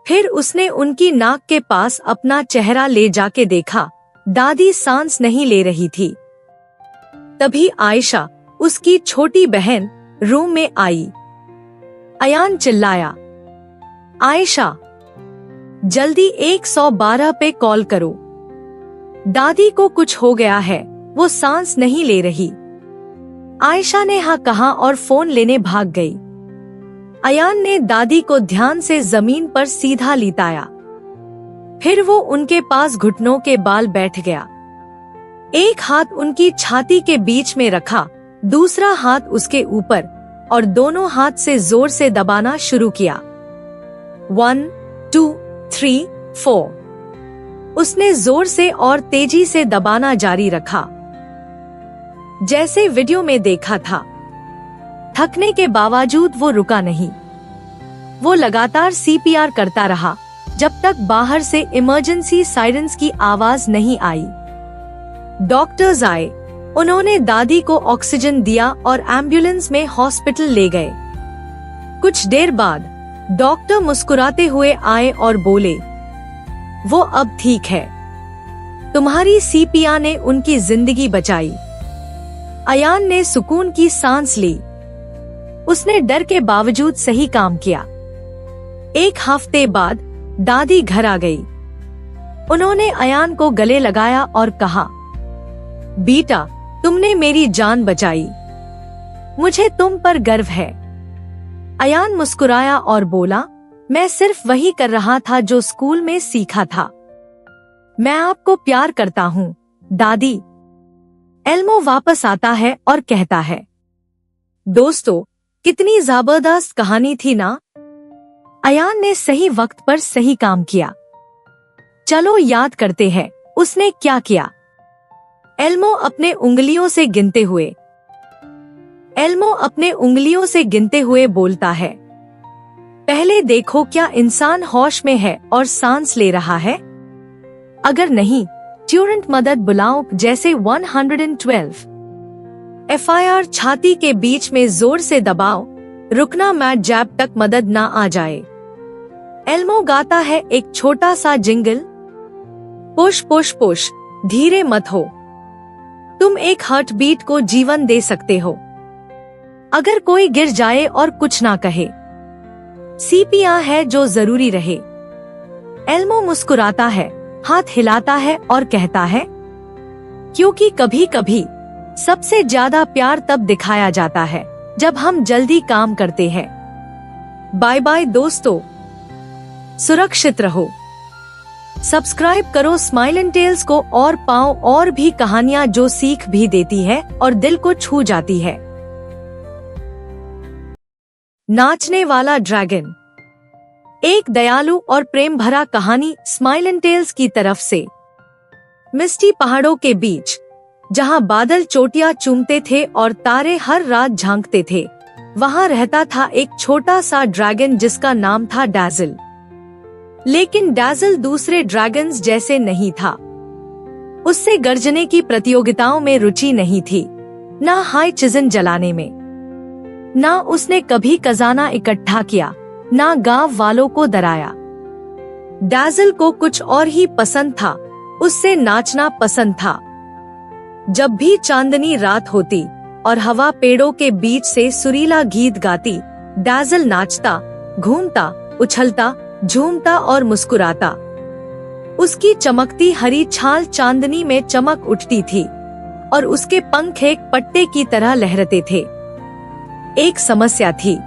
फिर उसने उनकी नाक के पास अपना चेहरा ले जाके देखा। दादी सांस नहीं ले रही थी। तभी आयशा, उसकी छोटी बहन, रूम में आई। अयान चिल्लाया, आयशा, जल्दी 112 पे कॉल करो। दादी को कुछ हो गया है, वो सांस नहीं ले रही। आयशा ने हाँ कहा और फोन लेने भाग गई। अयान ने दादी को ध्यान से जमीन पर सीधा लिटाया। फिर वो उनके पास घुटनों के बाल बैठ गया। एक हाथ उनकी छाती के बीच में रखा, दूसरा हाथ उसके ऊपर, और दोनों हाथ से जोर से दबाना शुरू किया। 1, 2, 3, 4। उसने जोर से और तेजी से दबाना जारी रखा, जैसे वीडियो में देखा था। थकने के बावजूद वो रुका नहीं। वो लगातार सीपीआर करता रहा जब तक बाहर से इमरजेंसी सायरन्स की आवाज नहीं आई। डॉक्टर्स आए, उन्होंने दादी को ऑक्सीजन दिया और एम्बुलेंस में हॉस्पिटल ले गए। कुछ देर बाद डॉक्टर मुस्कुराते हुए आए और बोले, वो अब ठीक है, तुम्हारी सीपीआर ने उनकी जिंदगी बचाई। अयान ने सुकून की सांस ली। उसने डर के बावजूद सही काम किया। एक हफ्ते बाद दादी घर आ गई। उन्होंने अयान को गले लगाया और कहा, बेटा, तुमने मेरी जान बचाई। मुझे तुम पर गर्व है। अयान मुस्कुराया और बोला, मैं सिर्फ वही कर रहा था जो स्कूल में सीखा था। मैं आपको प्यार करता हूँ, दादी। एल्मो वापस आता है और कहता है, दोस्तों, कितनी जबरदस्त कहानी थी ना। अयान ने सही वक्त पर सही काम किया। चलो याद करते हैं उसने क्या किया। एल्मो अपने उंगलियों से गिनते हुए बोलता है, पहले देखो क्या इंसान होश में है और सांस ले रहा है। अगर नहीं, तुरंत मदद बुलाओ, जैसे 112। FIR छाती के बीच में जोर से दबाओ, रुकना मत जब तक मदद ना आ जाए। एल्मो गाता है एक छोटा सा जिंगल, पुश पुश पुश, धीरे मत हो। तुम एक हार्ट बीट को जीवन दे सकते हो। अगर कोई गिर जाए और कुछ ना कहे, CPR है जो जरूरी रहे। एल्मो मुस्कुराता है, हाथ हिलाता है और कहता है, क्योंकि कभी कभी सबसे ज्यादा प्यार तब दिखाया जाता है जब हम जल्दी काम करते हैं। बाय बाय दोस्तों, सुरक्षित रहो। सब्सक्राइब करो स्माइलिंग टेल्स को और पाओ और भी कहानियां जो सीख भी देती है और दिल को छू जाती है। नाचने वाला ड्रैगन। एक दयालु और प्रेम भरा कहानी स्माइलिंग टेल्स की तरफ से। मिस्टी पहाड़ों के बीच, जहां बादल चोटियां चूमते थे और तारे हर रात झांकते थे, वहां रहता था एक छोटा सा ड्रैगन जिसका नाम था डैज़ल। लेकिन डैज़ल दूसरे ड्रैगन्स जैसे नहीं था। उससे गर्जने की प्रतियोगिताओं में रुचि नहीं थी, ना हाई चिज़न जलाने में। ना उसने कभी खजाना इकट्ठा किया, ना गांव वालों को डराया। डैज़ल को कुछ और ही पसंद था, उससे नाचना पसंद था। जब भी चांदनी रात होती और हवा पेड़ों के बीच से सुरीला गीत गाती, डैज़ल नाचता, घूमता, उछलता, झूमता और मुस्कुराता। उसकी चमकती हरी छाल चांदनी में चमक उठती थी और उसके पंख एक पट्टे की तरह लहरते थे। एक समस्या थी,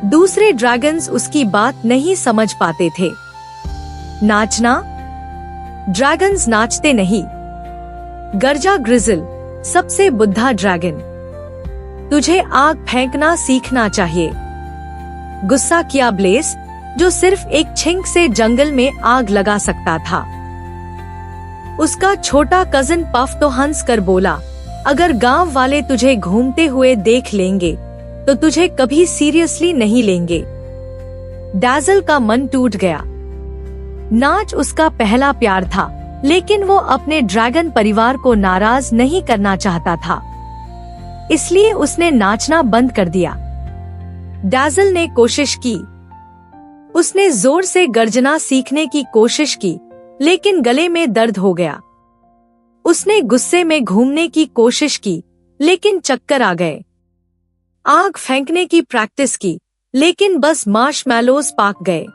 दूसरे ड्रैगन्स उसकी बात नहीं समझ पाते थे। नाचना? ड्रैगन्स नाचते नहीं। गर्जा ग्रिजल, सबसे बुद्धा ड्रैगन, तुझे आग फेंकना सीखना चाहिए। गुस्सा किया ब्लेस, जो सिर्फ एक छिंक से जंगल में आग लगा सकता था। उसका छोटा कजिन पफ तो हंस कर बोला, अगर गांव वाले तुझे घूमते हुए देख लेंगे तो तुझे कभी सीरियसली नहीं लेंगे। डैज़ल का मन टूट गया। नाच उसका पहला प्यार था, लेकिन वो अपने ड्रैगन परिवार को नाराज नहीं करना चाहता था, इसलिए उसने नाचना बंद कर दिया। डैज़ल ने कोशिश की। उसने जोर से गर्जना सीखने की कोशिश की, लेकिन गले में दर्द हो गया। उसने गुस्से में घूमने की कोशिश की, लेकिन चक्कर आ गए। आग फेंकने की प्रैक्टिस की, लेकिन बस मार्शमैलोज पक गए।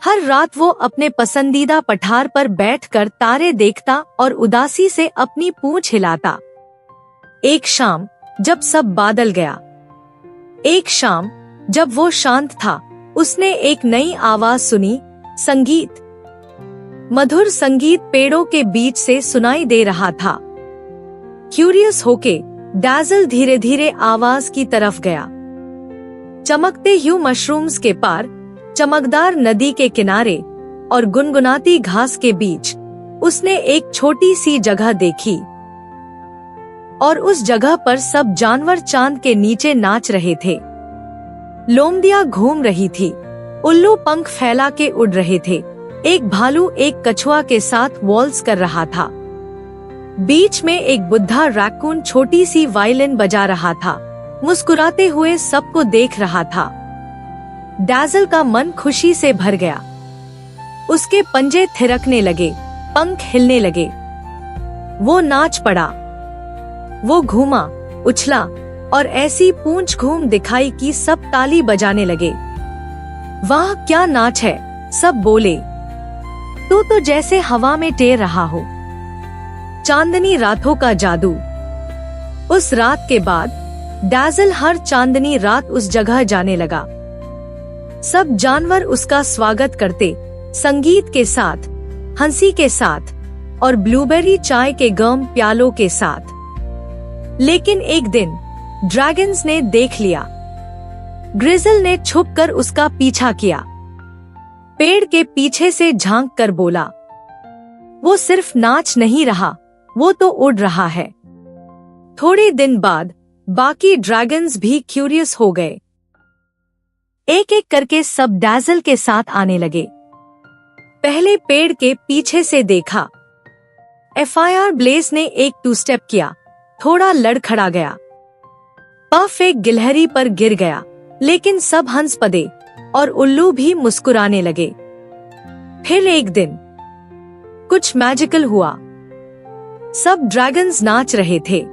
हर रात वो अपने पसंदीदा पठार पर बैठकर तारे देखता और उदासी से अपनी पूंछ हिलाता। एक शाम जब सब बादल गया, एक शाम जब वो शांत था, उसने एक नई आवाज सुनी, संगीत। मधुर संगीत पेड़ों के बीच से सुनाई दे रहा था। क्यूरियस होके डैज़ल धीरे धीरे आवाज की तरफ गया। चमकते ह्यू मशरूम्स के पार, चमकदार नदी के किनारे और गुनगुनाती घास के बीच उसने एक छोटी सी जगह देखी, और उस जगह पर सब जानवर चांद के नीचे नाच रहे थे। लोमड़ियां घूम रही थी, उल्लू पंख फैला के उड़ रहे थे, एक भालू एक कछुआ के साथ वॉल्स कर रहा था। बीच में एक बुढ़ा रैकून छोटी सी वायलिन बजा रहा था, मुस्कुराते हुए सबको देख रहा था। डैज़ल का मन खुशी से भर गया। उसके पंजे थिरकने लगे, पंख हिलने लगे। वो नाच पड़ा, वो घूमा, उछला और ऐसी पूंछ घूम दिखाई कि सब ताली बजाने लगे। वाह क्या नाच है, सब बोले। तो जैसे हवा में तैर रहा हो। चांदनी रातों का जादू। उस रात के बाद डैज़ल हर चांदनी रात उस जगह जाने लगा। सब जानवर उसका स्वागत करते, संगीत के साथ, हंसी के साथ और ब्लूबेरी चाय के गर्म प्यालों के साथ। लेकिन एक दिन ड्रैगन्स ने देख लिया। ग्रिजल ने छुपकर उसका पीछा किया। पेड़ के पीछे से झांक कर बोला, वो सिर्फ नाच नहीं रहा, वो तो उड़ रहा है। थोड़े दिन बाद बाकी ड्रैगन्स भी क्यूरियस हो गए। एक एक करके सब डैज़ल के साथ आने लगे। पहले पेड़ के पीछे से देखा। फायर ब्लेस ने एक 2 स्टेप किया, थोड़ा लड़खड़ा गया। पफ एक गिलहरी पर गिर गया, लेकिन सब हंस पड़े और उल्लू भी मुस्कुराने लगे। फिर एक दिन कुछ मैजिकल हुआ। सब ड्रैगन्स नाच रहे थे,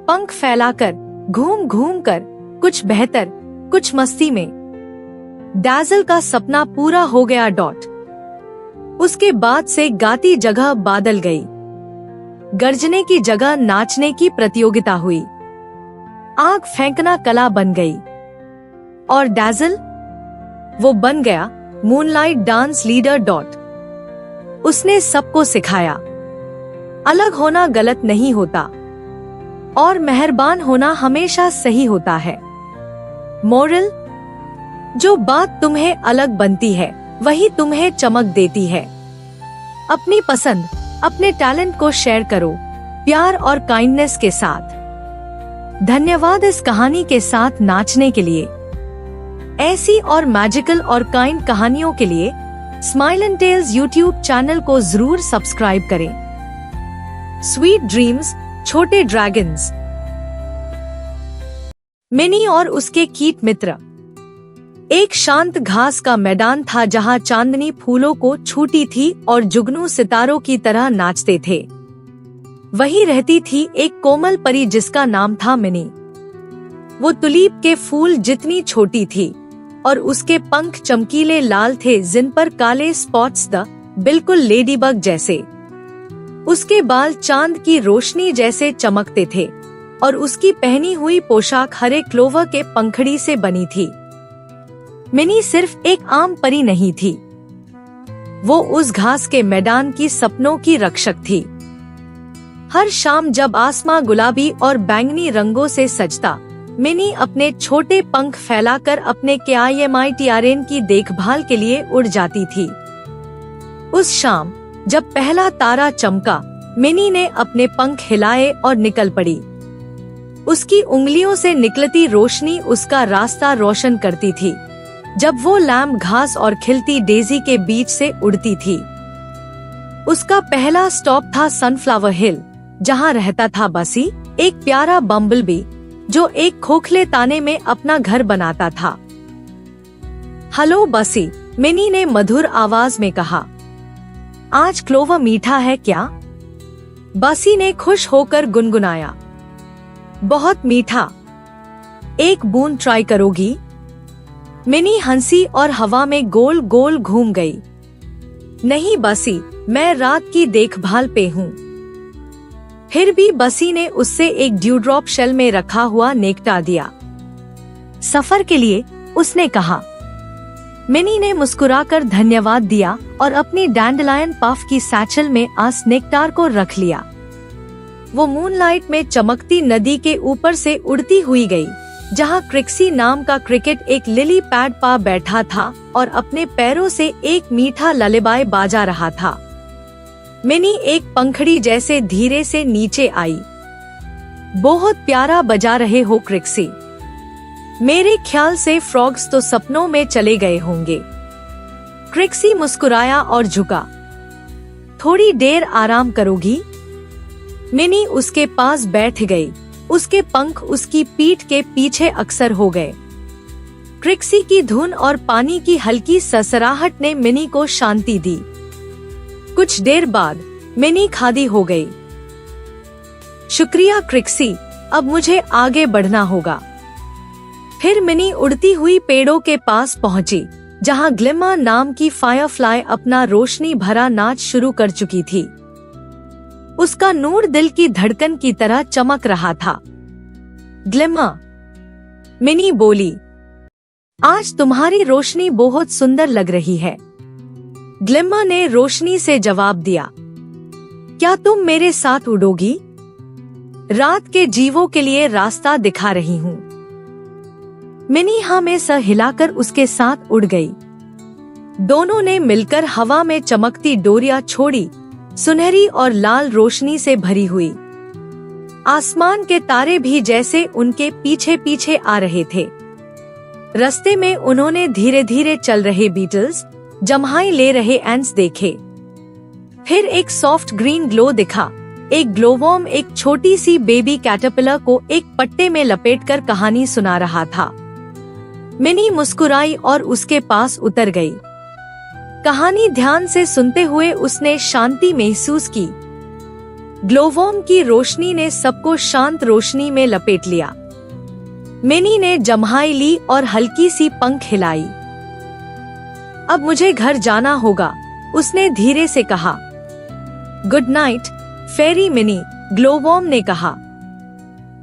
पंख फैलाकर, घूम घूम कर, कुछ बेहतर, कुछ मस्ती में। डैज़ल का सपना पूरा हो गया। उसके बाद से गाती जगह बादल गई, गरजने की जगह नाचने की प्रतियोगिता हुई, आग फेंकना कला बन गई और डैज़ल, वो बन गया मूनलाइट डांस लीडर। उसने सबको सिखाया, अलग होना गलत नहीं होता और मेहरबान होना हमेशा सही होता है। मोरल, जो बात तुम्हें अलग बनती है वही तुम्हें चमक देती है। अपनी पसंद, अपने टैलेंट को शेयर करो, प्यार और काइंडनेस के साथ। धन्यवाद इस कहानी के साथ नाचने के लिए। ऐसी और मैजिकल और काइंड कहानियों के लिए Smile and Tales YouTube channel को जरूर सब्सक्राइब करें। स्वीट ड्रीम्स, छोटे ड्रैगन्स। मिनी और उसके कीट मित्र। एक शांत घास का मैदान था जहां चांदनी फूलों को छूती थी और जुगनू सितारों की तरह नाचते थे। वही रहती थी एक कोमल परी जिसका नाम था मिनी। वो तुलीप के फूल जितनी छोटी थी और उसके पंख चमकीले लाल थे जिन पर काले स्पॉट्स द बिल्कुल लेडीबग जैसे। उसके बाल चांद की रोशनी जैसे चमकते थे और उसकी पहनी हुई पोशाक हरे क्लोवर के पंखड़ी से बनी थी। मिनी सिर्फ एक आम परी नहीं थी, वो उस घास के मैदान की सपनों की रक्षक थी। हर शाम जब आसमां गुलाबी और बैंगनी रंगों से सजता, मिनी अपने छोटे पंख फैलाकर अपने KIMITRN की देखभाल के लिए उड़ जाती थी। उस शाम जब पहला तारा चमका, मिनी ने अपने पंख हिलाए और निकल पड़ी। उसकी उंगलियों से निकलती रोशनी उसका रास्ता रोशन करती थी जब वो लैम्प घास और खिलती डेजी के बीच से उड़ती थी। उसका पहला स्टॉप था सनफ्लावर हिल, जहां रहता था बसी, एक प्यारा बम्बलबी जो एक खोखले ताने में अपना घर बनाता था। हेलो बसी, मिनी ने मधुर आवाज में कहा। आज क्लोवर मीठा है क्या? बसी ने खुश होकर गुनगुनाया। बहुत मीठा। एक बूंद ट्राई करोगी? मिनी हंसी और हवा में गोल गोल घूम गई। नहीं बसी, मैं रात की देखभाल पे हूँ। फिर भी बसी ने उससे एक ड्यूड्रॉप शेल में रखा हुआ नेक्टार दिया। सफर के लिए, उसने कहा। मिनी ने मुस्कुराकर धन्यवाद दिया और अपनी डैंडलायन पफ की सैचल में आस नेक्टार को रख लिया। वो मूनलाइट में चमकती नदी के ऊपर से उड़ती हुई गई, जहां क्रिक्सी नाम का क्रिकेट एक लिली पैड पा बैठा था और अपने पैरों से एक मीठा ललेबाय बाजा रहा था। मिनी एक पंखड़ी जैसे धीरे से नीचे आई। बहुत प्यारा बजा रहे हो क्रिक्सी। मेरे ख्याल से फ्रॉग्स तो सपनों में चले गए होंगे। क्रिक्सी मुस्कुराया और झुका। थोड़ी देर आराम करोगी? मिनी उसके पास बैठ गई। उसके पंख उसकी पीठ के पीछे अक्सर हो गए। क्रिक्सी की धुन और पानी की हल्की ससराहट ने मिनी को शांति दी। कुछ देर बाद मिनी खादी हो गई। शुक्रिया क्रिक्सी, अब मुझे आगे बढ़ना होगा। फिर मिनी उड़ती हुई पेड़ों के पास पहुंची। जहां ग्लिमा नाम की फायरफ्लाई अपना रोशनी भरा नाच शुरू कर चुकी थी। उसका नूर दिल की धड़कन की तरह चमक रहा था। ग्लिमा, मिनी बोली, आज तुम्हारी रोशनी बहुत सुंदर लग रही है। ग्लिमा ने रोशनी से जवाब दिया, क्या तुम मेरे साथ उड़ोगी? रात के जीवों के लिए रास्ता दिखा रही हूँ। मिनी हाँ में सर हिलाकर उसके साथ उड़ गई। दोनों ने मिलकर हवा में चमकती डोरियां छोड़ी, सुनहरी और लाल रोशनी से भरी हुई। आसमान के तारे भी जैसे उनके पीछे पीछे आ रहे थे। रास्ते में उन्होंने धीरे धीरे चल रहे बीटल्स, जम्हाई ले रहे एंट्स देखे। फिर एक सॉफ्ट ग्रीन ग्लो दिखा। एक ग्लोवॉर्म एक छोटी सी बेबी कैटरपिलर को एक पट्टे में लपेटकर कहानी सुना रहा था। मिनी मुस्कुराई और उसके पास उतर गई। कहानी ध्यान से सुनते हुए उसने शांति महसूस की। ग्लोवॉर्म की रोशनी ने सबको शांत रोशनी में लपेट लिया। मिनी ने जम्हाई ली और हल्की सी पंख हिलाई। अब मुझे घर जाना होगा, उसने धीरे से कहा। गुड नाइट फेरी मिनी, ग्लोवॉर्म ने कहा।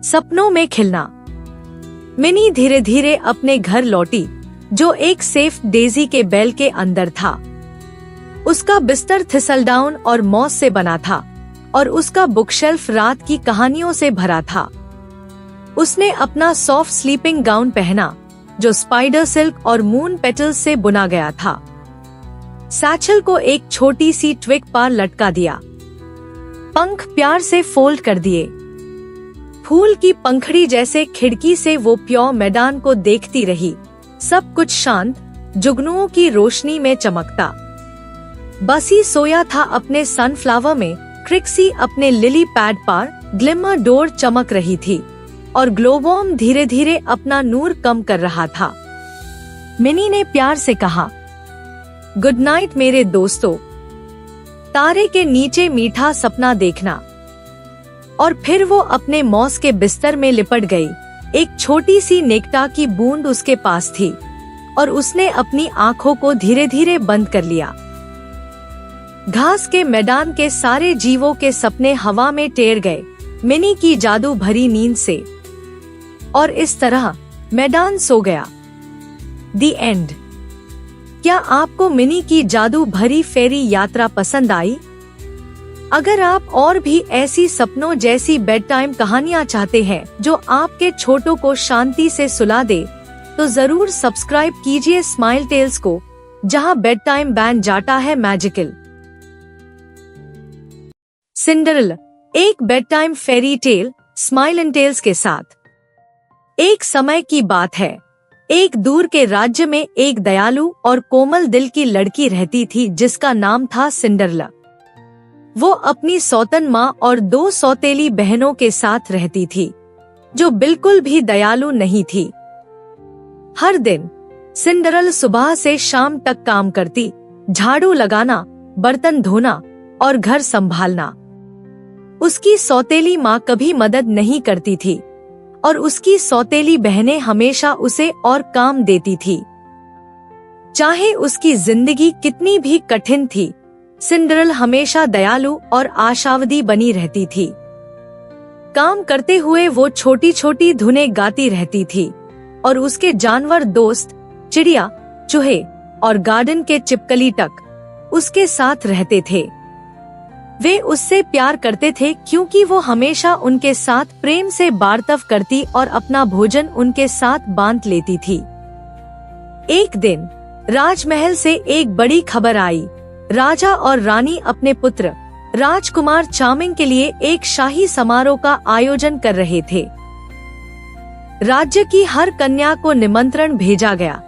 सपनों में खिलना। मिनी धीरे धीरे अपने घर लौटी, जो एक सेफ डेजी के बेल के अंदर था। उसका बिस्तर थिसलडाउन और मॉस से बना था और उसका बुकशेल्फ रात की कहानियों से भरा था। उसने अपना सॉफ्ट स्लीपिंग गाउन पहना, जो स्पाइडर सिल्क और मून पेटल्स से बुना गया था। सैचल को एक छोटी सी ट्विग पर लटका दिया। पंख प्यार से फोल्ड कर दिए। फूल की पंखड़ी जैसे खिड़की से वो प्योर मैदान को देखती रही। सब कुछ शांत, जुगनुओं की रोशनी में चमकता। बसी सोया था अपने सनफ्लावर में, क्रिक्सी अपने लिली पैड पर, ग्लिमर डोर चमक रही थी और ग्लोवॉर्म धीरे धीरे अपना नूर कम कर रहा था। मिनी ने प्यार से कहा, गुड नाइट मेरे दोस्तों। तारे के नीचे मीठा सपना देखना। और फिर वो अपने मॉस के बिस्तर में लिपट गई। एक छोटी सी नेक्टा की बूंद उसके पास थी और उसने अपनी आंखों को धीरे धीरे बंद कर लिया। घास के मैदान के सारे जीवों के सपने हवा में टेर गए, मिनी की जादू भरी नींद से। और इस तरह मैदान सो गया। The end. क्या आपको मिनी की जादू भरी फेरी यात्रा पसंद आई? अगर आप और भी ऐसी सपनों जैसी बेड टाइम कहानियाँ चाहते हैं जो आपके छोटों को शांति से सुला दे, तो जरूर सब्सक्राइब कीजिए स्माइल टेल्स को, जहां बेड टाइम बैन जाता है मैजिकल। सिंड्रेला, एक bedtime fairy tale Smile Tales के साथ। एक समय की बात है, एक दूर के राज्य में एक दयालु और कोमल दिल की लड़की रहती थी जिसका नाम था सिंड्रेला। वो अपनी सौतन माँ और 2 सौतेली बहनों के साथ रहती थी, जो बिल्कुल भी दयालु नहीं थी। हर दिन सिंड्रेला सुबह से शाम तक काम करती, झाड़ू लगाना, बर्तन धोना और घर संभालना। उसकी सौतेली माँ कभी मदद नहीं करती थी और उसकी सौतेली बहनें हमेशा उसे और काम देती थी। चाहे उसकी जिंदगी कितनी भी कठिन थी, सिंड्रेला हमेशा दयालु और आशावादी बनी रहती थी। काम करते हुए वो छोटी छोटी धुनें गाती रहती थी और उसके जानवर दोस्त, चिड़िया, चूहे और गार्डन के छिपकली तक उसके साथ रहते थे। वे उससे प्यार करते थे क्योंकि वो हमेशा उनके साथ प्रेम से बर्ताव करती और अपना भोजन उनके साथ बांट लेती थी। एक दिन राजमहल से एक बड़ी खबर आई। राजा और रानी अपने पुत्र राजकुमार चार्मिंग के लिए एक शाही समारोह का आयोजन कर रहे थे। राज्य की हर कन्या को निमंत्रण भेजा गया,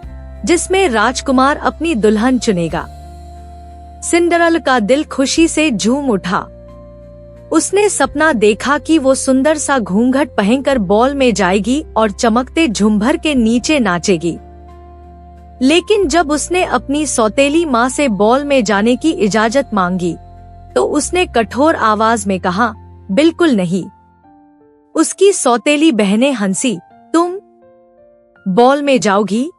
जिसमें राजकुमार अपनी दुल्हन चुनेगा। सिंड्रेला का दिल खुशी से झूम उठा। उसने सपना देखा कि वो सुंदर सा घूंघट पहनकर बॉल में जाएगी और चमकते झुंबर के नीचे नाचेगी। लेकिन जब उसने अपनी सौतेली माँ से बॉल में जाने की इजाजत मांगी, तो उसने कठोर आवाज में कहा, बिल्कुल नहीं। उसकी सौतेली बहनें हंसी, तुम बॉल में जाओगी?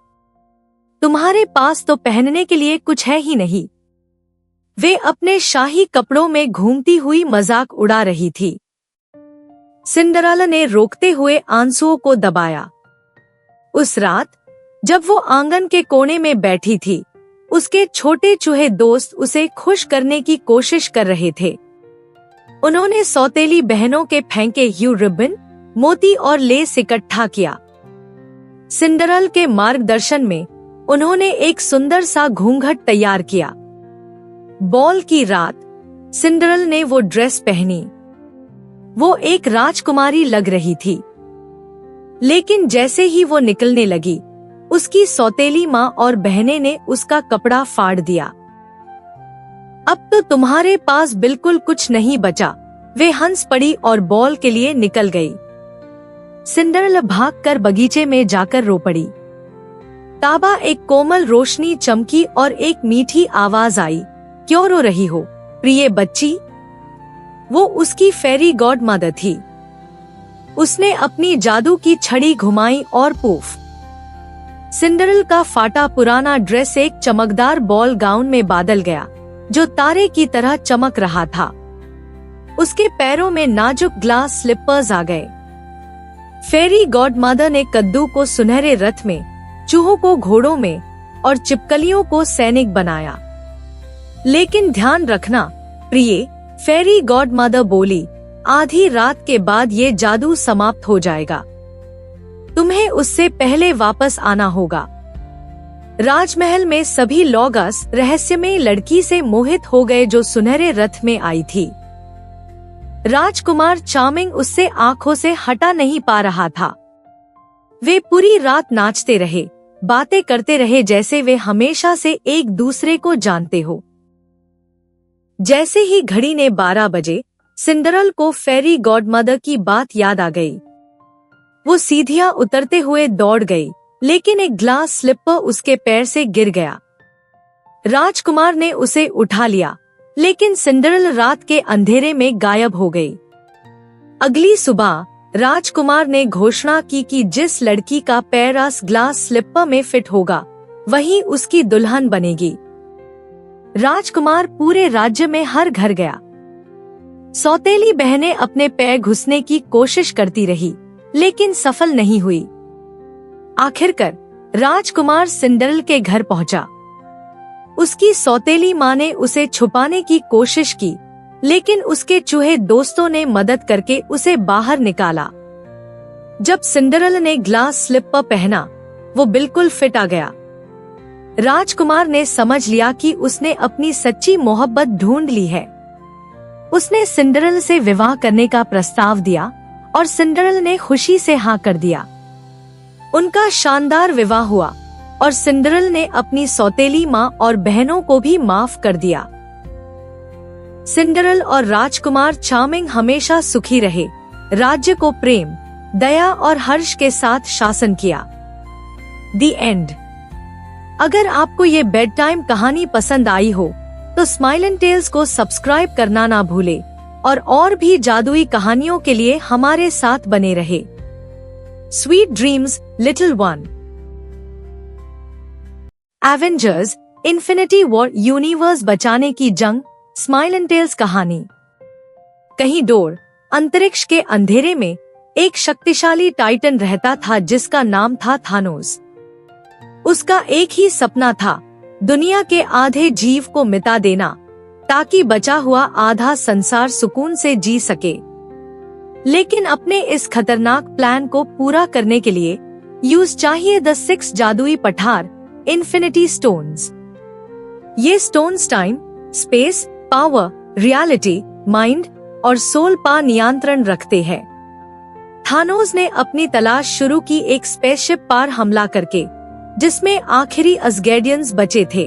तुम्हारे पास तो पहनने के लिए कुछ है ही नहीं। वे अपने शाही कपड़ों में घूमती हुई मजाक उड़ा रही थी। सिंड्रेला ने रोकते हुए आंसुओं को दबाया। उस रात जब वो आंगन के कोने में बैठी थी, उसके छोटे चूहे दोस्त उसे खुश करने की कोशिश कर रहे थे। उन्होंने सौतेली बहनों के फेंके ह्यू रिबन, मोती और लेस इकट्ठा किया। सिंड्रेला के मार्गदर्शन में उन्होंने एक सुंदर सा घूंघट तैयार किया। बॉल की रात सिंड्रेला ने वो ड्रेस पहनी। वो एक राजकुमारी लग रही थी। लेकिन जैसे ही वो निकलने लगी, उसकी सौतेली माँ और बहनें ने उसका कपड़ा फाड़ दिया। अब तो तुम्हारे पास बिल्कुल कुछ नहीं बचा। वे हंस पड़ी और बॉल के लिए निकल गई। सिंड्रेला भागकर बगीचे में जाकर रो पड़ी। ताबा एक कोमल रोशनी चमकी और एक मीठी आवाज आई, क्यों रो रही हो, प्रिय बच्ची? वो उसकी फेरी गॉड मदर थी। उसने अपनी जादू की छड़ी घुमाई और पूफ, सिंड्रेला का फाटा पुराना ड्रेस एक चमकदार बॉल गाउन में बदल गया, जो तारे की तरह चमक रहा था। उसके पैरों में नाजुक ग्लास स्लिपर्स आ गए। फेरी गॉड मदर ने कद्दू को सुनहरे रथ में, चूहों को घोड़ों में और चिपकलियों को सैनिक बनाया। लेकिन ध्यान रखना प्रिय, फेरी गॉड मदर बोली, आधी रात के बाद ये जादू समाप्त हो जाएगा। तुम्हें उससे पहले वापस आना होगा। राजमहल में सभी लोग इस रहस्यमय लड़की से मोहित हो गए जो सुनहरे रथ में आई थी। राजकुमार चार्मिंग उससे आंखों से हटा नहीं पा रहा था। वे पूरी रात नाचते रहे, बातें करते रहे जैसे वे हमेशा से एक दूसरे को जानते हो। जैसे ही घड़ी ने 12 बजे, सिंड्रेला को फेरी गॉडमदर की बात याद आ गई। वो सीढ़ियां उतरते हुए दौड़ गई, लेकिन एक ग्लास स्लिपर उसके पैर से गिर गया। राजकुमार ने उसे उठा लिया, लेकिन सिंड्रेला रात के अंधेरे में गायब हो गई। अगली सुबह राजकुमार ने घोषणा की कि जिस लड़की का पैर इस ग्लास स्लिपर में फिट होगा, वही उसकी दुल्हन बनेगी। राजकुमार पूरे राज्य में हर घर गया। सौतेली बहनें अपने पैर घुसने की कोशिश करती रही, लेकिन सफल नहीं हुई। आखिरकार राजकुमार सिंड्रेला के घर पहुंचा। उसकी सौतेली माँ ने उसे छुपाने की कोशिश की, लेकिन उसके चूहे दोस्तों ने मदद करके उसे बाहर निकाला। जब सिंड्रेला ने ग्लास स्लिपर पहना, वो बिल्कुल फिट आ गया। राजकुमार ने समझ लिया कि उसने अपनी सच्ची मोहब्बत ढूंढ ली है। उसने सिंड्रेला से विवाह करने का प्रस्ताव दिया और सिंड्रेला ने खुशी से हाँ कर दिया। उनका शानदार विवाह हुआ और सिंड्रेला ने अपनी सौतेली माँ और बहनों को भी माफ कर दिया। सिंड्रेला और राजकुमार चार्मिंग हमेशा सुखी रहे, राज्य को प्रेम, दया और हर्ष के साथ शासन किया। The end. अगर आपको ये बेड टाइम कहानी पसंद आई हो, तो स्माइल एंड टेल्स को सब्सक्राइब करना ना भूले और भी जादुई कहानियों के लिए हमारे साथ बने रहे। Sweet dreams little one. Avengers infinity war universe बचाने की जंग, स्माइल एंड टेल्स कहानी। कहीं दूर अंतरिक्ष के अंधेरे में एक शक्तिशाली टाइटन रहता था जिसका नाम था थानोस। उसका एक ही सपना था, दुनिया के आधे जीव को मिटा देना, ताकि बचा हुआ आधा संसार सुकून से जी सके। लेकिन अपने इस खतरनाक प्लान को पूरा करने के लिए यूज चाहिए द 6 जादुई पठार, इन्फिनिटी स्टोन्स। ये stones time, space, power, reality, mind और सोल पर नियंत्रण रखते हैं। थानोस ने अपनी तलाश शुरू की एक स्पेसशिप पर हमला करके, जिसमें आखिरी असगैर्डियंस बचे थे।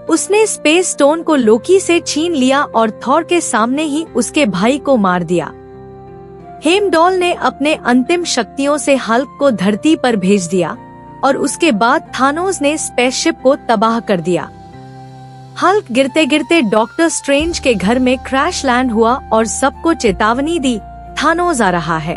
उसने स्पेस स्टोन को लोकी से छीन लिया और थॉर के सामने ही उसके भाई को मार दिया। हेमडॉल ने अपने अंतिम शक्तियों से हल्क को धरती पर भेज दिया और उसके बाद थानोस ने स्पेसशिप को तबाह कर दिया। हल्क गिरते गिरते डॉक्टर स्ट्रेंज के घर में क्रैश लैंड हुआ और सबको चेतावनी दी, थानोस आ रहा है।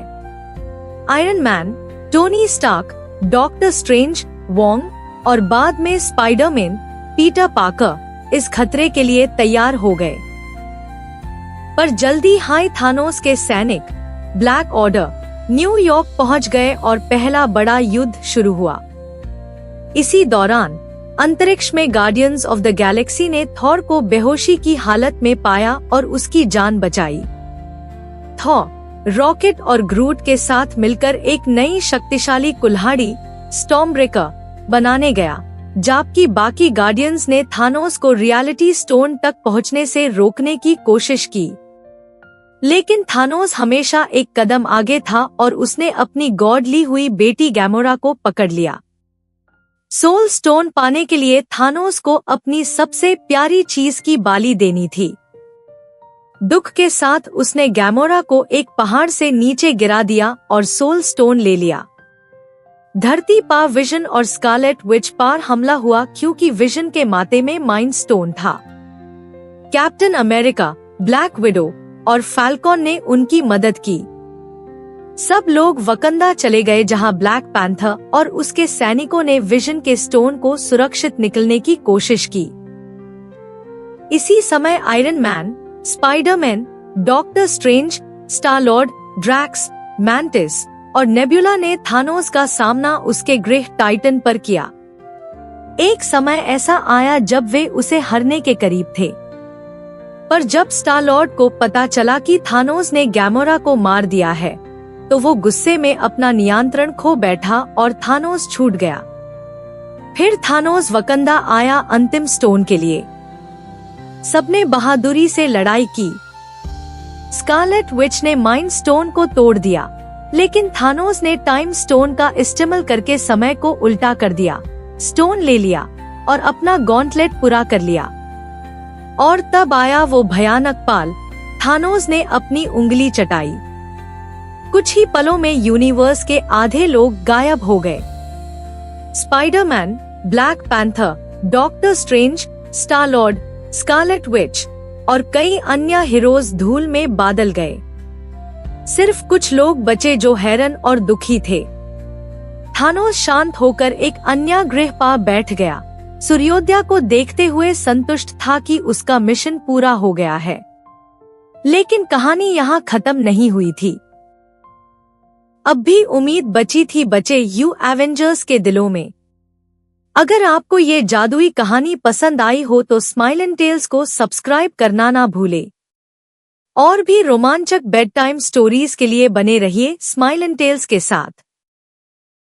Iron Man, Tony Stark, Doctor Strange, Wong और बाद में स्पाइडरमैन पीटर पार्कर इस खतरे के लिए तैयार हो गए। पर जल्दी हाई थानोस के सैनिक ब्लैक ऑर्डर न्यूयॉर्क पहुंच गए और पहला बड़ा युद्ध शुरू हुआ। इसी दौरान अंतरिक्ष में गार्डियंस ऑफ द गैलेक्सी ने थॉर को बेहोशी की हालत में पाया और उसकी जान बचाई। थॉर रॉकेट और ग्रूट के साथ मिलकर एक नई शक्तिशाली कुल्हाड़ी स्टॉर्मब्रेकर बनाने गया, जबकि बाकी गार्डियंस ने थानोस को रियलिटी स्टोन तक पहुंचने से रोकने की कोशिश की। लेकिन थानोस हमेशा एक कदम आगे था और उसने अपनी गॉड ली हुई बेटी गैमोरा को पकड़ लिया। सोल स्टोन पाने के लिए थानोस को अपनी सबसे प्यारी चीज की बाली देनी थी। दुख के साथ उसने गैमोरा को एक पहाड़ से नीचे गिरा दिया और सोल स्टोन ले लिया। धरती पर विजन और स्कारलेट विच पर हमला हुआ क्योंकि विजन के माथे में माइंड स्टोन था। कैप्टन अमेरिका, ब्लैक विडो और फाल्कॉन ने उनकी मदद की। सब लोग वकंदा चले गए जहां ब्लैक पैंथर और उसके सैनिकों ने विजन के स्टोन को सुरक्षित निकलने की कोशिश की। इसी समय Iron Man, Spiderman, Doctor Strange, Star Lord, Drax, Mantis और नेबुला ने थानोस का सामना उसके गृह टाइटन पर किया। एक समय ऐसा आया जब वे उसे हरने के करीब थे, पर जब स्टार लॉर्ड को पता चला कि थानोस ने गैमोरा को मार दिया है, तो वो गुस्से में अपना नियंत्रण खो बैठा और थानोस छूट गया। फिर थानोस वकंदा आया अंतिम स्टोन के लिए। सबने बहादुरी से लड़ाई की। स्कारलेट विच ने माइंड स्टोन को तोड़ दिया, लेकिन थानोस ने टाइम स्टोन का इस्तेमाल करके समय को उल्टा कर दिया, स्टोन ले लिया और अपना गॉन्टलेट पूरा कर लिया। और तब आया वो भयानक पल। थानोस ने अपनी उंगली चटाई। कुछ ही पलों में यूनिवर्स के आधे लोग गायब हो गए। Spiderman, black panther, doctor Strange, Star Lord, Scarlet Witch और कई अन्य हीरोज धूल में बादल गए। सिर्फ कुछ लोग बचे जो हैरान और दुखी थे। थानोस शांत होकर एक अन्य ग्रह पर बैठ गया, सूर्योदय को देखते हुए संतुष्ट था कि उसका मिशन पूरा हो गया है। लेकिन कहानी यहाँ खत्म नहीं हुई थी। अब भी उम्मीद बची थी बचे यू एवेंजर्स के दिलों में। अगर आपको ये जादुई कहानी पसंद आई हो तो स्माइल एंड टेल्स को सब्सक्राइब करना ना भूले। और भी रोमांचक बेड टाइम स्टोरीज के लिए बने रहिए स्माइल एंड टेल्स के साथ।